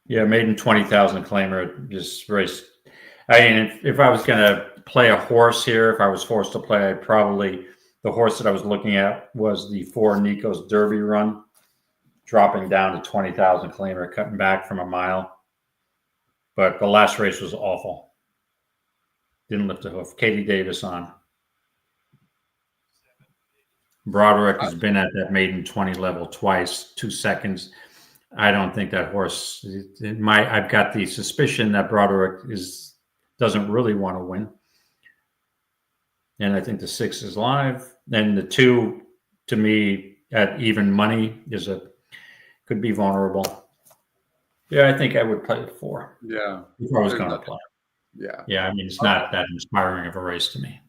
Yeah, maiden 20,000 claimer just race. I mean, if I was going to play a horse here, if I was forced to play, I'd probably, the horse that I was looking at was the 4 Nico's Derby run, dropping down to 20,000 claimer, cutting back from a mile. But the last race was awful. Didn't lift a hoof. Katie Davis on. Broderick has been at that maiden 20 level twice, 2 seconds. I don't think that horse. I've got the suspicion that Broderick doesn't really want to win, and I think the 6 is live. And the 2, to me, at even money could be vulnerable. Yeah, I think I would play the 4. Yeah, if I was going to play. Yeah. Yeah, I mean, it's not that inspiring of a race to me.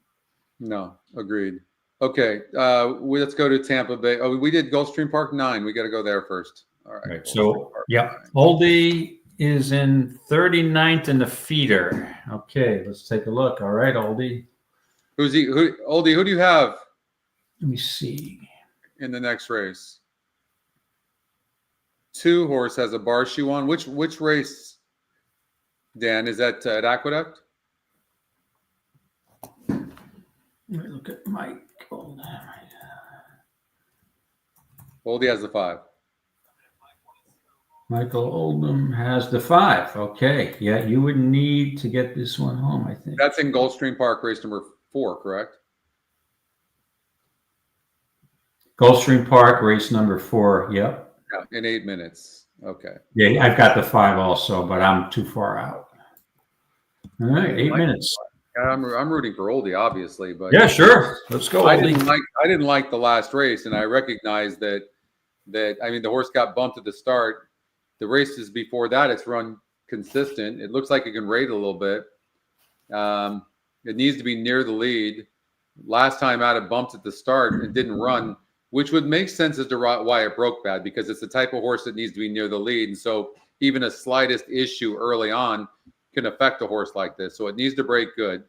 No, agreed. Okay, let's go to Tampa Bay. Oh, we did Gulfstream Park 9. We got to go there first. All right. So, yeah, Oldie is in 39th in the feeder. Okay, let's take a look. All right, Oldie. Oldie, who do you have? Let me see. In the next race. 2 horse has a bar shoe on. Which race, Dan? Is that at Aqueduct? Let me look at Mike. Oldie has the 5. Michael Oldham has the 5. Okay. Yeah, you would need to get this one home, I think. That's in Gulfstream Park, race number 4, correct? Gulfstream Park, race number 4. Yep. Yeah, in 8 minutes. Okay. Yeah, I've got the 5 also, but I'm too far out. All right, 8 minutes. I'm rooting for Oldie, obviously, but yeah, sure. Let's go, Oldie. I didn't like the last race, and I recognize that I mean the horse got bumped at the start. The races before that, it's run consistent. It looks like it can rate a little bit. It needs to be near the lead. Last time out, it bumped at the start and didn't run, which would make sense as to why it broke bad, because it's the type of horse that needs to be near the lead. And so even a slightest issue early on can affect a horse like this. So it needs to break good.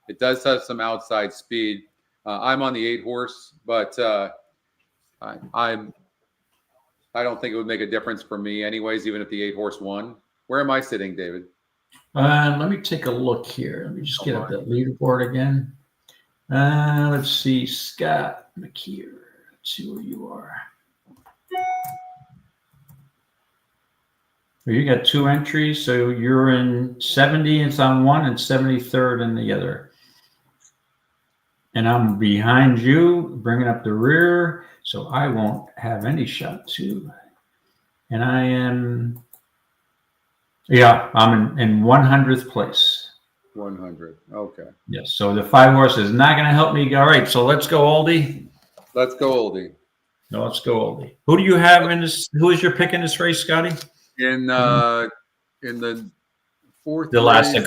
It does have some outside speed. I'm on the 8 horse, but I don't think it would make a difference for me anyways, even if the 8 horse won. Where am I sitting, David? Let me take a look here. Let me just get up that leaderboard again. Let's see, Scott McKeer. Let's see where you are. So you got 2 entries, so you're in 70. It's on one, and 73rd in the other. And I'm behind you, bringing up the rear, so I won't have any shot to. And I am, yeah, I'm in 100th place. 100. Okay. Yes. So the 5 horse is not going to help me. All right. So let's go, Oldie. Let's go, Oldie. No, let's go, Oldie. Who do you have in this? Who is your pick in this race, Scotty? In the 4th. The last at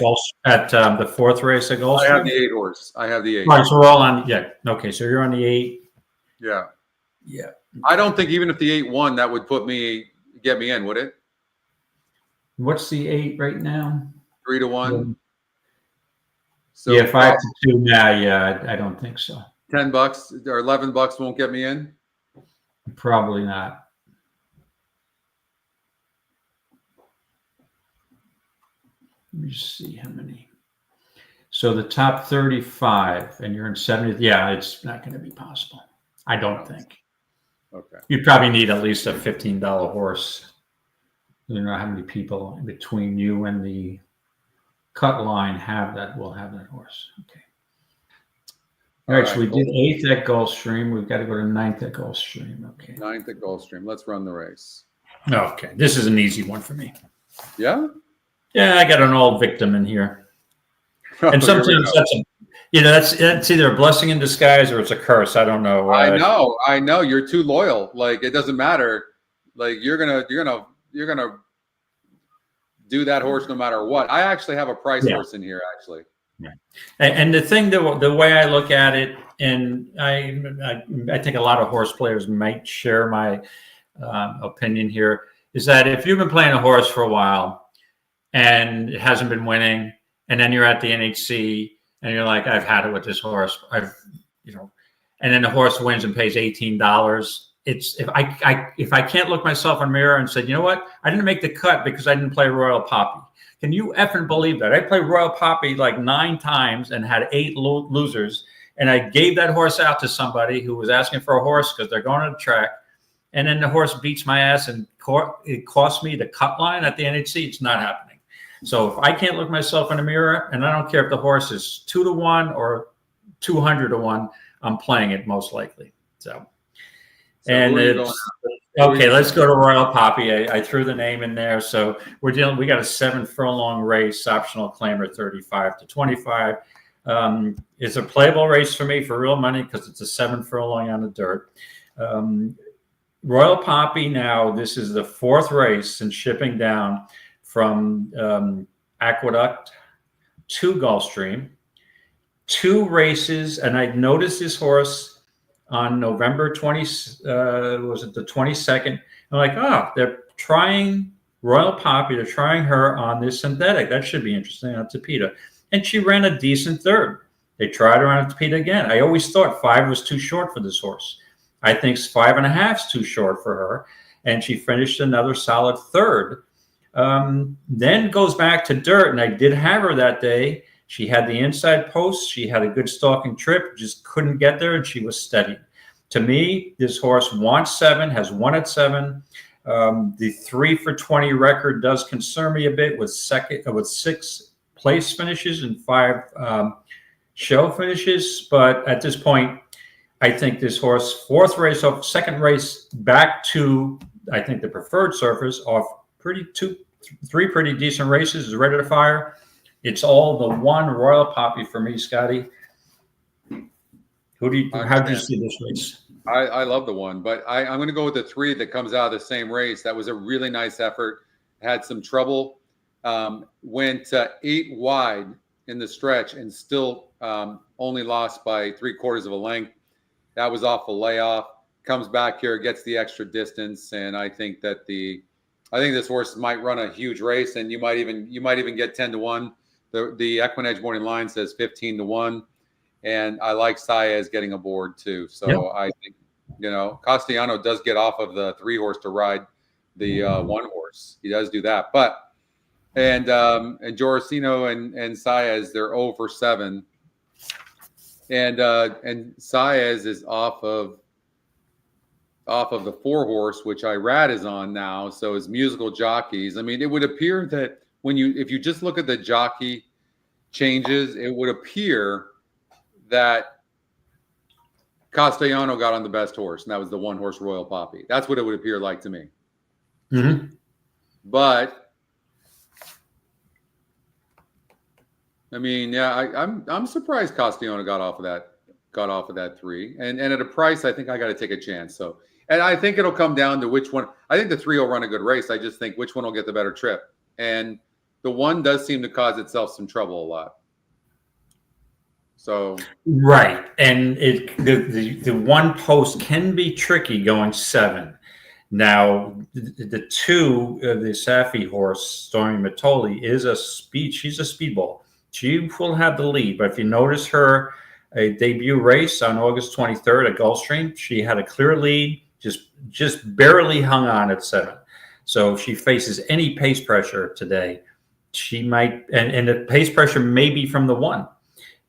the 4th race at Gulfstream. I have the 8 horse. I have the 8. All right. So we're all on. Yeah. Okay. So you're on the 8. Yeah. Yeah. I don't think even if the 8 won, that would get me in, would it? What's the 8 right now? 3-1. Yeah. So yeah, 5-2 now. Yeah, I don't think so. $10 or $11 won't get me in? Probably not. Let me just see how many. So the top 35, and you're in 70th. Yeah, it's not going to be possible. I don't think. Okay. You probably need at least a $15 horse. You know how many people between you and the cut line will have that horse. Okay. All right, so we did 8th at Gulfstream. We've got to go to 9th at Gulfstream. Okay. 9th at Gulfstream. Let's run the race. Okay, this is an easy one for me. Yeah? Yeah, I got an old victim in here. And sometimes that's either a blessing in disguise or it's a curse. I don't know. I know. You're too loyal. Like, it doesn't matter. Like, you're gonna do that horse no matter what. I actually have a price horse in here, actually. Yeah. And the thing, the way I look at it, and I think a lot of horse players might share my opinion here, is that if you've been playing a horse for a while and it hasn't been winning, and then you're at the NHC and you're like, I've had it with this horse, and then the horse wins and pays $18. It's if I can't look myself in the mirror and say, you know what, I didn't make the cut because I didn't play Royal Poppy. Can you effing believe that? I played Royal Poppy like 9 times and had 8 losers, and I gave that horse out to somebody who was asking for a horse because they're going to the track, and then the horse beats my ass and it cost me the cut line at the NHC. It's not happening. So if I can't look myself in the mirror, and I don't care if the horse is 2-1 or 200-1, I'm playing it most likely. So and it's okay. Let's go to Royal Poppy. I threw the name in there. So we got a 7 furlong race, optional claimer 35 to 25. It's a playable race for me for real money because it's a 7 furlong on the dirt. Royal Poppy. Now this is the 4th race in shipping down from Aqueduct to Gulfstream. 2 races, and I noticed this horse on November 20, was it the 22nd? I'm like, oh, they're trying Royal Poppy. They're trying her on this synthetic. That should be interesting on Tapeta. And she ran a decent 3rd. They tried her on Tapeta again. I always thought 5 was too short for this horse. I think 5.5 is too short for her. And she finished another solid 3rd. Then goes back to dirt, and I did have her that day. She had the inside post. She had a good stalking trip, just couldn't get there, and she was steady. To me, this horse wants 7, has won at 7. The 3 for 20 record does concern me a bit with 6 place finishes and 5 show finishes. But at this point, I think this horse, 4th race off, 2nd race back to, I think, the preferred surface off 3 pretty decent races, is ready to fire. It's all the 1 Royal Poppy for me, Scotty. How do you see this race? I love the 1, but I'm going to go with the 3 that comes out of the same race. That was a really nice effort. Had some trouble. Went 8 wide in the stretch and still only lost by 3/4 of a length. That was off a layoff. Comes back here, gets the extra distance, and I think that this horse might run a huge race, and you might even get 10-1. The EquinEdge morning line says 15-1, and I like Saez getting aboard too. So yep. I think Castellano does get off of the 3 horse to ride the 1 horse. He does do that, but and Jorosino and Saez, they're 0 for 7, and Saez is off of the 4 horse, which Irad is on now. So his musical jockeys. I mean, it would appear that if you just look at the jockey changes, it would appear that Castellano got on the best horse, and that was the 1 horse Royal Poppy. That's what it would appear like to me. Mm-hmm. But I mean, yeah, I'm surprised Castellano got off of that 3, and at a price, I think I got to take a chance. So, and I think it'll come down to which one. I think the 3 will run a good race. I just think which one will get the better trip, and the 1 does seem to cause itself some trouble a lot. So right, and the 1 post can be tricky going 7. Now the 2, the Safi horse, Stormy Matoli, is a speed. She's a speedball. She will have the lead, but if you notice her a debut race on August 23rd at Gulfstream. She had a clear lead, just barely hung on at 7. So if she faces any pace pressure today, she might, and the pace pressure may be from the 1.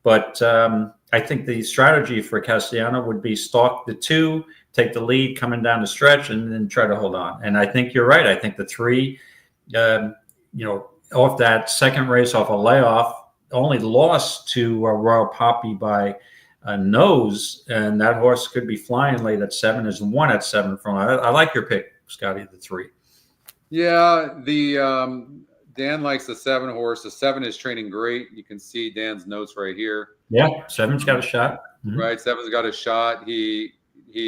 But I think the strategy for Castellano would be stalk the 2, take the lead coming down the stretch, and then try to hold on. And I think you're right. I think the 3, off that second race off a layoff, only lost to Royal Poppy by a nose, and that horse could be flying late at 7. Is 1 at 7 from. I like your pick, Scotty, the 3. Yeah, Dan likes the 7 horse. The 7 is training great. You can see Dan's notes right here. Yeah, 7's got a shot. Mm-hmm. Right, 7's got a shot. He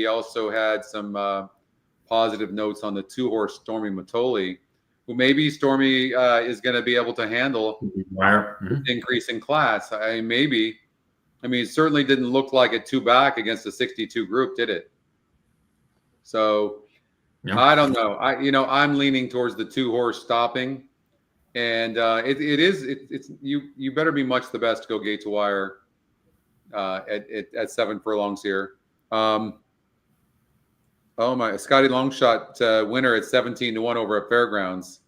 also had some positive notes on the 2 horse Stormy Matoli, who maybe Stormy is going to be able to handle increase in class. Maybe. I mean, it certainly didn't look like it 2 back against the 62 group, did it? So yeah. I don't know. I'm leaning towards the 2 horse stopping. And it's you better be much the best to go gate to wire at 7 furlongs here. Oh my, Scotty Longshot winner at 17-1 over at Fairgrounds.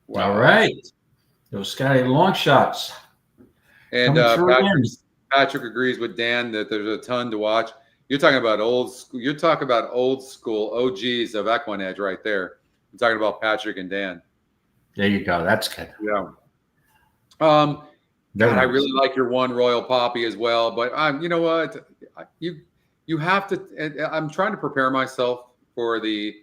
Wow. All right, those Scotty Longshots. And Patrick agrees with Dan that there's a ton to watch. You're talking about old school. You're talking about old school OGs of EquinEdge right there. I'm talking about Patrick and Dan. There you go. That's good. Yeah. God, I really like your 1 Royal Poppy as well. But you know what? You have to. I'm trying to prepare myself for the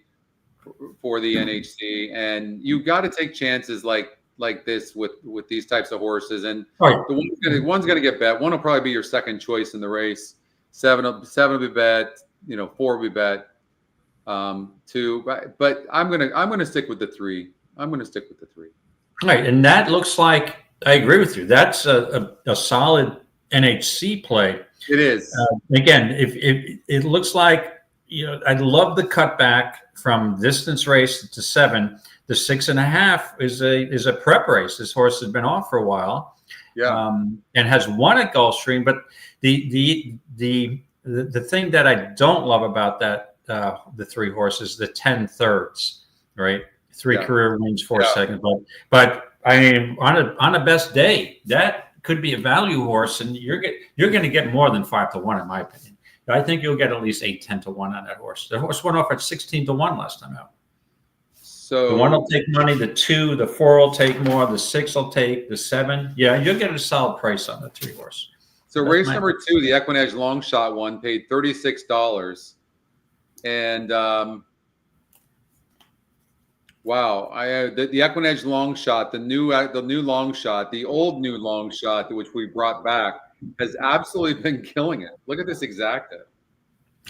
NHC, and you got to take chances like this with these types of horses. And the one's gonna get bet. 1 will probably be your second choice in the race. 7 will be bet. 4 will be bet. 2, but I'm gonna stick with the 3. I'm going to stick with the 3. Right, and that looks like, I agree with you. That's a solid NHC play. It is. Again, if it looks like, I love the cutback from distance race to 7. The 6.5 is a prep race. This horse has been off for a while, and has won at Gulfstream. But the thing that I don't love about that the 3 horses, the 10 thirds, right? 3 career wins, 4 seconds. But I mean, on a best day, that could be a value horse, and you're going to get more than 5-1, in my opinion. I think you'll get at least 8-10-1 on that horse. The horse went off at 16-1 last time out. So the 1 will take money, the 2, the 4 will take more, the 6 will take, the 7. Yeah, you'll get a solid price on the 3 horse. So race number 2, the EquinEdge long shot one, paid $36, and wow! The EquinEdge long shot, the new long shot, the old new long shot, which we brought back, has absolutely been killing it. Look at this exacta.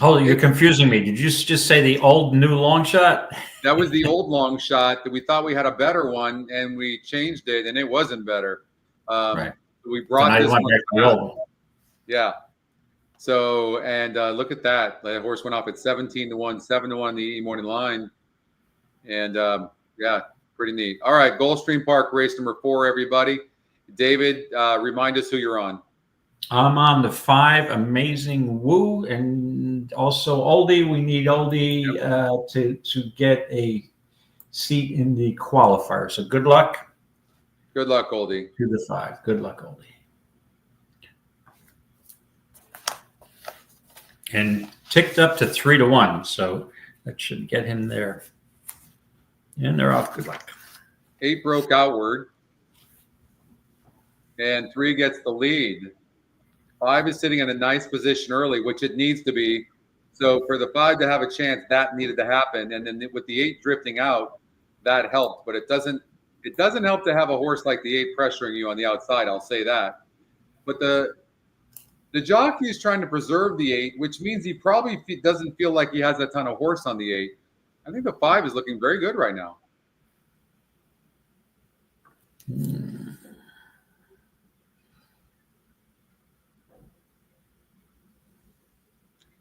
Oh, you're confusing me. Did you just say the old new long shot? That was the old long shot that we thought we had a better one, and we changed it, and it wasn't better. Right. We brought this one back. Yeah. So, and look at that. The horse went off at 17-1, 7-1 the E-morning line. And yeah, pretty neat. All right, Gulfstream Park, race number 4, everybody. David, remind us who you're on. I'm on the 5, Amazing Woo, and also Oldie. We need Oldie to get a seat in the qualifier. So good luck. Good luck, Oldie. To the 5. Good luck, Oldie. And ticked up to 3-1, so that should get him there. And they're off. Good luck. 8 broke outward, and 3 gets the lead. 5 is sitting in a nice position early, which it needs to be. So for the 5 to have a chance, that needed to happen. And then with the 8 drifting out, that helped. But it doesn't help to have a horse like the 8 pressuring you on the outside. I'll say that. But the jockey is trying to preserve the 8, which means he probably doesn't feel like he has a ton of horse on the 8. I think the 5 is looking very good right now.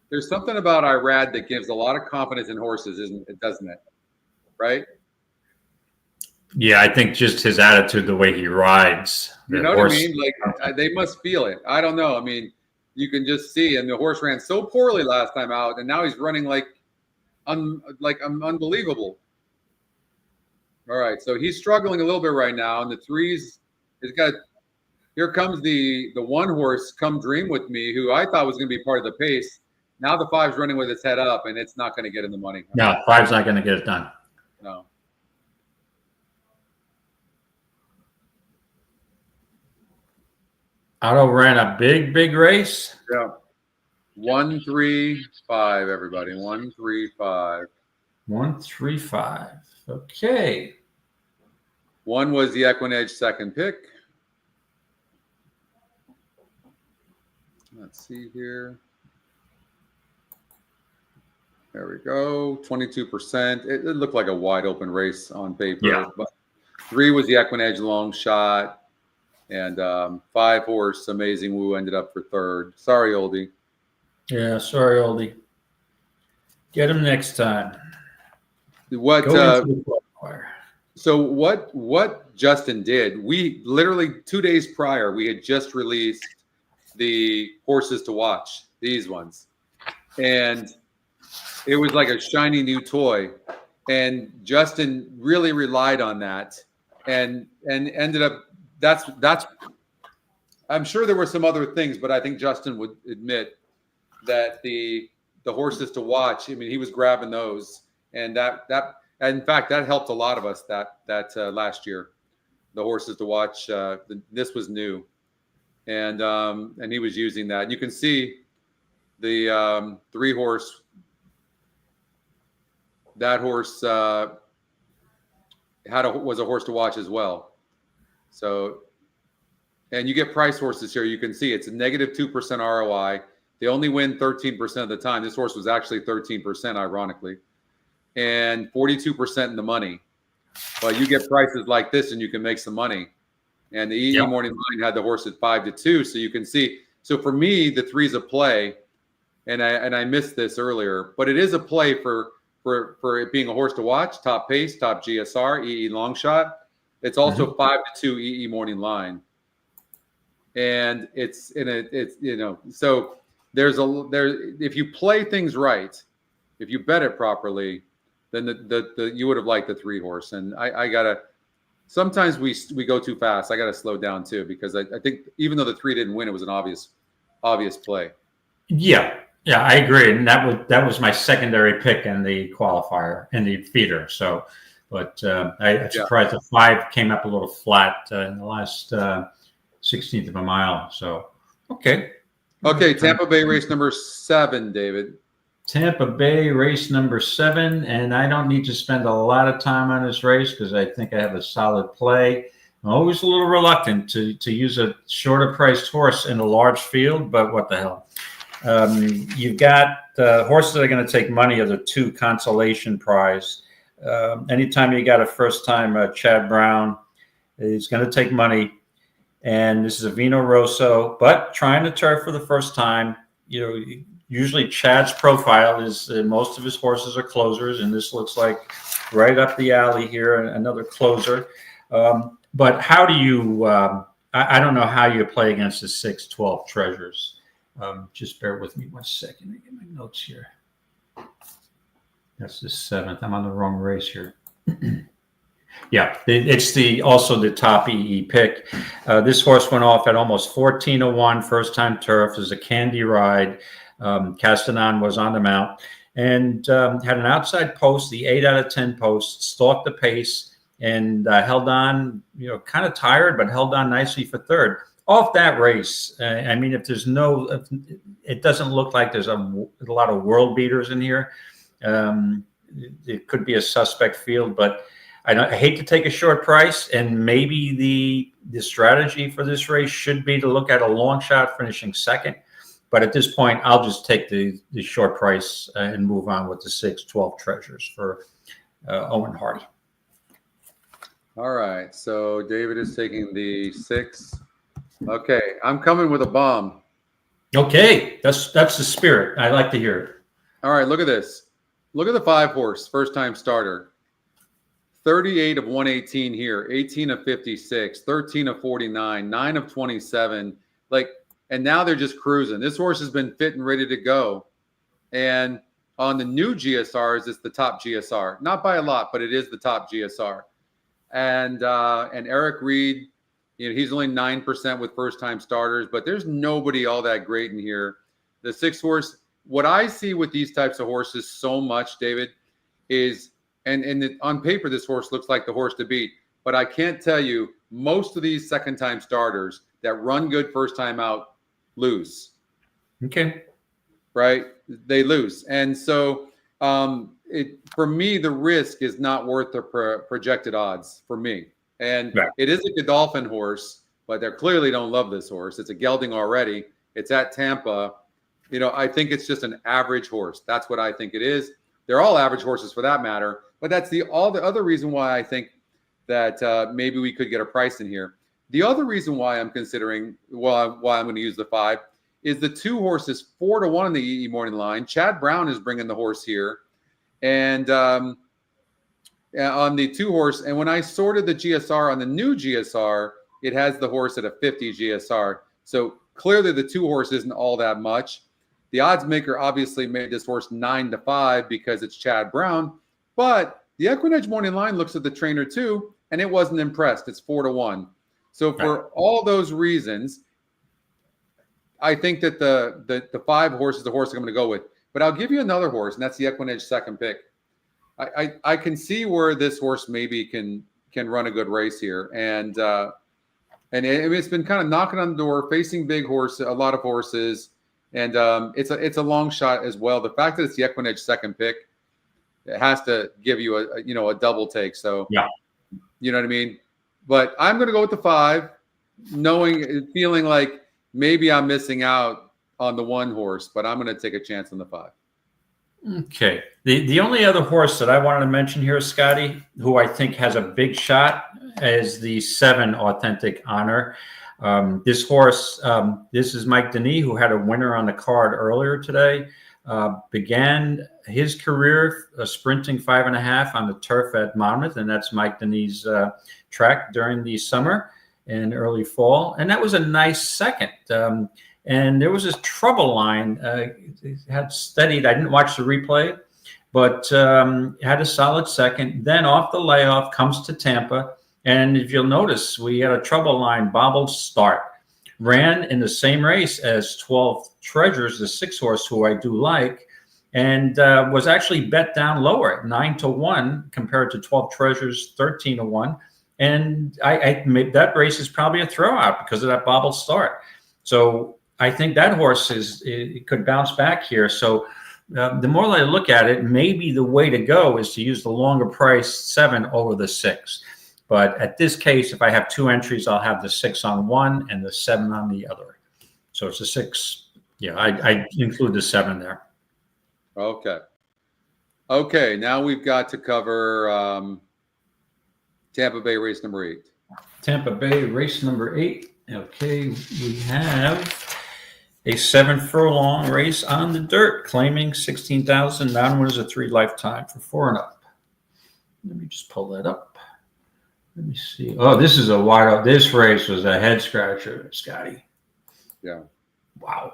There's something about Irad that gives a lot of confidence in horses, doesn't it? Right? Yeah, I think just his attitude, the way he rides. You know what I mean? Like they must feel it. I don't know. I mean, you can just see, and the horse ran so poorly last time out, and now he's running like unbelievable. All right, so he's struggling a little bit right now, and the threes has got. Here comes the one horse, Come Dream With Me, who I thought was going to be part of the pace. Now the 5's running with its head up, and it's not going to get in the money. No, 5's not going to get it done. No. Otto ran a big race. Yeah. 1, 3, 5, everybody. 1, 3, 5. 1, 3, 5. Okay. 1 was the EquinEdge second pick. Let's see here. There we go. 22%. It looked like a wide open race on paper. Yeah. But 3 was the EquinEdge long shot. And 5 horse Amazing Woo ended up for third. Sorry, Oldie. Yeah, sorry, Oldie. Get him next time. What? So what Justin did? We literally 2 days prior we had just released the horses to watch, these ones, and it was like a shiny new toy. And Justin really relied on that, and ended up. That's. I'm sure there were some other things, but I think Justin would admit that the horses to watch. I mean, he was grabbing those, and that in fact that helped a lot of us that last year. The horses to watch. This was new, and he was using that. And you can see the 3 horse. That horse was a horse to watch as well. So, and you get price horses here. You can see it's a negative 2% ROI. They only win 13% of the time. This horse was actually 13%, ironically, and 42% in the money. But you get prices like this, and you can make some money. And the EE Morning Line had the horse at 5-2, so you can see. So for me, the 3's a play, and I missed this earlier, but it is a play for it being a horse to watch, top pace, top GSR, EE long shot. It's also 5-2 EE Morning Line, and it's so there's if you play things right, if you bet it properly, then the you would have liked the 3 horse. And I gotta, sometimes we go too fast. I gotta slow down too, because I think even though the 3 didn't win, it was an obvious play. Yeah, I agree, and that was my secondary pick in the qualifier in the feeder. So, but I'm surprised the 5 came up a little flat in the last 16th of a mile. So, okay. Tampa Bay race number 7, David. Tampa Bay race number 7, and I don't need to spend a lot of time on this race because I think I have a solid play. I'm always a little reluctant to use a shorter priced horse in a large field, but what the hell. You've got horses that are going to take money of the 2 consolation prize. Anytime you got a first time Chad Brown, he's going to take money. And this is a Vino Rosso, but trying to turf for the first time. You know, usually Chad's profile is most of his horses are closers, and this looks like right up the alley here, another closer. But how do you, I don't know how you play against the 6-12 Treasures. Just bear with me 1 second. Let me get my notes here. That's the 7th. I'm on the wrong race here. Yeah, it's also the top EE pick. This horse went off at almost 14-1, first time turf. It was a candy ride. Castanon was on the mount and had an outside post, the 8 out of 10 post, stalked the pace and held on, kind of tired, but held on nicely for third. Off that race, I mean, if it doesn't look like there's a lot of world beaters in here. It could be a suspect field, but I hate to take a short price, and maybe the strategy for this race should be to look at a long shot finishing second. But at this point, I'll just take the short price and move on with the 6-12 Treasures for Owen Hardy. All right, so David is taking the 6. Okay, I'm coming with a bomb. Okay, that's the spirit. I like to hear it. All right, look at this. Look at the 5 horse, first time starter. 38 of 118 here, 18 of 56, 13 of 49, 9 of 27. Like, and now they're just cruising. This horse has been fit and ready to go. And on the new GSRs, it's the top GSR. Not by a lot, but it is the top GSR. And Eric Reed, he's only 9% with first-time starters, but there's nobody all that great in here. The 6 horse, what I see with these types of horses so much, David, is, on paper, this horse looks like the horse to beat. But I can't tell you, most of these second-time starters that run good first time out lose. Okay. Right? They lose. And so for me, the risk is not worth the projected odds for me. And right. It is a Godolphin horse, but they clearly don't love this horse. It's a gelding already. It's at Tampa. I think it's just an average horse. That's what I think it is. They're all average horses for that matter. But that's all the other reason why I think that maybe we could get a price in here. The other reason why I'm considering, why I'm going to use the 5, is the 2 horses 4-1 in the EE morning line. Chad Brown is bringing the horse here. And on the 2 horse, and when I sorted the GSR on the new GSR, it has the horse at a 50 GSR. So clearly the 2 horse isn't all that much. The odds maker obviously made this horse 9-5 because it's Chad Brown. But the EquinEdge morning line looks at the trainer too, and it wasn't impressed. It's 4-1. So for all those reasons, I think that the 5 horse is the horse I'm going to go with. But I'll give you another horse, and that's the EquinEdge second pick. I can see where this horse maybe can run a good race here, and it's been kind of knocking on the door, facing big horse, a lot of horses, and it's a long shot as well. The fact that it's the EquinEdge second pick, it has to give you a double take. So yeah, you know what I mean. But I'm going to go with the 5, feeling like maybe I'm missing out on the 1 horse, but I'm going to take a chance on the 5. Okay. The only other horse that I wanted to mention here, Scotty, who I think has a big shot, is the 7 Authentic Honor. This horse, this is Mike Denis, who had a winner on the card earlier today. Began his career sprinting 5.5 on the turf at Monmouth, and that's Mike Denis' track during the summer and early fall. And that was a nice second. And there was this trouble line. It had steadied. I didn't watch the replay, but had a solid second. Then off the layoff, comes to Tampa. And if you'll notice, we had a trouble line bobbled start. Ran in the same race as 12 Treasures, the 6 horse, who I do like, and was actually bet down lower at 9-1 compared to 12 Treasures, 13-1. And I made that race is probably a throwout because of that bobbled start. So I think that horse it could bounce back here. So the more I look at it, maybe the way to go is to use the longer price 7 over the 6. But at this case, if I have 2 entries, I'll have the 6 on one and the 7 on the other. So it's a 6. Yeah, I include the 7 there. Okay. Now we've got to cover Tampa Bay race number 8. Tampa Bay race number 8. Okay, we have a 7 furlong race on the dirt, claiming 16,000. Non-winners a 3 lifetime for 4 and up. Let me just pull that up. Let me see. Oh, this is a wide up. This race was a head scratcher, Scotty. Yeah. Wow.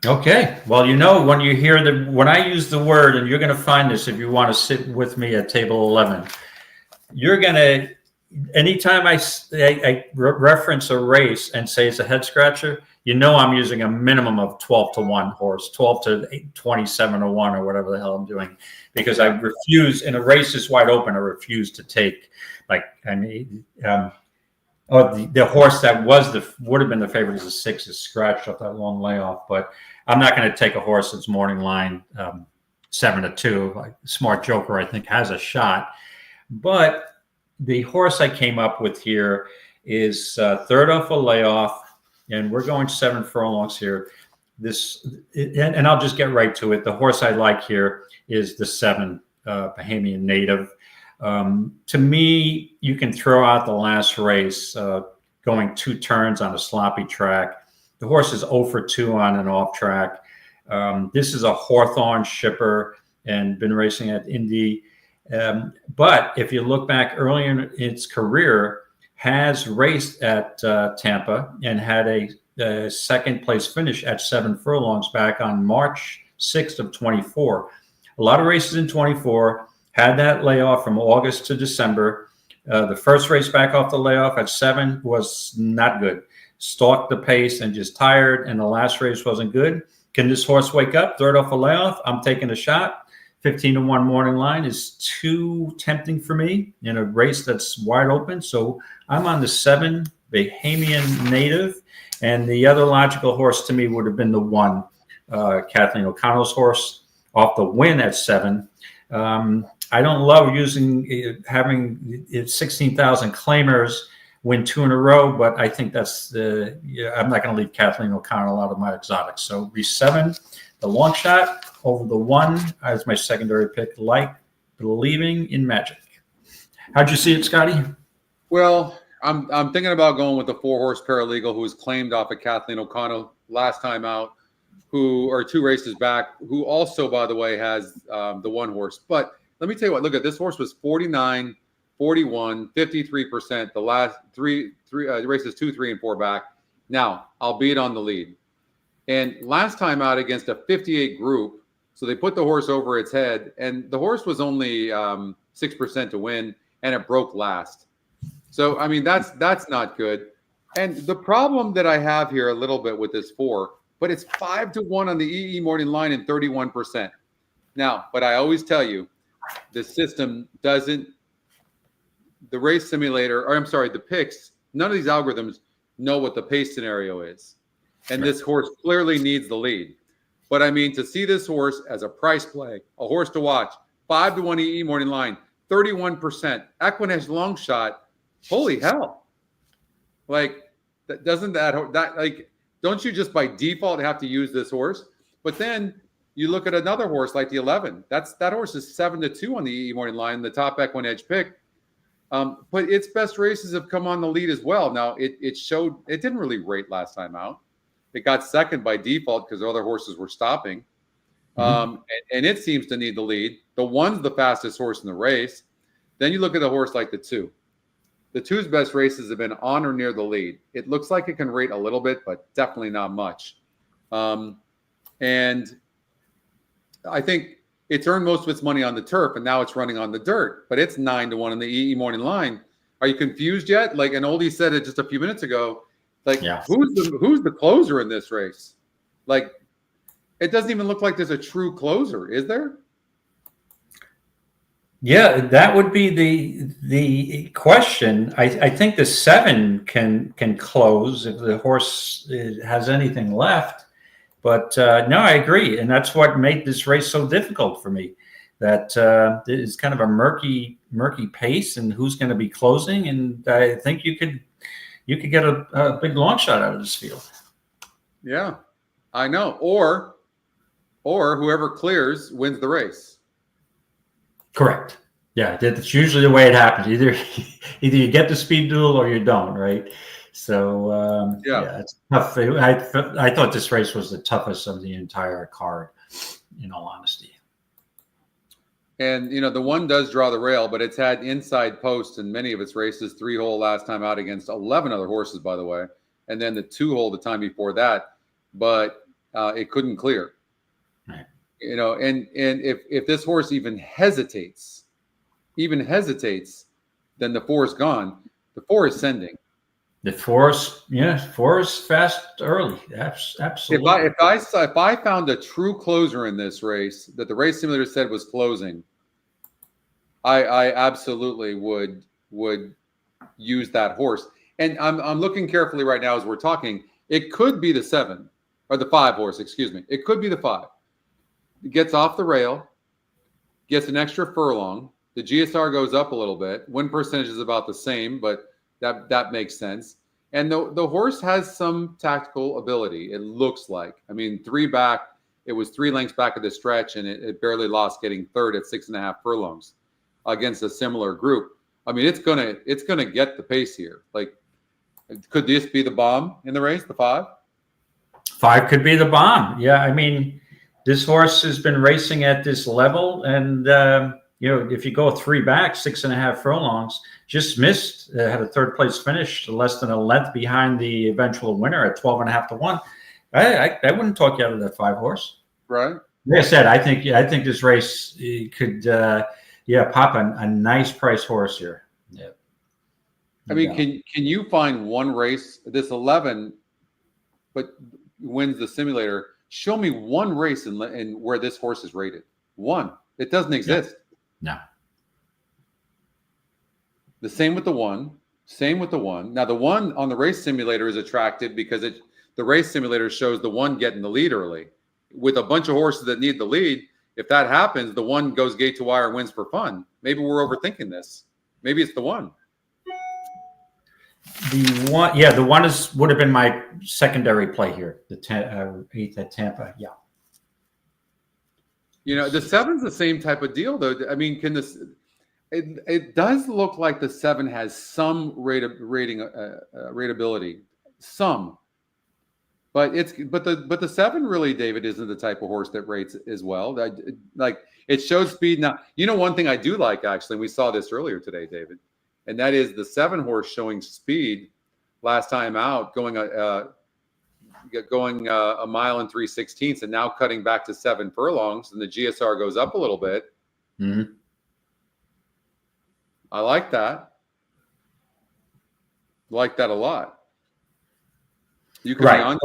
Okay. Well, when you hear when I use the word, and you're going to find this if you want to sit with me at table 11, you're going to, anytime I reference a race and say it's a head scratcher, I'm using a minimum of 12-1 horse, 12 to 27-1 or whatever the hell I'm doing, because I refuse, in a race that's wide open, I refuse to take the horse that would have been the favorite as a 6 is scratched off that long layoff, but I'm not going to take a horse that's morning line 7-2. Like Smart Joker, I think, has a shot, but the horse I came up with here is 3rd off a layoff, and we're going 7 furlongs here. And I'll just get right to it. The horse I like here is the 7 Bahamian Native. To me, you can throw out the last race, going 2 turns on a sloppy track. The horse is 0 for 2 on an off track. This is a Hawthorne shipper and been racing at Indy. But if you look back early in its career, has raced at Tampa and had a second place finish at 7 furlongs back on March 6th of 24. A lot of races in 24, had that layoff from August to December. The first race back off the layoff at 7 was not good. Stalked the pace and just tired, and the last race wasn't good. Can this horse wake up, third off a layoff? I'm taking a shot. 15-1 morning line is too tempting for me in a race that's wide open. So I'm on the 7 Bahamian Native, and the other logical horse to me would have been the 1 Kathleen O'Connell's horse off the win at 7. I don't love having 16,000 claimers win 2 in a row, but I think that's I'm not going to leave Kathleen O'Connell out of my exotics. So be 7, the long shot over the 1 as my secondary pick, believing in magic. How'd you see it, Scotty? Well, I'm thinking about going with the 4-horse paralegal who was claimed off of Kathleen O'Connell last time out, who are 2 races back, who also, by the way, has the 1 horse. But let me tell you what, look at this horse was 49, 41, 53%, the last three races 2, 3, and 4 back. Now, albeit on the lead. And last time out against a 58 group, so they put the horse over its head, and the horse was only 6% to win, and it broke last. So, I mean, that's not good. And the problem that I have here a little bit with this 4, but it's 5-1 on the EE morning line and 31%. Now, but I always tell you, the system doesn't, the race simulator, or I'm sorry, the picks, none of these algorithms know what the pace scenario is. And this horse clearly needs the lead. But I mean, to see this horse as a price play, a horse to watch, 5-1 EE morning line, 31%, EquinEdge long shot, holy hell. Like, don't you just by default have to use this horse? But then you look at another horse like the 11. That horse is 7-2 on the EE morning line, the top EquinEdge pick. But its best races have come on the lead as well. Now, it didn't really rate last time out. It got second by default because the other horses were stopping. And it seems to need the lead. The 1's the fastest horse in the race. Then you look at a horse like the 2. The 2's best races have been on or near the lead. It looks like it can rate a little bit, but definitely not much. And I think it's earned most of its money on the turf, and now it's running on the dirt. But it's 9-1 in the EE morning line. Are you confused yet? Like, and Oldie said it just a few minutes ago. Like, who's the closer in this race? Like, it doesn't even look like there's a true closer, is there? Yeah, that would be the question. I think the 7 can close if the horse has anything left. But no, I agree, and that's what made this race so difficult for me. That it's kind of a murky pace, and who's going to be closing. And I think you could get a big long shot out of this field. Yeah, I know. Or whoever clears wins the race. Correct. Yeah, that's usually the way it happens. Either you get the speed duel or you don't, right? So yeah, it's tough. I thought this race was the toughest of the entire card, in all honesty. And the 1 does draw the rail, but it's had inside posts in many of its races. 3-hole last time out against 11 other horses, by the way, and then the 2-hole the time before that. But it couldn't clear. Right. And if this horse even hesitates, then the 4 is gone. The 4 is sending. The 4 is fast early. Absolutely. If I found a true closer in this race that the race simulator said was closing, I absolutely would use that horse. And I'm looking carefully right now as we're talking. It could be the 7 or the 5 horse. Excuse me. It could be the 5. It gets off the rail, gets an extra furlong. The GSR goes up a little bit. Win percentage is about the same, but that makes sense. And the horse has some tactical ability, it looks like. I mean, 3 back, it was 3 lengths back of the stretch, and it barely lost getting third at 6.5 furlongs against a similar group. I mean, it's gonna get the pace here. Like, could this be the bomb in the race, the 5? 5 could be the bomb. Yeah, I mean, this horse has been racing at this level, and if you go 3 back, 6.5 furlongs, just missed, had a 3rd place finish, less than a length behind the eventual winner at 12.5 to 1. I wouldn't talk you out of that 5 horse. Right. Like I said, I think this race could pop a nice price horse here. Yeah. I mean, can you find one race, this 11, but wins the simulator? Show me one race in where this horse is rated. One. It doesn't exist. No. The same with the 1. Same with the 1. Now, the 1 on the race simulator is attractive because the race simulator shows the 1 getting the lead early. With a bunch of horses that need the lead, if that happens, the 1 goes gate to wire and wins for fun. Maybe we're overthinking this. Maybe it's the 1. The 1, the 1 would have been my secondary play here. The 8th at Tampa, yeah. The 7's the same type of deal, though. I mean, it does look like the 7 has some rateability, some, but the 7 really, David, isn't the type of horse that rates as well. Like it shows speed. Now, one thing I do like, actually, we saw this earlier today, David, and that is the 7 horse showing speed last time out, going a mile and 3/16, and now cutting back to 7 furlongs, and the GSR goes up a little bit. Mm-hmm. I like that. Like that a lot. You can right.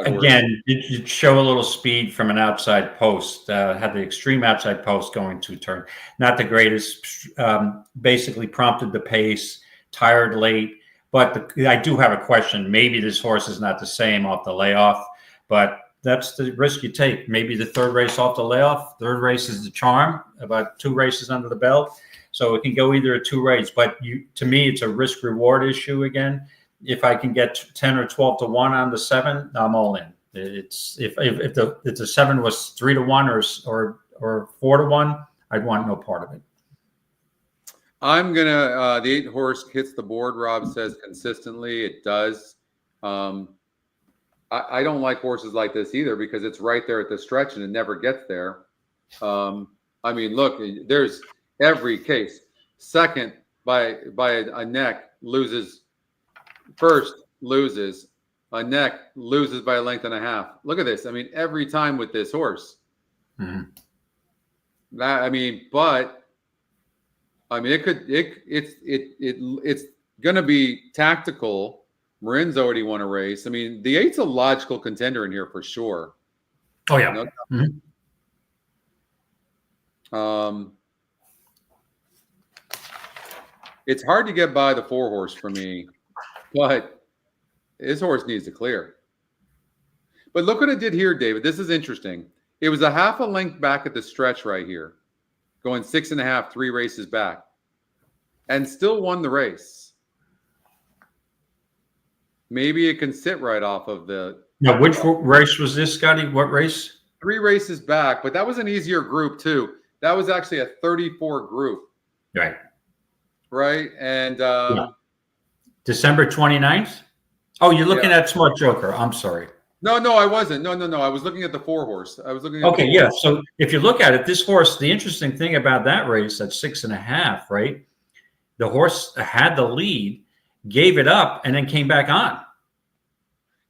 Again, it show a little speed from an outside post. Had the extreme outside post going to turn. Not the greatest. Basically prompted the pace. Tired late. But I do have a question. Maybe this horse is not the same off the layoff, but that's the risk you take. Maybe the 3rd race off the layoff. 3rd race is the charm. About 2 races under the belt. So it can go either a 2 race, but to me, it's a risk reward issue again. If I can get 10 or 12 to 1 on the 7, I'm all in. It's if the 7 was 3 to 1 or 4 to 1, I'd want no part of it. I'm gonna the 8 horse hits the board. Rob says consistently. It does. I don't like horses like this either because it's right there at the stretch and it never gets there. I mean, look, there's every case. Second by a neck loses. First loses. A neck loses by a length and a half. Look at this. I mean, every time with this horse. Mm-hmm. It's gonna be tactical. Marin's already won a race. I mean, the 8's a logical contender in here for sure. Oh yeah. It's hard to get by the 4 horse for me, but this horse needs to clear. But look what it did here, David. This is interesting. It was a half a length back at the stretch right here, going 6.5, 3 races back, and still won the race. Maybe it can sit right off of the. Now, which race was this, Scotty? What race? 3 races back, but that was an easier group too. That was actually a 34 group. Right. Right. And December 29th? Oh, you're looking at Smart Joker. I'm sorry. No, I wasn't. No. I was looking at the 4 horse. I was looking at So if you look at it, this horse, the interesting thing about that race at 6.5, right? The horse had the lead, gave it up, and then came back on.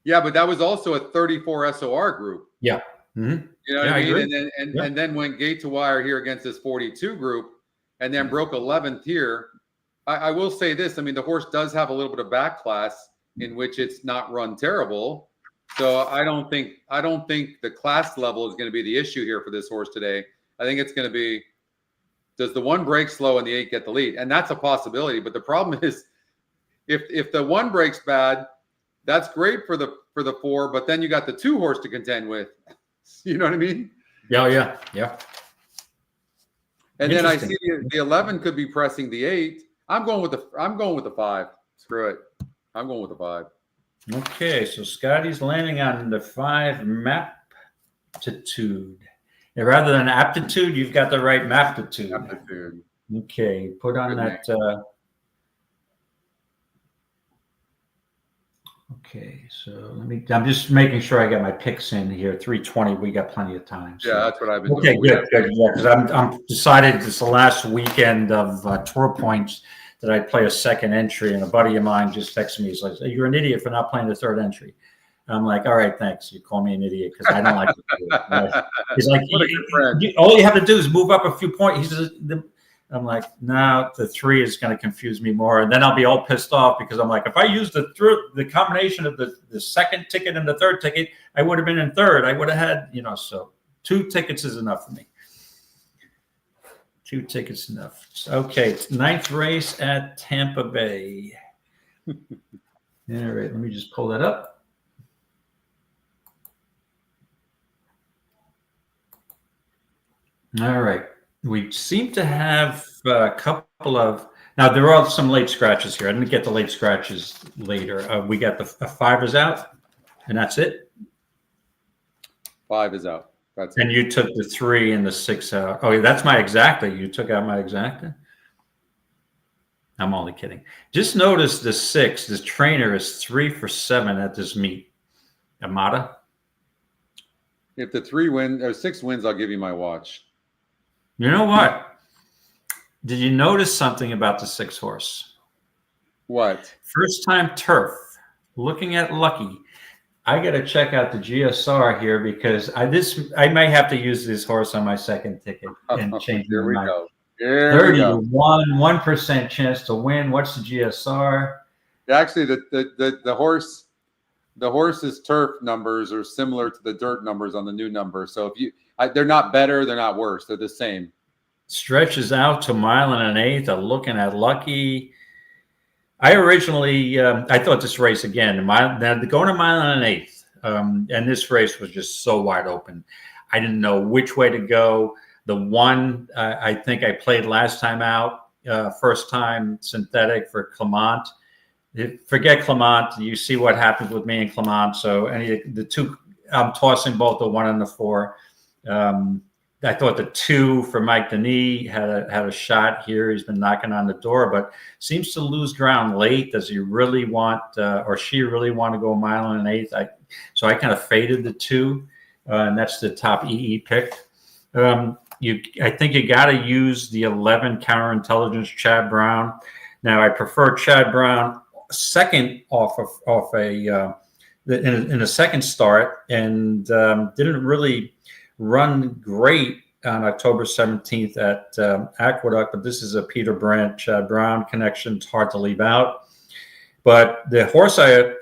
Yeah, but that was also a 34 SOR group. Yeah. Mm-hmm. You know what I mean? And then went gate to wire here against this 42 group and then broke 11th here. I will say this. I mean, the horse does have a little bit of back class in which it's not run terrible. So I don't think the class level is going to be the issue here for this horse today. I think it's going to be, does the 1 break slow and the 8 get the lead? And that's a possibility. But the problem is if the 1 breaks bad, that's great for the 4, but then you got the 2 horse to contend with. You know what I mean? Yeah. And then I see the 11 could be pressing the 8. I'm going with the 5. Screw it. I'm going with the 5. Okay, so Scotty's landing on the 5 maptitude. And rather than aptitude, you've got the right maptitude. Aptitude. Okay, put on that. Okay, so I'm just making sure I got my picks in here. 3:20, we got plenty of time. So. Yeah, that's what I've been Okay, doing. good. Yeah, because I'm decided it's the last weekend of Tour Points that I play a second entry, and a buddy of mine just texted me. He's like, "You're an idiot for not playing the third entry." And I'm like, "All right, thanks. You call me an idiot because I don't like to do it." He's like, What a good friend. "All you have to do is move up a few points." He says, I'm like, no, the 3 is going to confuse me more. And then I'll be all pissed off because I'm like, if I used the combination of the second ticket and the third ticket, I would have been in third. I would have had, so 2 tickets is enough for me. 2 tickets enough. Okay, 9th race at Tampa Bay. All right, let me just pull that up. All right. We seem to have a couple of now. There are some late scratches here. I didn't get the late scratches later. We got the 5 is out, and that's it. 5 is out. That's and it. You took the 3 and the 6 out. Oh, that's my exacta. You took out my exacta. I'm only kidding. Just notice the 6. The trainer is 3 for 7 at this meet. Amata. If the 3 win or 6 wins, I'll give you my watch. You know what? Did you notice something about the 6 horse? What? First time turf. Looking at Lucky. I got to check out the GSR here because I might have to use this horse on my second ticket and change Here we my mind. go. Here 30 we go. to 1% chance to win. What's the GSR? Actually, the horse's turf numbers are similar to the dirt numbers on the new number. So they're not better, they're not worse. They're the same. Stretches out to 1.125 miles. Looking at Lucky. I originally I thought this race again. Going to 1.125 miles, and this race was just so wide open. I didn't know which way to go. The one I think I played last time out, first time synthetic for Clement. Forget Clement. You see what happens with me and Clement. So the 2, I'm tossing both the 1 and the 4. I thought the 2 for Mike Denis had a shot here. He's been knocking on the door, but seems to lose ground late. Does he really want, or she really want to go 1.125 miles? So I kind of faded the 2, and that's the top EE pick. I think you got to use the 11 counterintelligence Chad Brown. Now I prefer Chad Brown second off a in a second start, and didn't really run great on October 17th at Aqueduct, but this is a Peter Brandt, Chad Brown connection. It's hard to leave out. But the horse I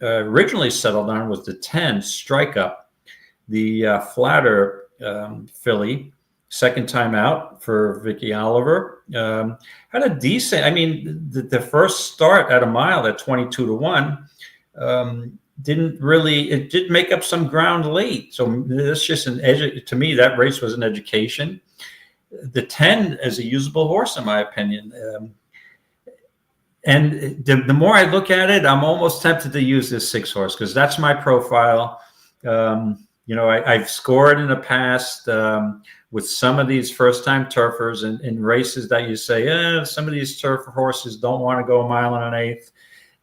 originally settled on was the 10 Strike Up, the flatter filly, second time out for Vicky Oliver. Had a decent, the first start at a mile at 22 to 1. It did make up some ground late. So that's just to me, that race was an education. The 10 is a usable horse, in my opinion. And the more I look at it, I'm almost tempted to use this 6 horse because that's my profile. I've scored in the past with some of these first-time turfers in races that you say, some of these turf horses don't want to go 1.125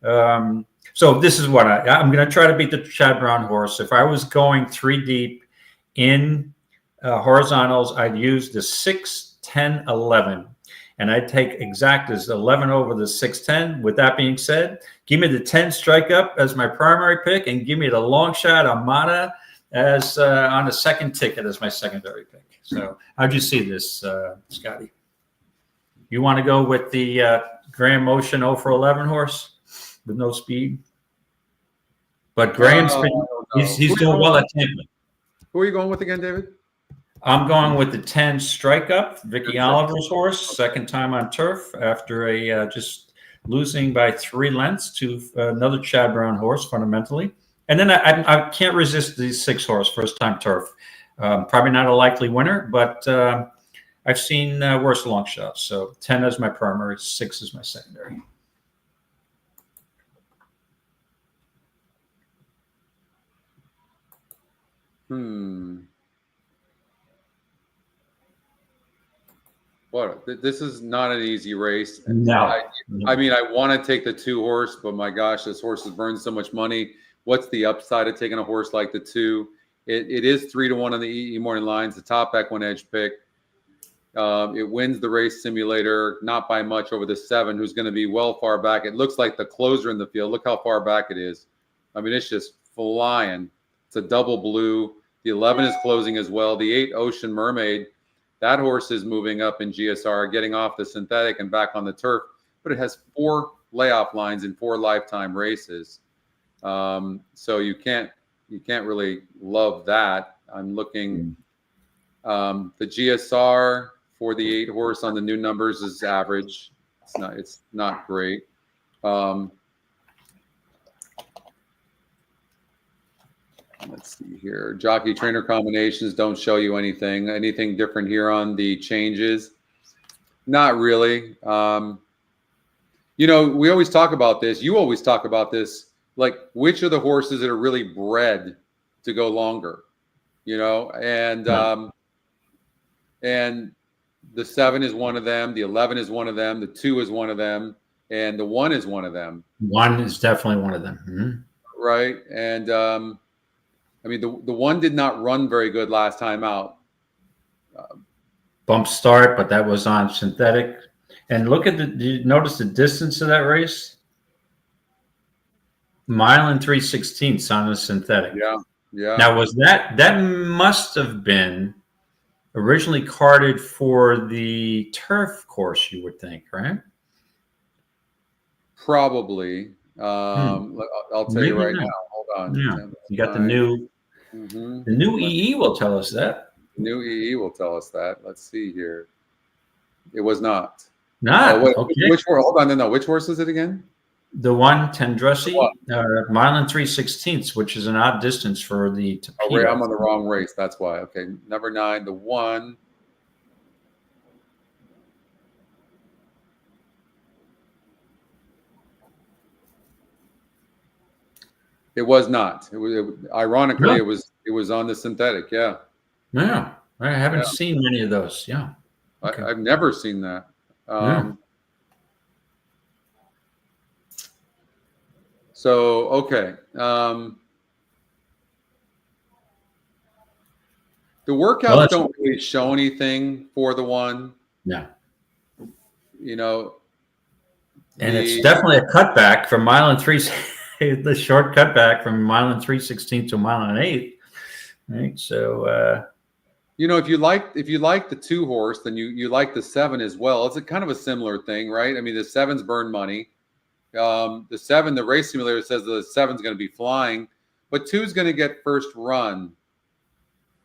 miles. So this is what I'm going to try to beat the Chad Brown horse. If I was going 3 deep in horizontals, I'd use the 6, 10, 11. And I'd take exactas 11 over the 6-10. With that being said, give me the 10 Strike Up as my primary pick and give me the long shot Amata as on the second ticket as my secondary pick. So how'd you see this, Scotty? You want to go with the Graham Motion 0 for 11 horse? With no speed, but Graham's he's doing well at Tampa. Who are you going with again, David? I'm going with the 10 Strike Up, Vicky Oliver's horse, second time on turf after just losing by 3 lengths to another Chad Brown horse fundamentally. And then I can't resist the 6 horse first time turf. Probably not a likely winner, but I've seen worse long shots. So 10 is my primary, 6 is my secondary. What? This is not an easy race. No. I mean, I want to take the 2 horse, but my gosh, this horse has burned so much money. What's the upside of taking a horse like the 2? It is 3-1 on the EE morning lines, the top EquinEdge pick. It wins the race simulator, not by much, over the 7, who's going to be well far back. It looks like the closer in the field. Look how far back it is. I mean, it's just flying. It's a double blue. The 11 is closing as well. The 8, Ocean Mermaid, that horse is moving up in GSR, getting off the synthetic and back on the turf. But it has 4 layoff lines in 4 lifetime races. So you can't really love that. I'm looking. The GSR for the 8 horse on the new numbers is average. It's not great. Let's see here. Jockey trainer combinations don't show you anything. Anything different here on the changes? Not really. You know, we always talk about this. You always talk about this. Like, which are the horses that are really bred to go longer? You know, and the 7 is one of them. The 11 is one of them. The 2 is one of them, and the 1 is one of them. 1 is definitely one of them. Mm-hmm. Right, and I mean, the 1 did not run very good last time out. Bump start, but that was on synthetic. And look at did you notice the distance of that race? 1 3/16 on the synthetic. Yeah. Now, was that must have been originally carded for the turf course, you would think, right? Probably. I'll tell you right now. Hold on. Yeah. You got the new. Mm-hmm. The new EE will tell us that. The new EE will tell us that. Let's see here. It was not. Okay. Which horse? Hold on. No. Which horse is it again? The 1 Tendresse, 1 3/16, which is an odd distance for the Tapia. Oh, wait, I'm on the wrong race. That's why. Okay. Number 9, the 1. It was not. It was ironically, it was on the synthetic. Yeah. Yeah. I haven't seen many of those. Yeah. Okay. I've never seen that. So, okay. The workouts don't really show anything for the 1. Yeah. You know. And it's definitely a cutback from 1 3. The short cutback from 1 3/16 to 1 1/8. Right. So, you know, if you like the 2 horse, then you like the 7 as well. It's a kind of a similar thing, right? I mean, the 7's burn money. The 7, the race simulator says the 7's going to be flying, but 2's going to get first run,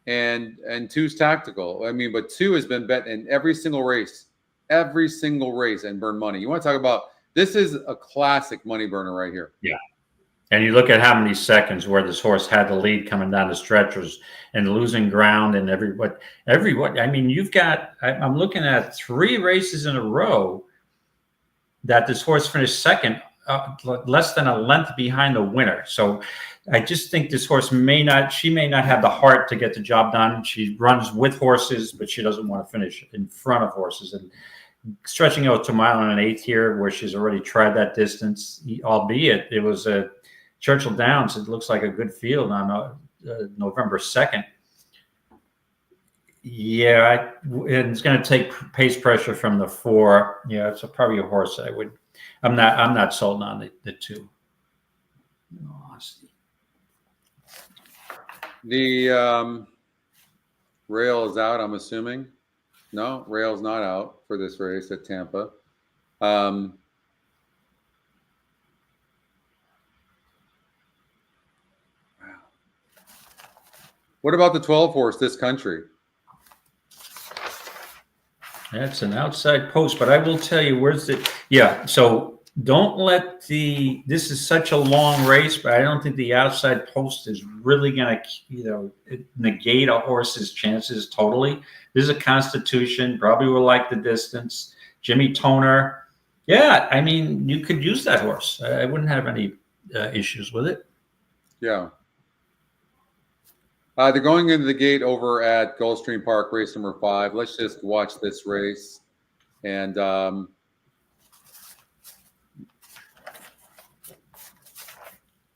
and 2's tactical. I mean, but 2 has been bet in every single race, and burn money. You want to talk about, this is a classic money burner right here. Yeah. And you look at how many seconds where this horse had the lead coming down the stretchers and losing ground and everyone. I mean, you've got, I'm looking at 3 races in a row that this horse finished second, less than a length behind the winner. So I just think this horse may not have the heart to get the job done. She runs with horses, but she doesn't want to finish in front of horses. And stretching out to 1 1/8 here, where she's already tried that distance, albeit it was a Churchill Downs. It looks like a good field on November 2nd. Yeah, and it's going to take pace pressure from the 4. Yeah, it's probably a horse I would. I'm not sold on the 2. Honestly. The rail is out, I'm assuming. No, rail's not out for this race at Tampa. What about the 12 horse, This Country? That's an outside post, but I will tell you, so don't let this is such a long race, but I don't think the outside post is really going to, negate a horse's chances totally. This is a constitution, probably will like the distance. Jimmy Toner. Yeah, I mean, you could use that horse. I wouldn't have any issues with it. Yeah. They're going into the gate over at Gulfstream Park, race number 5. Let's just watch this race. And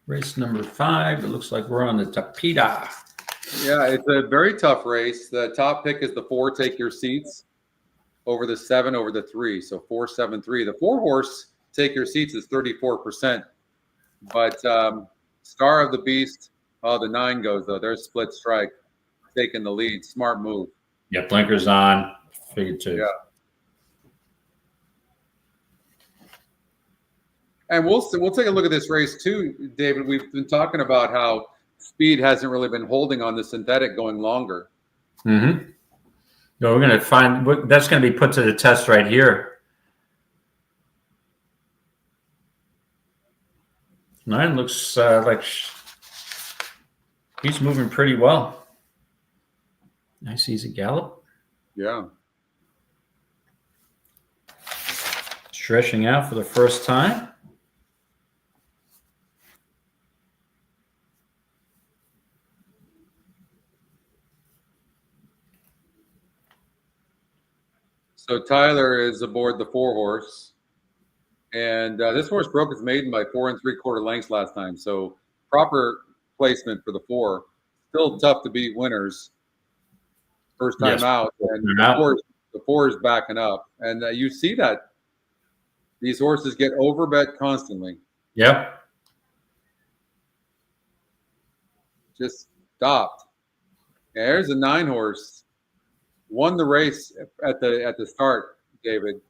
race number 5. It looks like we're on the Tapita. yeah, it's a very tough race. The top pick is the 4, Take Your Seats, over the 7, over the 3. So 4, 7, 3. The 4 horse, Take Your Seats, is 34%. But Star of the Beast, oh, the 9 goes, though. There's Split Strike, taking the lead. Smart move. Yeah, blinkers on. Figured too. Yeah. And we'll take a look at this race too, David. We've been talking about how speed hasn't really been holding on the synthetic going longer. Mm-hmm. No, we're going to find that's going to be put to the test right here. 9 looks like he's moving pretty well. Nice easy gallop. Yeah. Stretching out for the first time. So Tyler is aboard the 4 horse, and this horse broke its maiden by 4 3/4 lengths last time. So proper placement for the 4. Still tough to beat winners. First time out, and the 4 is backing up, and you see that these horses get overbet constantly. Yep. Just stopped. And there's a 9 horse. Won the race at the start, David.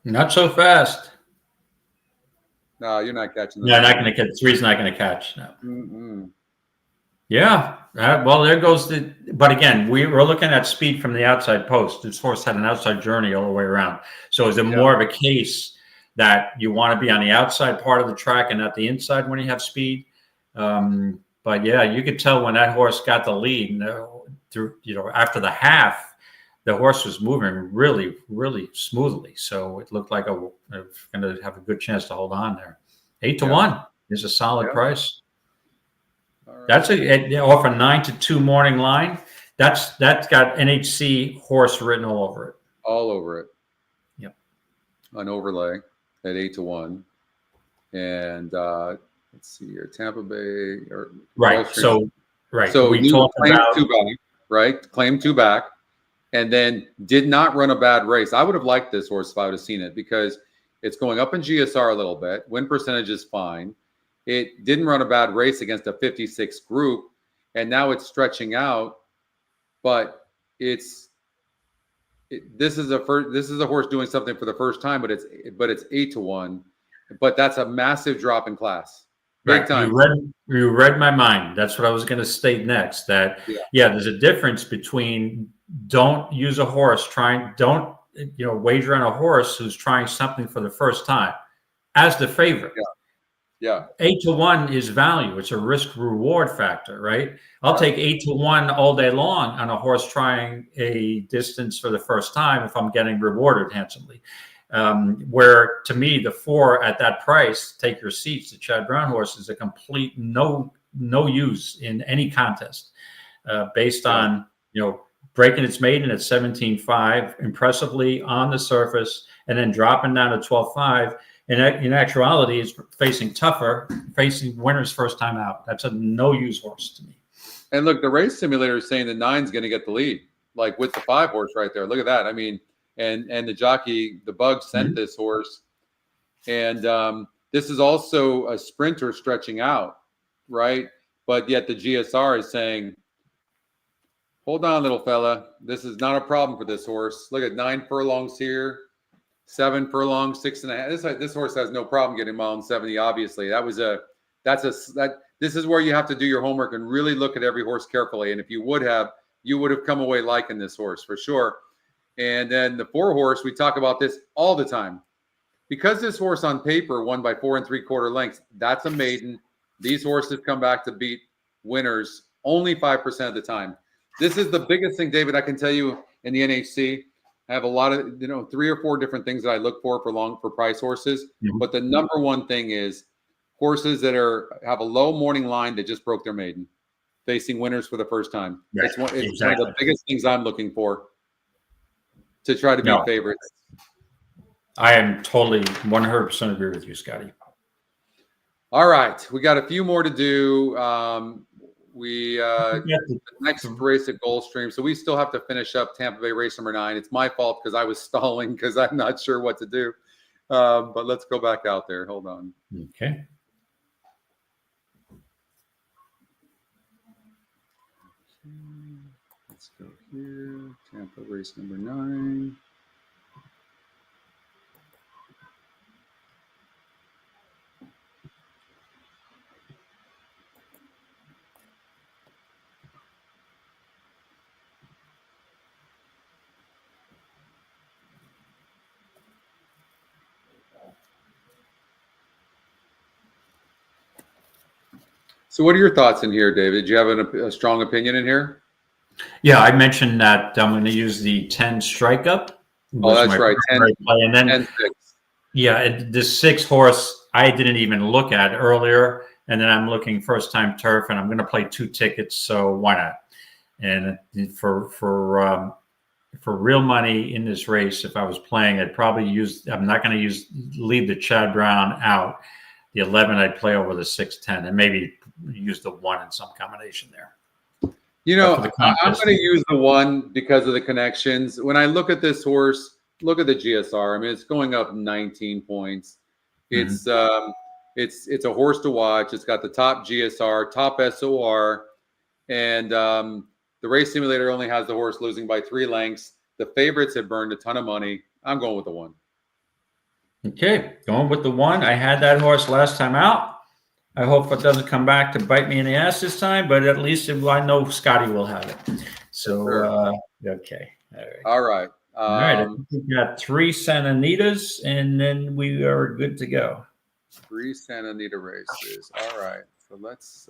Not so fast. No, you're not catching that. Yeah, not going to catch. 3's not going to catch. No. Mm-mm. Yeah. Well, there goes the. But again, we're looking at speed from the outside post. This horse had an outside journey all the way around. So is it more of a case that you want to be on the outside part of the track and not the inside when you have speed? But yeah, you could tell when that horse got the lead. After the half, the horse was moving really, really smoothly. So it looked like going to have a good chance to hold on there. 8 to 1 is a solid price. Right. That's off a 9 to 2 morning line. That's got NHC horse written all over it. All over it. Yep. An overlay at 8 to 1, and let's see here, Tampa Bay or right. Gulfstream. So we talked about 2 back, right? Claimed 2 back, and then did not run a bad race. I would have liked this horse if I would have seen it because it's going up in GSR a little bit. Win percentage is fine. It didn't run a bad race against a 56 group, and now it's stretching out. But this is a horse doing something for the first time, but it's 8 to 1. But that's a massive drop in class. Big time. You read my mind. That's what I was going to state next. That there's a difference between don't use a horse don't wager on a horse who's trying something for the first time as the favorite. Yeah. 8 to 1 is value. It's a risk reward factor, right? I'll take 8 to 1 all day long on a horse trying a distance for the first time if I'm getting rewarded handsomely. Where to me, the 4 at that price, Take Your Seats, the Chad Brown horse, is a complete no use in any contest, based on breaking its maiden at 17.5 impressively on the surface, and then dropping down to 12.5. And in actuality, is facing winners first time out. That's a no use horse to me. And look, the race simulator is saying the 9's going to get the lead, like with the 5 horse right there. Look at that. I mean. And the jockey, the Bug, sent this horse. And this is also a sprinter stretching out, right? But yet the GSR is saying, hold on, little fella. This is not a problem for this horse. Look at 9 furlongs here, 7 furlongs, 6.5. This horse has no problem getting mile and 70, obviously. This is where you have to do your homework and really look at every horse carefully. And if you would have come away liking this horse for sure. And then the 4 horse, we talk about this all the time. Because this horse on paper won by 4 3/4 lengths, that's a maiden. These horses come back to beat winners only 5% of the time. This is the biggest thing, David, I can tell you in the NHC. I have a lot of, 3 or 4 different things that I look for price horses. Mm-hmm. But the number one thing is horses that have a low morning line that just broke their maiden, facing winners for the first time. Right. It's one of the biggest things I'm looking for. to try to beat No. favorites. I am totally 100% agree with you, Scotty. All right, we got a few more to do. The next race at Gulfstream, so we still have to finish up Tampa Bay race number 9. It's my fault because I was stalling because I'm not sure what to do. But let's go back out there. Hold on. Okay. Let's go here. Tampa race number 9. So what are your thoughts in here, David? Do you have a strong opinion in here? Yeah, I mentioned that I'm going to use the 10 strike up. Oh, that's right. 10, and then 10 6. Yeah, the 6 horse I didn't even look at earlier, and then I'm looking first time turf, and I'm going to play 2 tickets, so why not? And for real money in this race, if I was playing, I'd probably use. I'm not going to leave the Chad Brown out. The 11 I'd play over the 6-10, and maybe use the 1 in some combination there. You know, I'm going to use the 1 because of the connections. When I look at this horse, look at the GSR. I mean, it's going up 19 points. It's it's a horse to watch. It's got the top GSR, top SOR, and the race simulator only has the horse losing by 3 lengths. The favorites have burned a ton of money. I'm going with the 1. Okay, going with the 1. I had that horse last time out. I hope it doesn't come back to bite me in the ass this time, but at least I know Scotty will have it. So, okay. All right. All right. I think we've got 3 Santa Anitas, and then we are good to go. 3 Santa Anita races. All right. So let's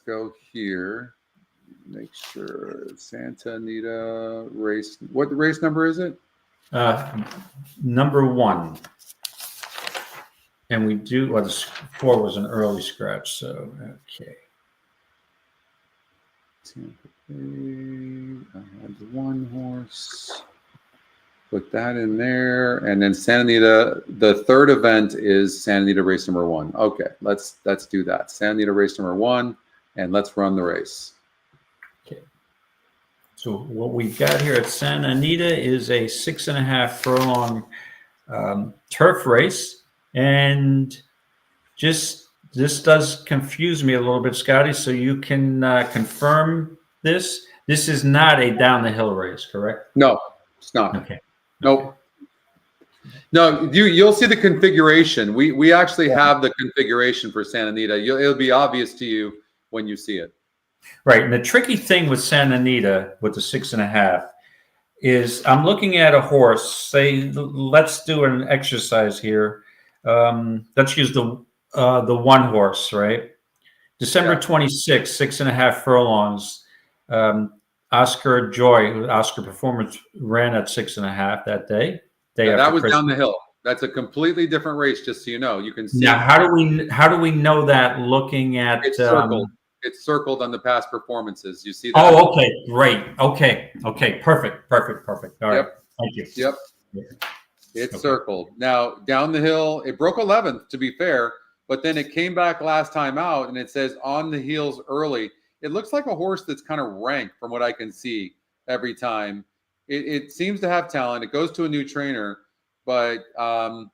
go here. Make sure Santa Anita race. What race number is it? Number 1. And we do, well, the 4 was an early scratch, so, okay. Tampa Bay. I had the 1 horse. Put that in there. And then Santa Anita, the 3rd event is Santa Anita race number 1. Okay, let's do that. Santa Anita race number 1, and let's run the race. Okay. So what we've got here at Santa Anita is a 6.5 furlong turf race. And this does confuse me a little bit, Scotty. So you can confirm this. This is not a down the hill race, correct? No, it's not. Okay. Nope. No, you'll see the configuration. We actually have the configuration for Santa Anita. It'll be obvious to you when you see it. Right. And the tricky thing with Santa Anita with the 6.5 is I'm looking at a horse. Say, let's do an exercise here. Let's use the 1 horse, right? December 26th, 6.5 furlongs. Oscar Joy, Oscar Performance, ran at 6.5 that day. That was down the hill. That's a completely different race, just so you know. You can see. Now, how do we know that looking at it's circled? It's circled on the past performances. You see that? Oh, okay, great. Okay, perfect. All right, thank you. Yep. It's circled. Now, down the hill, it broke 11th, to be fair, but then it came back last time out, and it says on the heels early. It looks like a horse that's kind of ranked from what I can see every time. It seems to have talent. It goes to a new trainer, but and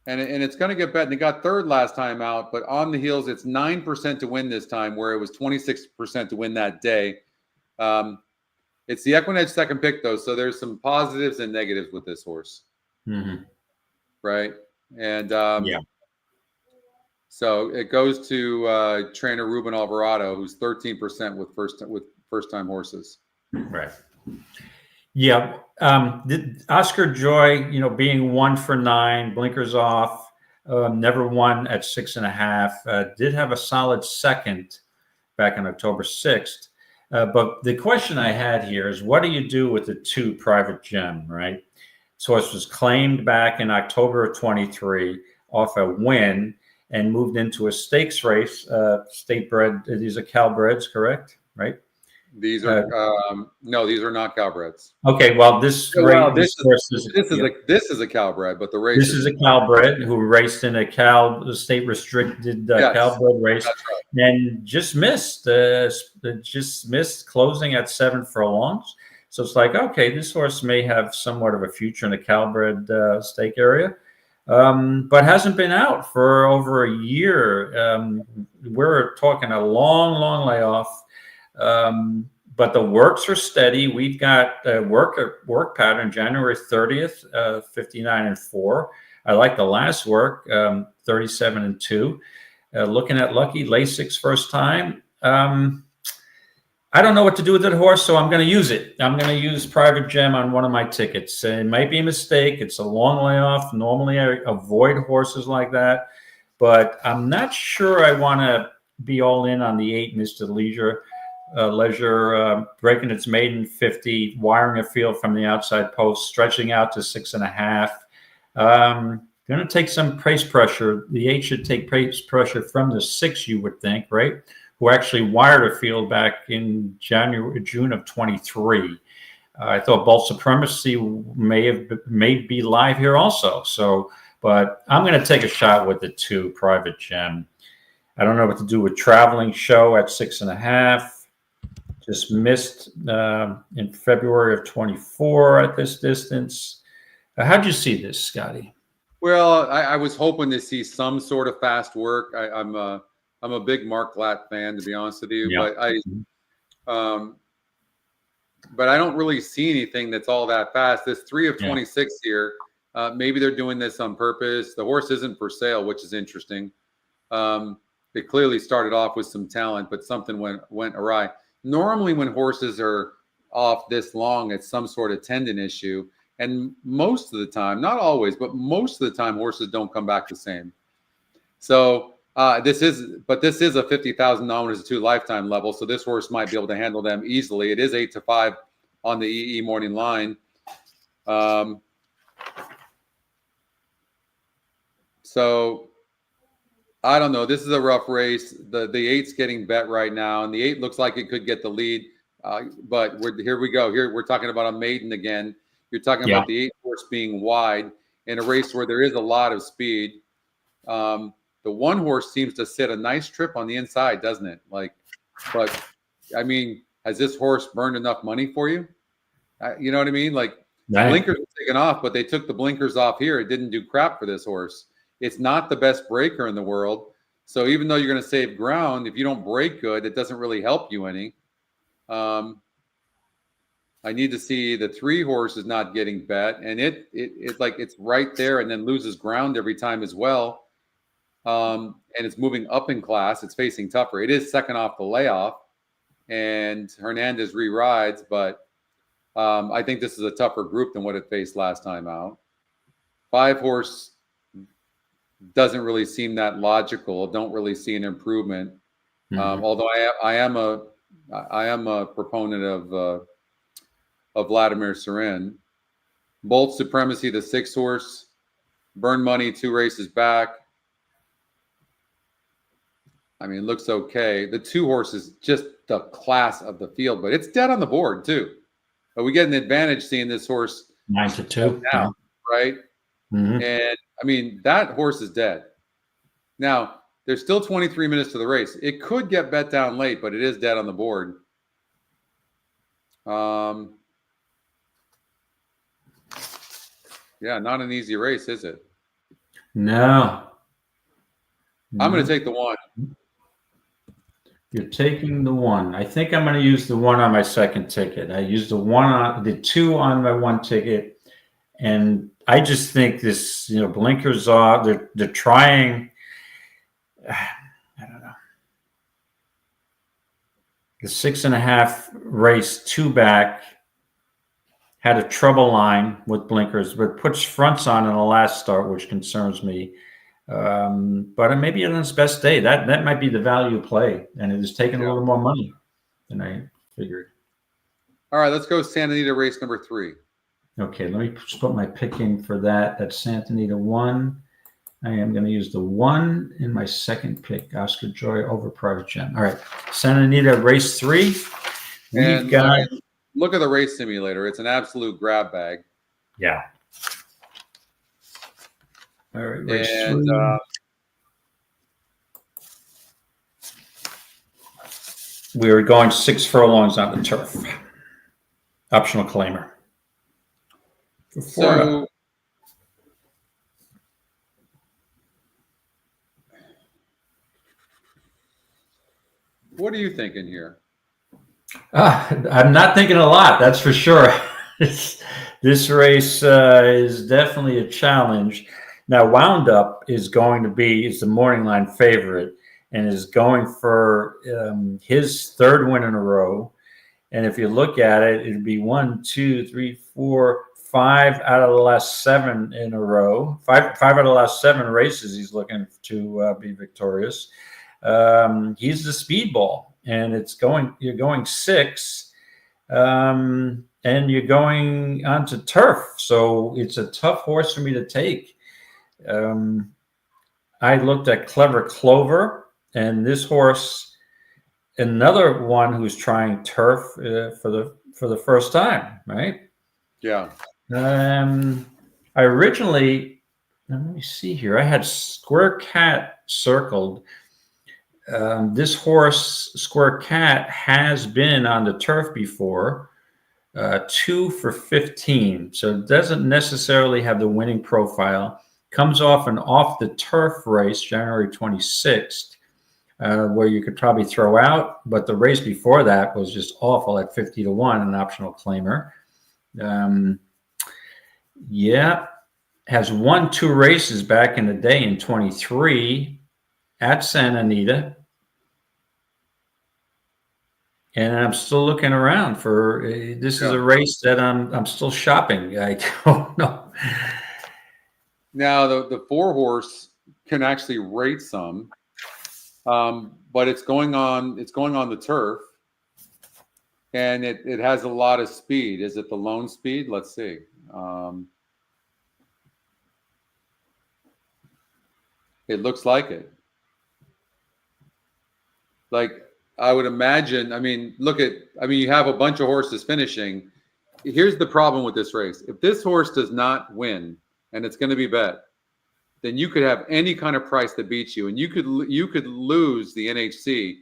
it's going to get better. And it got 3rd last time out, but on the heels, it's 9% to win this time, where it was 26% to win that day. It's the EquinEdge 2nd pick, though, so there's some positives and negatives with this horse. Mm-hmm. Right. And so it goes to trainer Ruben Alvarado, who's 13% with first time horses. Right. Yeah. Oscar Joy, being 1 for 9, blinkers off, never won at 6.5, did have a solid 2nd back on October 6th. But the question I had here is, what do you do with the 2 Private Gem, right? So it was claimed back in October of 23 off a win and moved into a stakes race, state bred. These are Calbreds, correct? Right? These are no, these are not Cowbreds. Okay, well, this Well, this is a Cowbred, but the race this is a Cowbred who raced in a state restricted Yes, Cowbred race, that's right. and just missed closing at 7 furlongs. So it's like, okay, this horse may have somewhat of a future in the Cowbred stake area, but hasn't been out for over a year. We're talking a long layoff. But the works are steady. We've got a work pattern January 30th, 59-4. I like the last work, 37-2. Looking at Lucky Lasix first time. I don't know what to do with that horse, so I'm going to use it. I'm going to use Private Gem on one of my tickets. It might be a mistake. It's a long layoff. Normally, I avoid horses like that, but I'm not sure I want to be all in on the 8 Mr. Leisure, breaking its maiden 50, wiring a field from the outside post, stretching out to 6.5. Going to take some pace pressure. The 8 should take pace pressure from the 6, you would think, right? Who actually wired a field back in June of 23. I thought Bolt Supremacy may be live here also. So, but I'm going to take a shot with the 2 Private Gem. I don't know what to do with Traveling Show at 6.5. Just missed in February of 24 at this distance. How'd you see this, Scotty? Well, I was hoping to see some sort of fast work. I'm a big Mark Glatt fan, to be honest with you, but I don't really see anything that's all that fast. This 3 of 26 here, maybe they're doing this on purpose. The horse isn't for sale, which is interesting. It clearly started off with some talent, but something went awry. Normally, when horses are off this long, it's some sort of tendon issue. And most of the time, not always, but most of the time, horses don't come back the same. So this is a $50,000 lifetime level. So this horse might be able to handle them easily. It is 8-5 on the EE morning line. So I don't know. This is a rough race. The 8's getting bet right now, and the 8 looks like it could get the lead. But here we go. Here we're talking about a maiden again. You're talking about the 8 horse being wide in a race where there is a lot of speed. The 1 horse seems to sit a nice trip on the inside, doesn't it? But I mean, has this horse burned enough money for you? You know what I mean? Blinkers were taken off, but they took the blinkers off here. It didn't do crap for this horse. It's not the best breaker in the world. So even though you're going to save ground, if you don't break good, it doesn't really help you any. I need to see the 3 horses not getting bet, and it's right there and then loses ground every time as well. And it's moving up in class. It's facing tougher. It is second off the layoff, and Hernandez re-rides, but I think this is a tougher group than what it faced last time out. 5 horse doesn't really seem that logical. Don't really see an improvement. Although I am a proponent of Vladimir Serin. Bolt Supremacy, the 6 horse. Burn Money, 2 races back. I mean, it looks okay. The 2 horse is just the class of the field, but it's dead on the board too. But we get an advantage seeing this horse 9-2 now, right? And I mean, that horse is dead. Now, there's still 23 minutes to the race. It could get bet down late, but it is dead on the board. Yeah, not an easy race, is it? No. I'm going to take the 1. You're taking the 1. I think I'm going to use the 1 on my second ticket. I used the 2 on my 1 ticket, and I just think this, blinkers off. They're trying. I don't know. The 6.5 race 2 back had a trouble line with blinkers, but puts fronts on in the last start, which concerns me. But maybe on its best day, that might be the value play, and it is taking a little more money than I figured. All right, let's go Santa Anita race number 3. Okay, let me just put my pick in for that. That's Santa Anita 1. I am going to use the 1 in my second pick, Oscar Joy over Private Gem. All right, Santa Anita race 3. We've got, look at the race simulator. It's an absolute grab bag. yeah. All right, race And 3. We are going 6 furlongs on the turf. Optional claimer. For Florida. so what are you thinking here? I'm not thinking a lot, that's for sure. This race is definitely a challenge. Now, Wound Up is the morning line favorite and is going for his 3rd win in a row. And if you look at it, it'd be 1, 2, 3, 4, 5 out of the last 7 in a row. Five out of the last 7 races he's looking to be victorious. He's the speedball, and you're going 6, and you're going onto turf. So it's a tough horse for me to take. I looked at Clever Clover, and this horse, another one who's trying turf for the first time, right? Yeah. I originally, let me see here. I had Square Cat circled. This horse, Square Cat, has been on the turf before, 2 for 15. So it doesn't necessarily have the winning profile. Comes off an off the turf race, January 26th, where you could probably throw out, but the race before that was just awful at 50 to 1, an optional claimer. Yeah, has won 2 races back in the day in 23 at Santa Anita. And I'm still looking around for this is a race that I'm still shopping. I don't know. Now the 4 horse can actually rate some, but it's going on the turf, and it has a lot of speed. Is it the lone speed? Let's see. It looks like it. Like, I would imagine, you have a bunch of horses finishing. Here's the problem with this race. If this horse does not win, and it's going to be bet, then you could have any kind of price that beats you, and you could lose the NHC,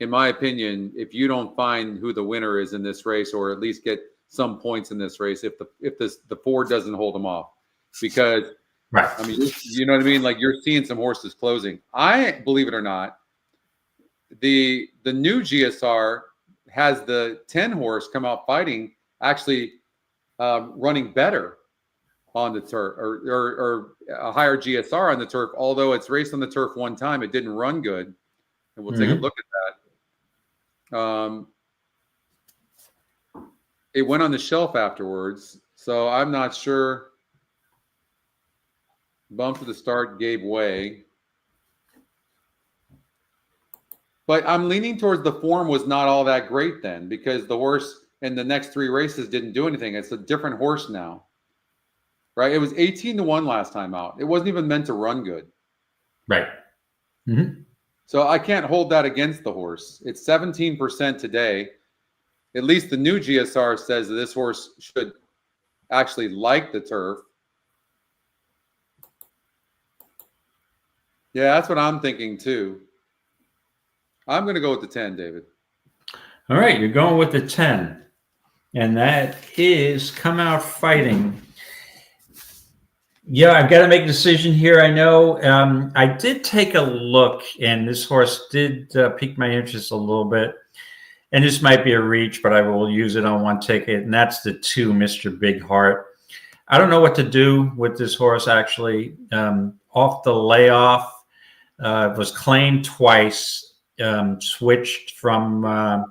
in my opinion, if you don't find who the winner is in this race, or at least get some points in this race if the 4 doesn't hold them off. Because, right. I mean, you know what I mean? Like, you're seeing some horses closing. I, believe it or not, the new GSR has the 10 horse come out fighting, actually running better on the turf, or a higher GSR on the turf. Although it's raced on the turf one time, it didn't run good, and we'll take a look at that. It went on the shelf afterwards, so I'm not sure. Bump to the start gave way. But I'm leaning towards the form was not all that great then, because the horse in the next 3 races didn't do anything. It's a different horse now, right? It was 18 to 1 last time out. It wasn't even meant to run good. Right. Mm-hmm. So I can't hold that against the horse. It's 17% today. At least the new GSR says that this horse should actually like the turf. Yeah, that's what I'm thinking too. I'm going to go with the 10, David. All right, you're going with the 10. And that is Come Out Fighting. Yeah, I've got to make a decision here. I know I did take a look, and this horse did pique my interest a little bit. And this might be a reach, but I will use it on one ticket, and that's the 2, Mr. Big Heart. I don't know what to do with this horse, actually. Off the layoff, was claimed twice. Switched from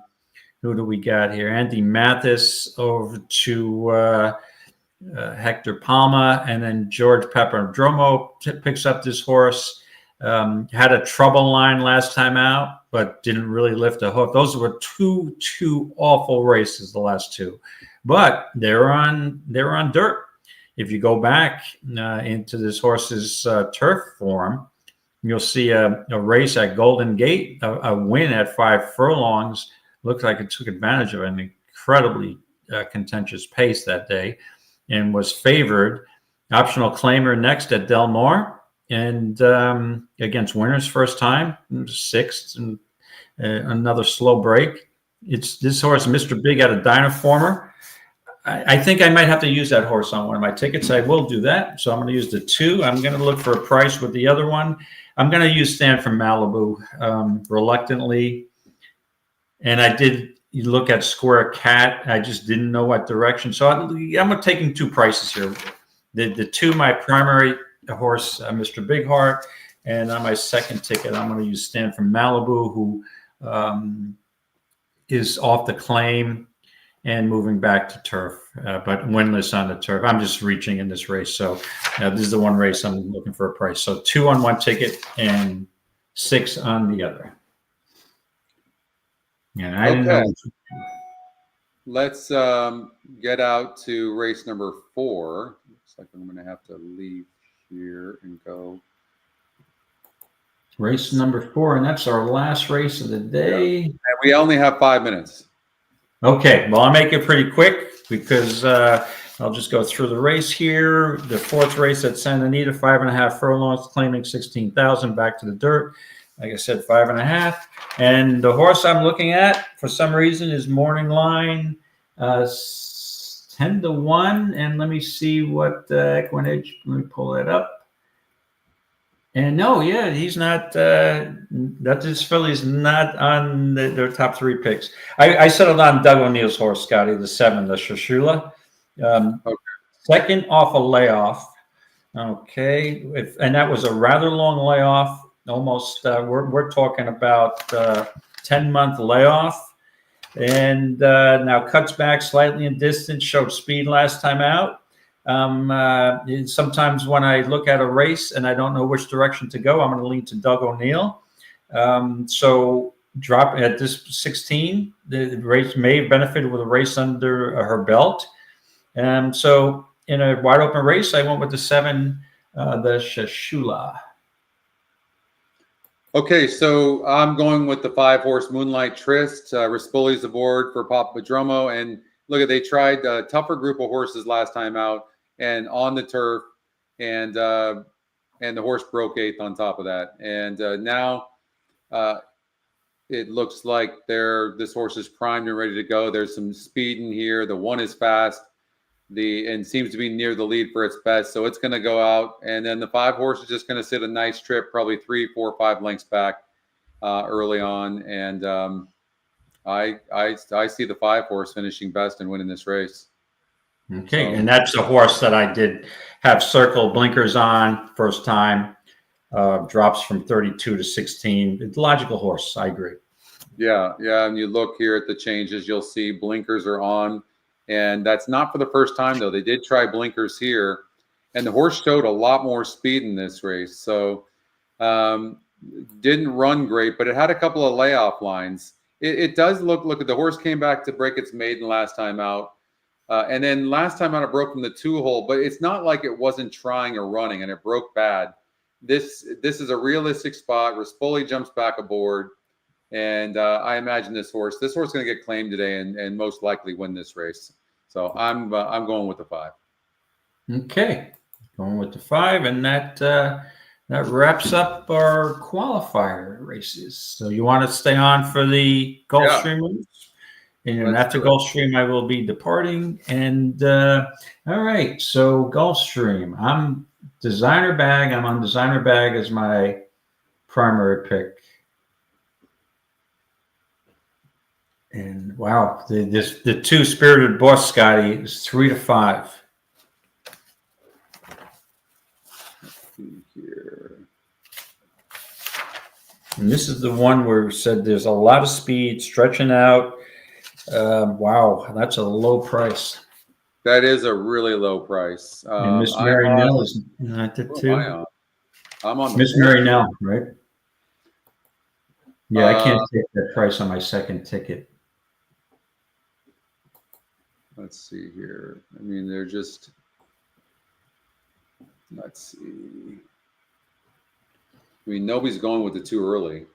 who do we got here? Andy Mathis over to Hector Palma, and then George Papandromo picks up this horse. Had a trouble line last time out, but didn't really lift a hoof. Those were two awful races, the last 2, but they're on dirt. If you go back into this horse's turf form, you'll see a race at Golden Gate, a win at 5 furlongs looked like it took advantage of an incredibly contentious pace that day and was favored. Optional claimer next at Del Mar, and against winners first time, sixth, and another slow break. It's this horse, Mr. Big, out of Dynaformer. I think I might have to use that horse on one of my tickets. I will do that. So I'm going to use the 2. I'm going to look for a price with the other one. I'm going to use Stan from Malibu reluctantly. And I did look at Square Cat. I just didn't know what direction. So I'm taking 2 prices here. The 2, my primary horse, Mr. Big Heart. And on my second ticket, I'm going to use Stan from Malibu, who is off the claim and moving back to turf, but winless on the turf. I'm just reaching in this race. So this is the one race I'm looking for a price. So 2 on one ticket and 6 on the other. And I didn't know. Let's get out to race number 4. Looks like I'm going to have to leave here and go. Race number 4, and that's our last race of the day. Yeah. And we only have 5 minutes. Okay, well, I'll make it pretty quick because I'll just go through the race here. The 4th race at Santa Anita, 5.5 furlongs, claiming 16,000, back to the dirt. Like I said, 5.5. And the horse I'm looking at, for some reason, is Morning Line, 10-1. And let me see what EquinEdge. Let me pull that up. And no, yeah, he's not. That this filly's not on their top 3 picks. I settled on Doug O'Neill's horse, Scotty, the 7, the Shashula. Okay. Second off a layoff. Okay, and that was a rather long layoff. Almost, we're talking about 10-month layoff, and now cuts back slightly in distance. Showed speed last time out. Sometimes when I look at a race and I don't know which direction to go, I'm going to lean to Doug O'Neill. So drop at this 16, the race may have benefited with a race under her belt. So in a wide open race, I went with the 7, the Shashula. Okay, so I'm going with the 5-horse Moonlight Tryst. Rispoli's aboard for Papa Padromo, and look, they tried a tougher group of horses last time out and on the turf, and the horse broke 8th on top of that. And now it looks like this horse is primed and ready to go. There's some speed in here. The 1 is fast, and seems to be near the lead for its best. So it's going to go out, and then the 5 horse is just going to sit a nice trip, probably 3, 4, 5 lengths back early on. And I see the 5 horse finishing best and winning this race. Okay, and that's a horse that I did have circle blinkers on first time. Drops from 32 to 16. It's a logical horse. I agree. Yeah. And you look here at the changes, you'll see blinkers are on, and that's not for the first time though. They did try blinkers here, and the horse showed a lot more speed in this race. So didn't run great, but it had a couple of layoff lines. It does look at the horse came back to break its maiden last time out. And then last time out, it broke from the 2-hole, but it's not like it wasn't trying or running and it broke bad. This is a realistic spot. Rispoli jumps back aboard, and I imagine this horse is going to get claimed today and most likely win this race. So I'm going with the 5. Okay, going with the 5, and that wraps up our qualifier races. So you want to stay on for the Gulfstream race? And after Gulfstream, I will be departing. And all right, so Gulfstream, I'm designer bag. I'm on designer bag as my primary pick. And wow, the 2 Spirited Boss, Scotty, is 3 to 5. Here. And this is the one where we said there's a lot of speed stretching out. Wow, that's a low price. That is a really low price. And Miss Mary Nell is not the 2. I'm on Miss Mary Nell, right? Yeah, I can't take that price on my second ticket. Let's see here. I mean, they're just. Let's see. I mean, nobody's going with the 2 early.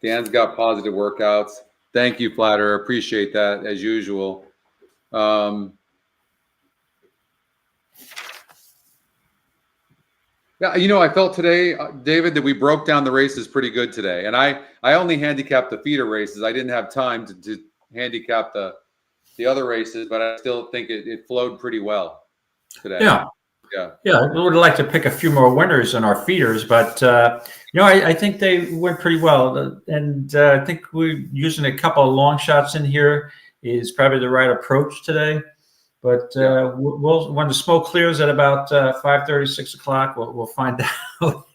Dan's got positive workouts. Thank you, Flatterer. Appreciate that as usual. Yeah, you know, I felt today, David, that we broke down the races pretty good today. And I only handicapped the feeder races. I didn't have time to handicap the other races, but I still think it flowed pretty well today. Yeah. Yeah, we would like to pick a few more winners in our feeders, but you know, I think they went pretty well, and I think we're using a couple of long shots in here is probably the right approach today. But we'll when the smoke clears at about 5:30, 6 o'clock, we'll find out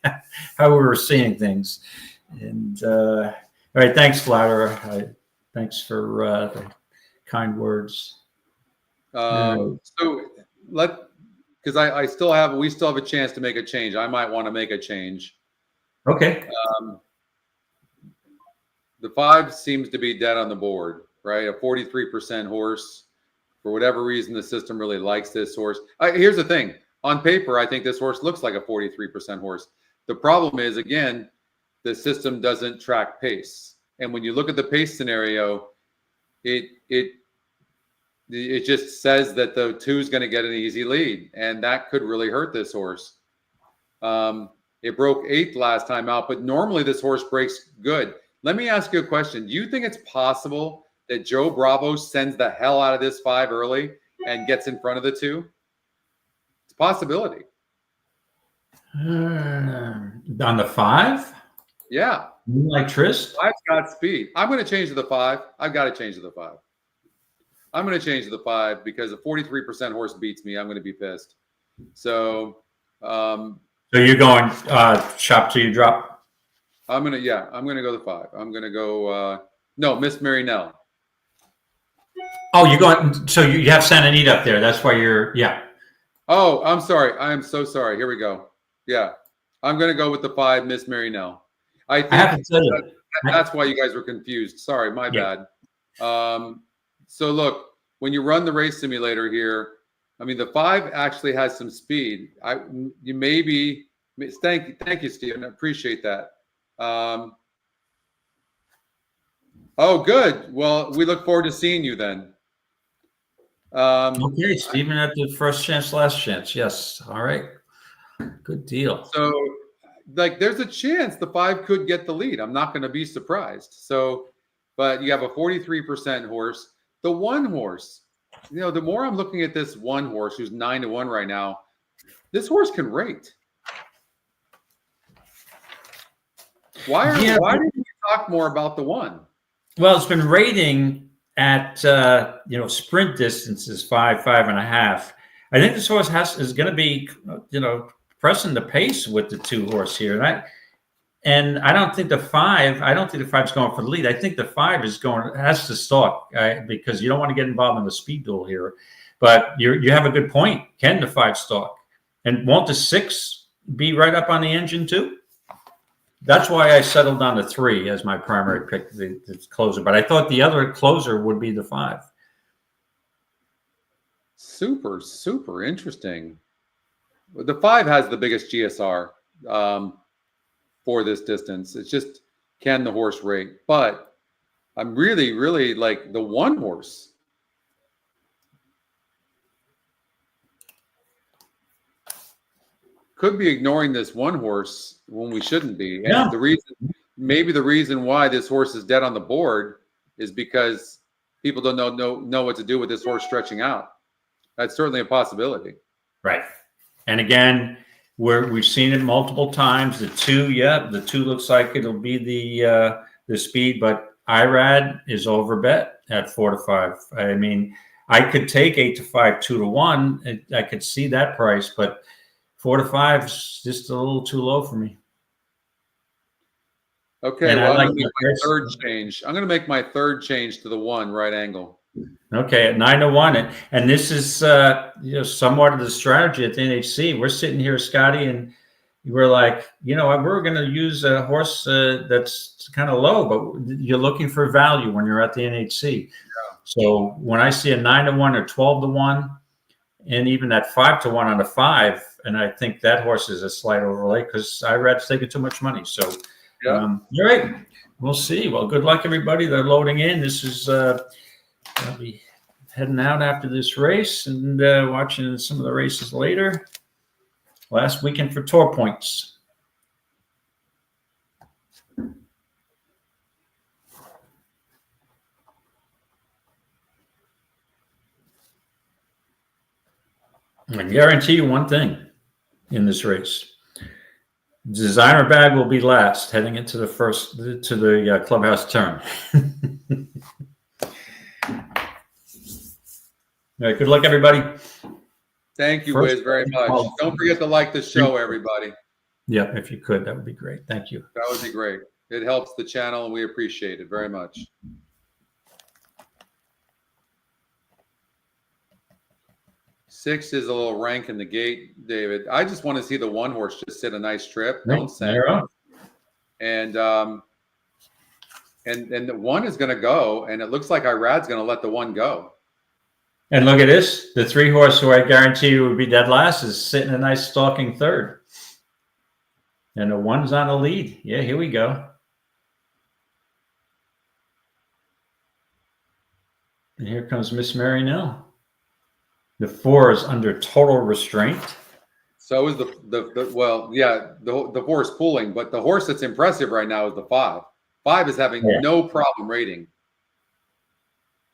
how we were seeing things. And all right, thanks, Flatterer. Thanks for the kind words. So because we still have a chance to make a change. I might want to make a change. Okay. The 5 seems to be dead on the board, right? A 43% horse. For whatever reason, the system really likes this horse. Here's the thing. On paper, I think this horse looks like a 43% horse. The problem is, again, the system doesn't track pace. And when you look at the pace scenario, it just says that the 2 is going to get an easy lead, and that could really hurt this horse. It broke 8th last time out, but normally this horse breaks good. Let me ask you a question. Do you think it's possible that Joe Bravo sends the hell out of this 5 early and gets in front of the 2? It's a possibility. On the 5? Yeah. Like Trist? 5's got speed. I'm going to change to the 5. I've got to change to the 5. I'm going to change to the 5 because a 43% horse beats me. I'm going to be pissed. So you're going shop till you drop? I'm going to go the 5. I'm going to go, no, Miss Mary Nell. Oh, you're going, so you have Santa Anita up there. That's why yeah. Oh, I'm sorry. I am so sorry. Here we go. Yeah. I'm going to go with the 5, Miss Mary Nell. I have to tell you. That's why you guys were confused. Sorry, my bad. So look, when you run the race simulator here, I mean, the 5 actually has some speed. Thank you, Stephen. I appreciate that. Oh, good. Well, we look forward to seeing you then. Okay, Stephen at the first chance, last chance. Yes. All right. Good deal. So, like, there's a chance the 5 could get the lead. I'm not going to be surprised. So, but you have a 43% horse. The 1 horse, you know, the more I'm looking at this 1 horse who's 9-1 right now, this horse can rate. Why didn't we talk more about the 1? Well, it's been rating at sprint distances 5.5. I think this horse is going to be pressing the pace with the 2 horse here, and I don't think the 5. I don't think the 5 is going for the lead. I think the 5 has to stalk because you don't want to get involved in the speed duel here. But you have a good point. Can the 5 stalk? And won't the 6 be right up on the engine too? That's why I settled on the 3 as my primary pick, the closer. But I thought the other closer would be the 5. Super, super interesting. The 5 has the biggest GSR for this distance. It's just, can the horse rate? But I'm really, really like the 1 horse. Could be ignoring this 1 horse when we shouldn't be. And maybe the reason why this horse is dead on the board is because people don't know what to do with this horse stretching out. That's certainly a possibility. Right. And again, we've seen it multiple times. The 2 looks like it'll be the speed, but IRAD is overbet at 4-5. I mean, I could take 8-5, 2-1. I could see that price, but 4-5 is just a little too low for me. Okay, well, I'm going to make my 3rd change. I'm going to make my 3rd change to the 1 right angle. Okay, at 9-1, and this is somewhat of the strategy at the NHC. We're sitting here, Scotty, and we're like, we're going to use a horse that's kind of low, but you're looking for value when you're at the NHC. Yeah. So when I see a 9-1 or 12-1, and even that 5-1 on the 5, and I think that horse is a slight overlay because IRAD's taking too much money. So, you're right. we'll see. Well, good luck, everybody. They're loading in. This is I'll be heading out after this race and watching some of the races later. Last weekend for Tour Points. I guarantee you one thing in this race. Designer bag will be last heading into the clubhouse turn. All right, good luck, everybody. Thank you, Wiz, very much. Don't forget to like the show, everybody. Yeah, if you could, that would be great. Thank you. That would be great. It helps the channel, and we appreciate it very much. Six is a little rank in the gate, David. I just want to see the one horse just sit a nice trip. Don't say. And the one is going to go, and it looks like Irad's going to let the one go. And look at this. The 3 horse who I guarantee you would be dead last is sitting a nice stalking third. And the one's on the lead. Yeah, here we go. And here comes Miss Mary Nell. The 4 is under total restraint. So is the well, yeah, the horse pulling, but the horse that's impressive right now is the 5. 5 is having no problem rating.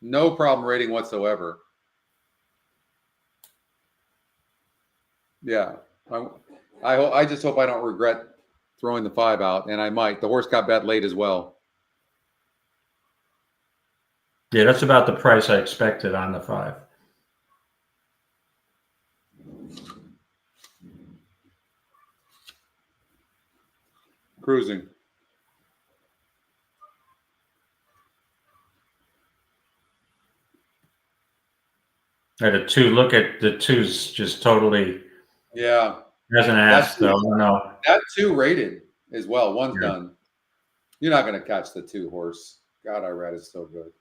No problem rating whatsoever. Yeah. I just hope I don't regret throwing the 5 out, and I might. The horse got bet late as well. Yeah, that's about the price I expected on the 5. Cruising. At a 2, look at the 2's just totally. Yeah. Hasn't asked though. No. That 2 rated as well. One's done. You're not going to catch the 2 horse. God, Irad is so good.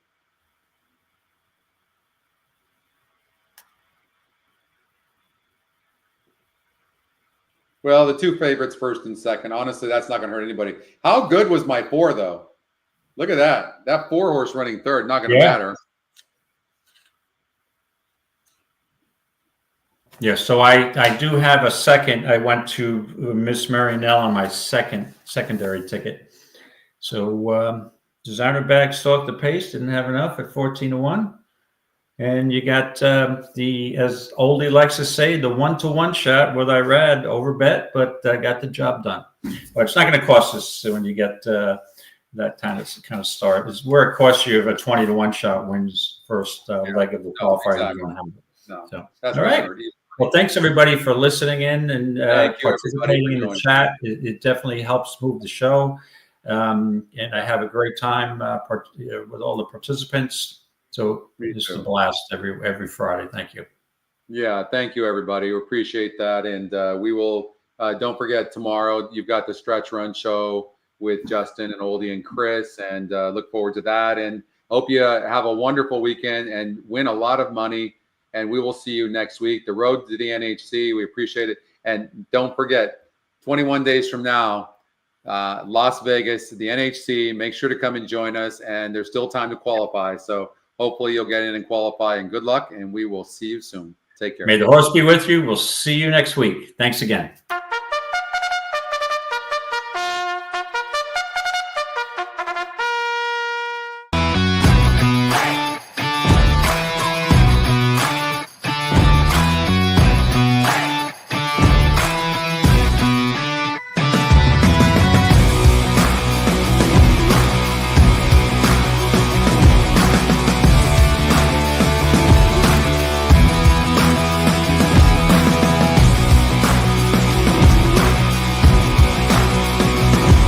Well, the 2 favorites, first and second. Honestly, that's not going to hurt anybody. How good was my 4, though? Look at that. That 4 horse running third, not going to matter. Yeah, so I do have a second. I went to Miss Mary Nell on my secondary ticket. So designer bag stalked the pace, didn't have enough at 14-1. And you got the, as Oldie likes to say, the 1-to-1 shot with Irad over bet, but got the job done. But it's not going to cost us when you get that kind of start. It's where it costs you if a 20-to-1 shot wins first leg of the qualifier. Exactly. No. So, that's all right. Well, thanks everybody for listening in and participating in the chat. It definitely helps move the show. And I have a great time with all the participants. So this is a blast every Friday. Thank you. Yeah, thank you, everybody. We appreciate that. And we will, don't forget, tomorrow you've got the Stretch Run show with Justin and Oldie and Chris. And look forward to that. And hope you have a wonderful weekend and win a lot of money. And we will see you next week. The road to the NHC, we appreciate it. And don't forget, 21 days from now, Las Vegas, the NHC, make sure to come and join us. And there's still time to qualify. So hopefully you'll get in and qualify. And good luck. And we will see you soon. Take care. May the horse be with you. We'll see you next week. Thanks again.